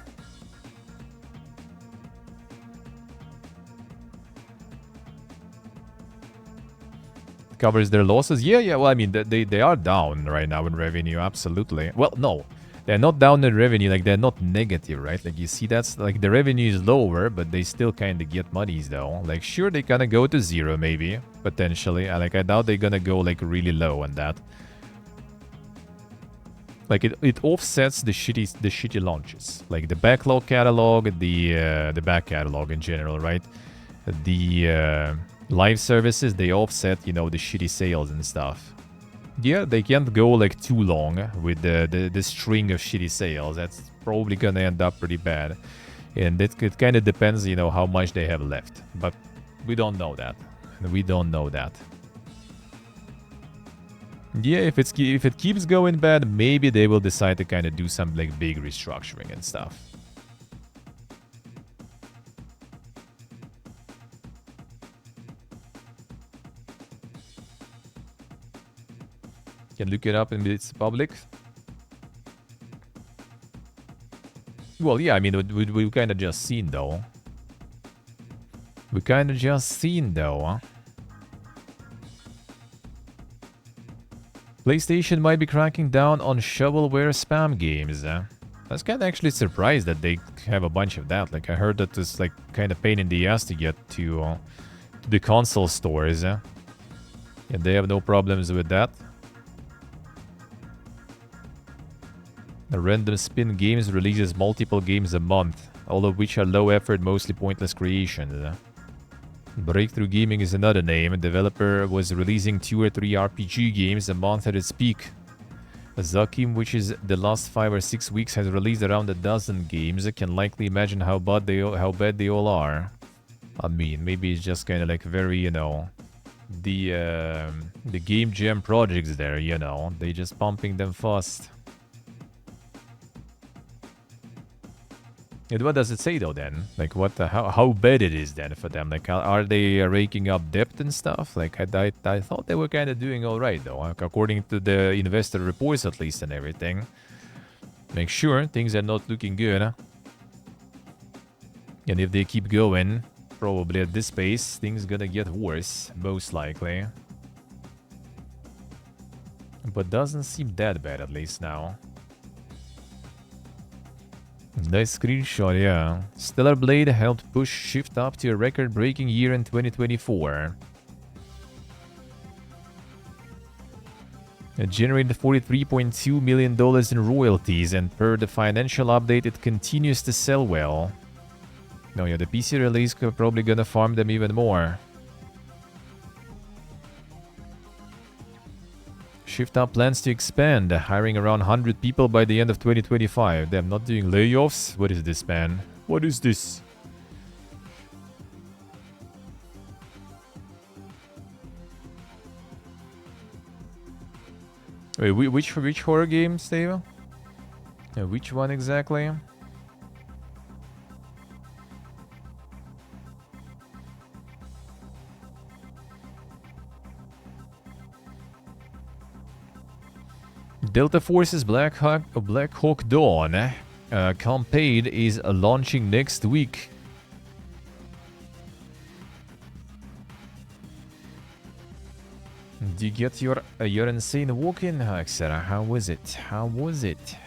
Covers their losses. Yeah, well, I mean, they are down right now in revenue, absolutely. Well, no, they're not down in revenue, like, they're not negative, right? Like, you see, that's, like, the revenue is lower, but they still kind of get monies, though. Like, sure, they kind of go to zero, maybe, potentially. Like, I doubt they're gonna go, like, really low on that. Like, it offsets the shitty launches. Like, the backlog catalog, the back catalog in general, right? The, live services, they offset, you know, the shitty sales and stuff. Yeah, they can't go like too long with the string of shitty sales. That's probably gonna end up pretty bad. And it kind of depends, you know, how much they have left. But we don't know that. We don't know that. Yeah, if it keeps going bad, maybe they will decide to kind of do some like big restructuring and stuff. Can look it up in its public. Well, yeah, I mean, we kind of just seen though. We kind of just seen though, huh? PlayStation might be cracking down on shovelware spam games. I was kind of actually surprised that they have a bunch of that. Like, I heard that it's like kind of pain in the ass to get to the console stores. And they have no problems with that. The Random Spin Games releases multiple games a month, all of which are low effort, mostly pointless creations. Breakthrough Gaming is another name. A developer was releasing 2 or 3 RPG games a month at its peak. Zakim, which is the last 5 or 6 weeks, has released around a dozen games. I can likely imagine how bad they all are. I mean, maybe it's just kind of like very, you know, the game jam projects there, you know, they just pumping them fast. And what does it say though then? Like what how bad it is then for them? Like are they raking up debt and stuff? Like I thought they were kind of doing all right though, like, according to the investor reports at least and everything. Make sure things are not looking good. Huh? And if they keep going, probably at this pace, things gonna get worse, most likely. But doesn't seem that bad at least now. Nice screenshot, yeah. Stellar Blade helped push Shift up to a record-breaking year in 2024. It generated $43.2 million in royalties, and per the financial update, it continues to sell well. No, yeah, the PC release could probably gonna farm them even more. Shift Up plans to expand, hiring around 100 people by the end of 2025. They're not doing layoffs? What is this, man? What is this? Wait, which horror game, Steve? Yeah, which one exactly? Delta Force's Black Hawk Dawn campaign is launching next week. Do you get your insane walk-in, Haxera? How was it? How was it?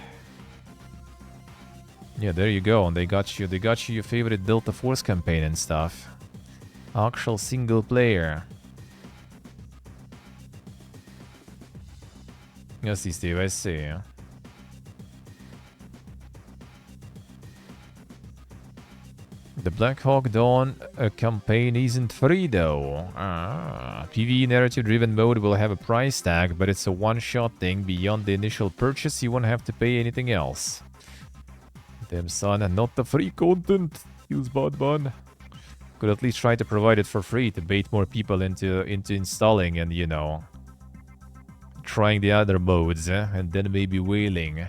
Yeah, there you go. They got you your favorite Delta Force campaign and stuff. Actual single player. I see, Steve, I see. The Black Hawk Dawn campaign isn't free though. PvE narrative-driven mode will have a price tag, but it's a one-shot thing. Beyond the initial purchase, you won't have to pay anything else. Damn son, not the free content. Use bot. Could at least try to provide it for free to bait more people into installing and, you know, trying the other modes, and then maybe wailing.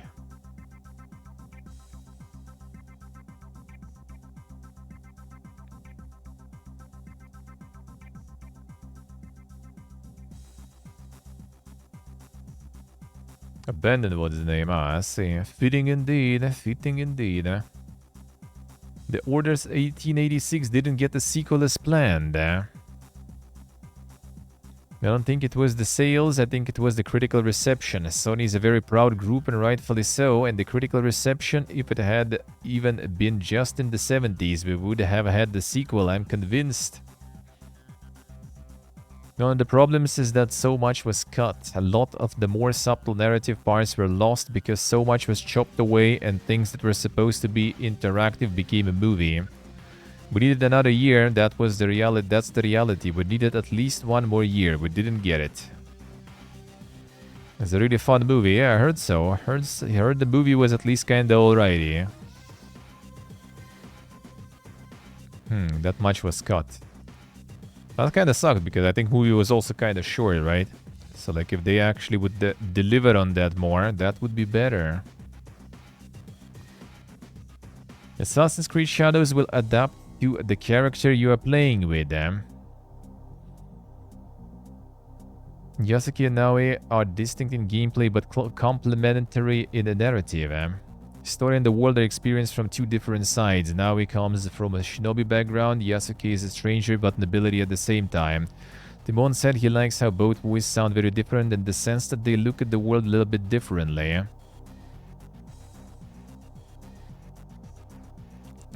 Abandoned was the name. I see. Fitting indeed. Fitting indeed. The Orders 1886 didn't get a sequel as planned. I don't think it was the sales, I think it was the critical reception. Sony is a very proud group, and rightfully so, and the critical reception, if it had even been just in the 70s, we would have had the sequel, I'm convinced. One of the problems is that so much was cut. A lot of the more subtle narrative parts were lost because so much was chopped away and things that were supposed to be interactive became a movie. We needed another year, that's the reality. We needed at least one more year, we didn't get it. It's a really fun movie, yeah, I heard so. I heard the movie was at least kinda alrighty. That much was cut. That kinda sucked because I think movie was also kinda short, right? So like if they actually would deliver on that more, that would be better. Assassin's Creed Shadows will adapt to the character you are playing with them. Yasuki and Naoe are distinct in gameplay but complementary in the narrative. Story and the world are experienced from two different sides. Naoe comes from a shinobi background, Yasuki is a stranger but nobility at the same time. Timon said he likes how both voices sound very different in the sense that they look at the world a little bit differently.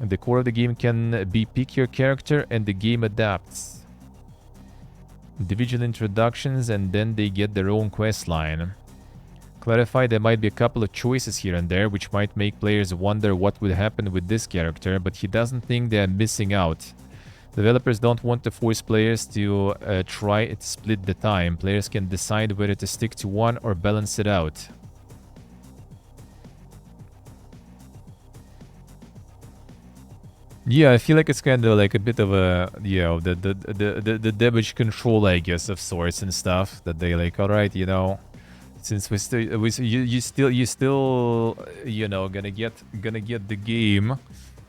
The core of the game can be pick your character and the game adapts. Individual introductions and then they get their own quest line. Clarify there might be a couple of choices here and there which might make players wonder what would happen with this character, but he doesn't think they are missing out. Developers don't want to force players to try to split the time. Players can decide whether to stick to one or balance it out. Yeah, I feel like it's kind of like a bit of a, you know, the damage control, I guess, of sorts and stuff. That they like, all right, you know, since you still, you know, gonna get the game.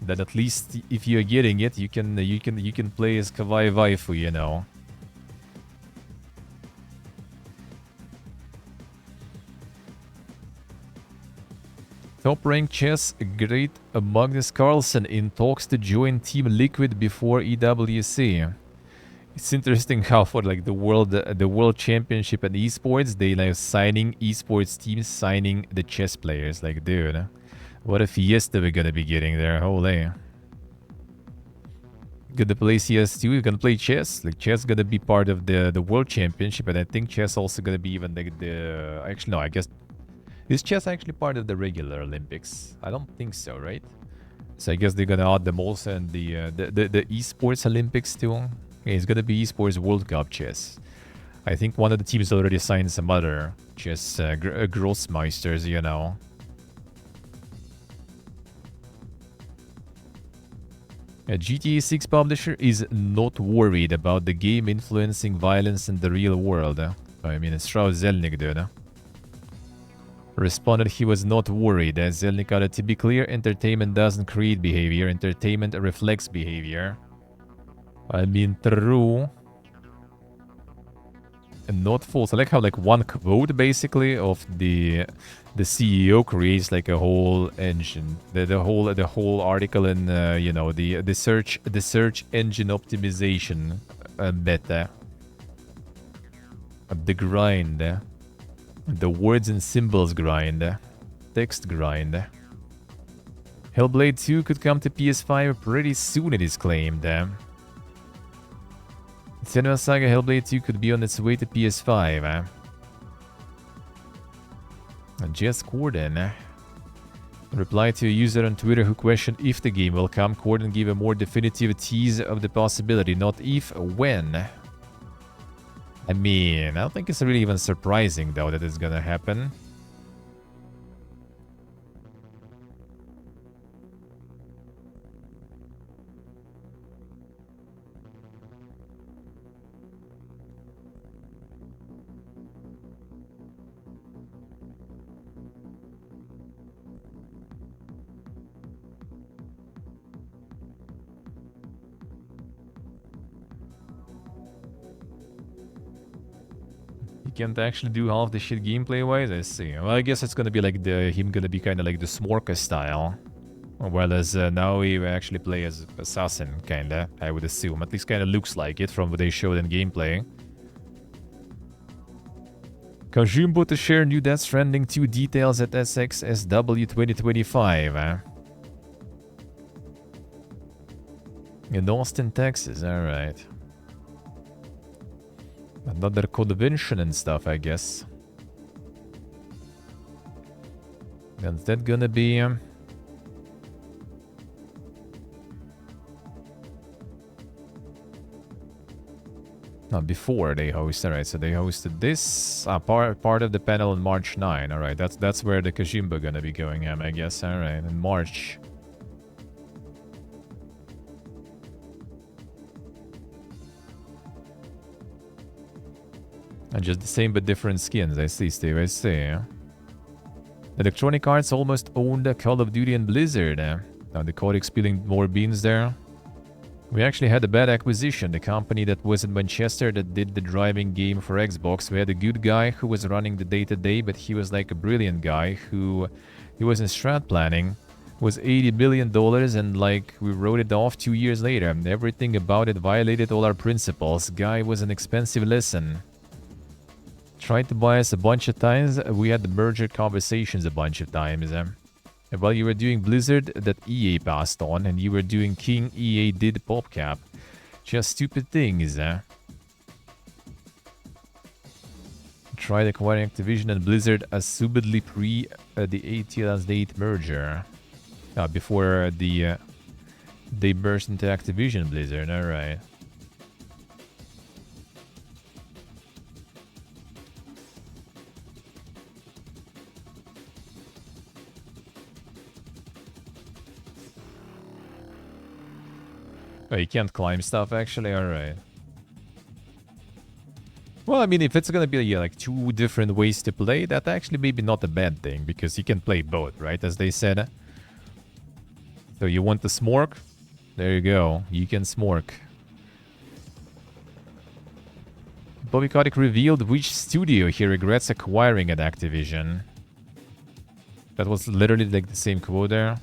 That at least if you're getting it, you can play as Kawaii Waifu, you know. Top rank chess, great Magnus Carlsen in talks to join Team Liquid before EWC. It's interesting how for like the world championship and esports, they like signing esports teams, signing the chess players. Like, dude, what a fiesta we're gonna be getting there, holy. Gonna play CS2, you're gonna play chess. Like, chess gonna be part of the World Championship, and I think chess also gonna be even the... Actually, no, I guess... Is chess actually part of the regular Olympics? I don't think so, right? So I guess they're gonna add them also in the esports Olympics too. Yeah, it's gonna be esports World Cup chess. I think one of the teams already signed some other chess Grossmeisters, you know. A GTA 6 publisher is not worried about the game influencing violence in the real world. I mean, it's Strauss Zelnick, dude. Responded he was not worried. As Zelnick added, to be clear, entertainment doesn't create behavior, entertainment reflects behavior. I mean, true. And not false. I like how like one quote basically of the CEO creates like a whole engine. The whole article in you know, the search engine optimization meta. The grind. The words and symbols grind. Text grind. Hellblade 2 could come to PS5 pretty soon, it is claimed. Cinema Saga Hellblade 2 could be on its way to PS5. Jess Corden replied to a user on Twitter who questioned if the game will come. Corden gave a more definitive tease of the possibility, not if, when. I mean, I don't think it's really even surprising though that it's gonna happen. He can't actually do half the shit gameplay wise. I see. Well, I guess it's gonna be like him gonna be kind of like the Smorka style, whereas now he actually play as assassin, kinda. I would assume. At least kind of looks like it from what they showed in gameplay. Kajumbo to share new Death Stranding 2 details at SXSW 2025. In Austin, Texas. All right. Another convention and stuff, I guess. Is that gonna be... No, before they host. Alright, so they hosted this part of the panel on March 9. Alright, that's where the Kajimbo gonna be going, I guess. Alright, in March. And just the same but different skins. I see, Steve. I see. Electronic Arts almost owned Call of Duty and Blizzard. Now the Codex spilling more beans there. We actually had a bad acquisition. The company that was in Manchester that did the driving game for Xbox. We had a good guy who was running the day-to-day, but he was like a brilliant guy who... He was in strat planning. Was $80 billion and like we wrote it off 2 years later. Everything about it violated all our principles. Guy was an expensive lesson. Tried to buy us a bunch of times. We had the merger conversations a bunch of times. While you were doing Blizzard, that EA passed on, and you were doing King, EA did PopCap. Just stupid things. Tried acquiring Activision and Blizzard assumedly pre the 2008 merger. Before they burst into Activision Blizzard. Alright. Oh, you can't climb stuff, actually? Alright. Well, I mean, if it's gonna be like two different ways to play, that's actually maybe not a bad thing, because you can play both, right? As they said. So you want the smork? There you go. You can smork. Bobby Kotick revealed which studio he regrets acquiring at Activision. That was literally like the same quote there.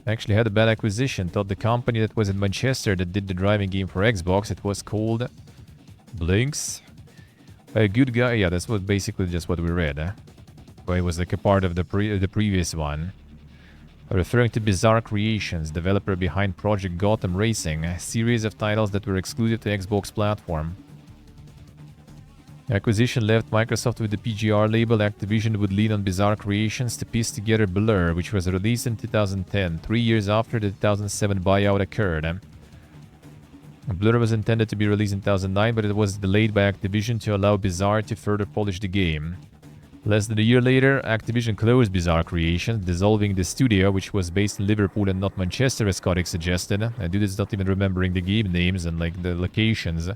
Actually had a bad acquisition. Thought the company that was in Manchester that did the driving game for Xbox, it was called Blinks. A good guy. Yeah, that's basically just what we read. But it was like a part of the previous one. referring to Bizarre Creations, developer behind Project Gotham Racing, a series of titles that were exclusive to Xbox platform. Acquisition left Microsoft with the PGR label. Activision would lean on Bizarre Creations to piece together Blur, which was released in 2010, 3 years after the 2007 buyout occurred. Blur was intended to be released in 2009, but it was delayed by Activision to allow Bizarre to further polish the game. Less than a year later, Activision closed Bizarre Creations, dissolving the studio, which was based in Liverpool and not Manchester, as Kotick suggested. And dude is not even remembering the game names and like the locations.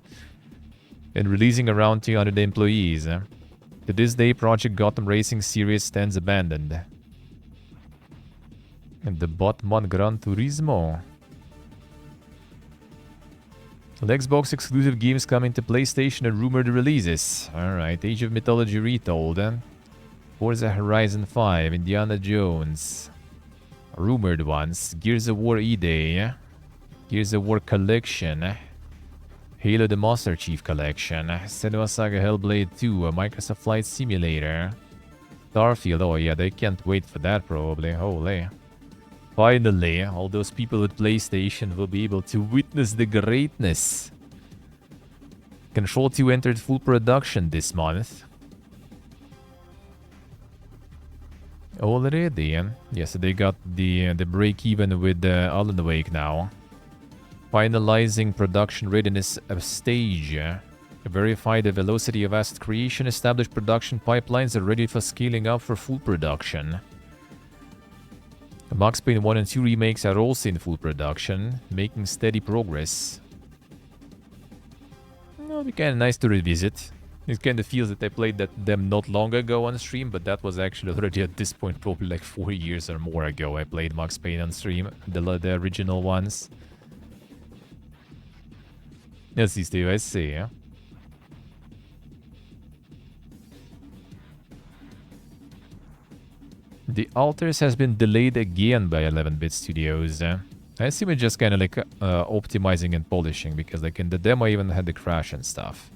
And releasing around 200 employees. To this day, Project Gotham Racing series stands abandoned. And the Batman Gran Turismo. The Xbox exclusive games coming to PlayStation and rumored releases. Alright, Age of Mythology Retold. Forza Horizon 5, Indiana Jones. Rumored ones. Gears of War E-Day. Gears of War Collection. Halo the Master Chief Collection. Senua Saga Hellblade 2, a Microsoft Flight Simulator. Starfield, oh yeah, they can't wait for that probably. Holy. Finally, all those people with PlayStation will be able to witness the greatness. Control 2 entered full production this month. Already, yes, they got the break even with Alan Wake now. Finalizing production readiness of stage. Verify the velocity of asset creation. Established production pipelines are ready for scaling up for full production. Max Payne 1 and 2 remakes are also in full production, making steady progress. It'll be kind of nice to revisit. It kind of feels that I played them not long ago on stream, but that was actually already at this point probably like 4 years or more ago I played Max Payne on stream, the original ones. Yes, these two I see, yeah. The Alters has been delayed again by 11-bit studios. I assume it's just kind of like optimizing and polishing, because like in the demo I even had the crash and stuff.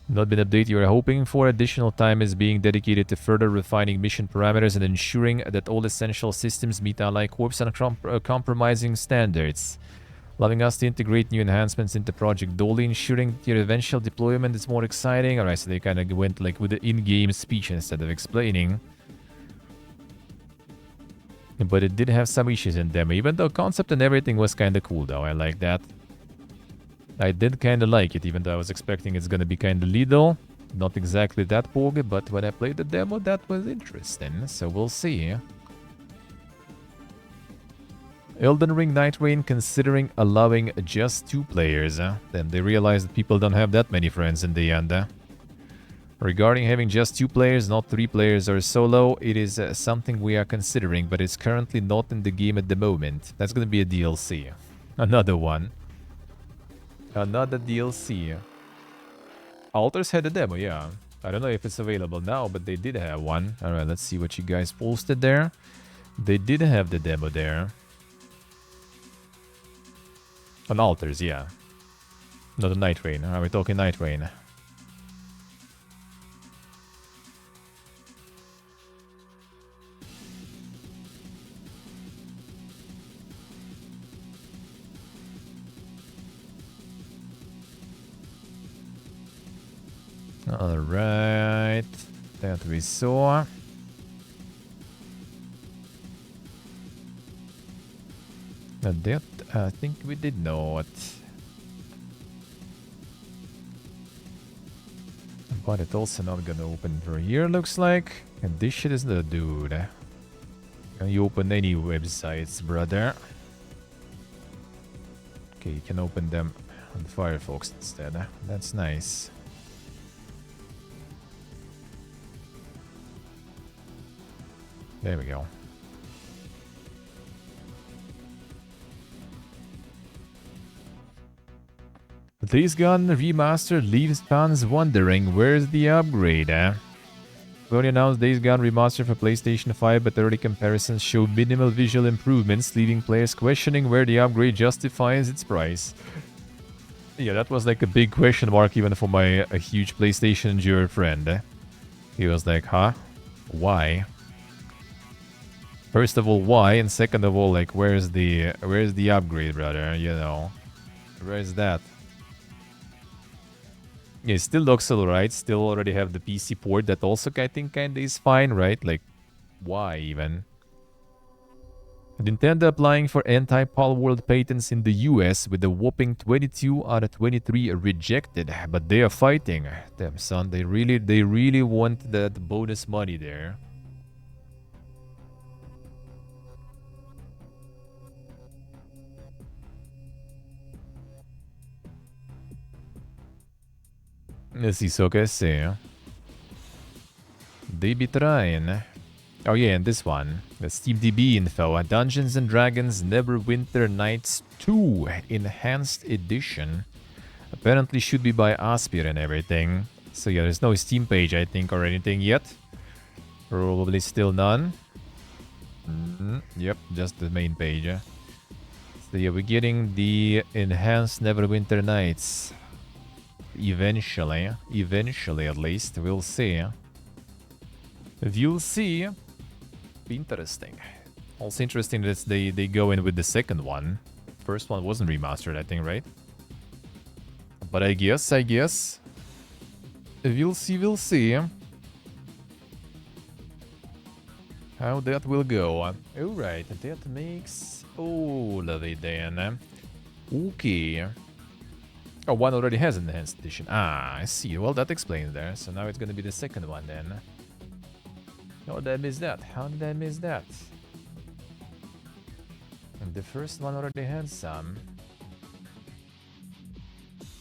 Not been updated you are hoping for. Additional time is being dedicated to further refining mission parameters and ensuring that all essential systems meet Ally Corp's uncompromising standards. Allowing us to integrate new enhancements into Project Dolly, ensuring your eventual deployment is more exciting. Alright, so they kind of went like with the in-game speech instead of explaining. But it did have some issues in demo, even though concept and everything was kind of cool though. I like that. I did kind of like it, even though I was expecting it's gonna be kind of little. Not exactly that poorly, but when I played the demo, that was interesting. So we'll see. Elden Ring Night Rain considering allowing just 2 players. Then they realized that people don't have that many friends in the end. Regarding having just 2 players, not 3 players or solo, it is something we are considering, but it's currently not in the game at the moment. That's gonna be a DLC. Another one. Another DLC. Alters had a demo, yeah. I don't know if it's available now, but they did have one. Alright, let's see what you guys posted there. They did have the demo there. On Alters, yeah. Not a Night Rain. Are we talking Night Rain? Alright, that we saw. That I think we did not. But it's also not gonna open for here, looks like. And this shit is the dude. Can you open any websites, brother? Okay, you can open them on Firefox instead. That's nice. There we go. Days Gone Remastered leaves fans wondering where's the upgrade, Sony announced Days Gone Remastered for PlayStation 5, but early comparisons show minimal visual improvements, leaving players questioning where the upgrade justifies its price. Yeah, that was like a big question mark even for my huge PlayStation enjoyer friend. He was like, huh? Why? First of all, why? And second of all, like, where's the upgrade, brother? You know, where's that? Yeah, it still looks alright. Still already have the PC port that also I think kinda is fine, right? Like, why even? Nintendo applying for anti-Pal World patents in the US with a whopping 22 out of 23 rejected, but they are fighting. Damn son, they really want that bonus money there. Let's see, so que say. They be trying. Oh yeah, and this one. The SteamDB info. Dungeons and Dragons Neverwinter Nights 2 Enhanced Edition. Apparently should be by Aspir and everything. So yeah, there's no Steam page, I think, or anything yet. Probably still none. Yep, just the main page. So yeah, we're getting the Enhanced Neverwinter Nights. Eventually at least, we'll see. You'll see. Be interesting. Also interesting that they go in with the second one. First one wasn't remastered, I think, right? But I guess. We'll see. How that will go. Alright, that makes all of it then. Okay. Oh, one already has an enhanced edition. Ah, I see. Well, that explains there. So now it's gonna be the second one then. How did I miss that? How did I miss that? And the first one already had some.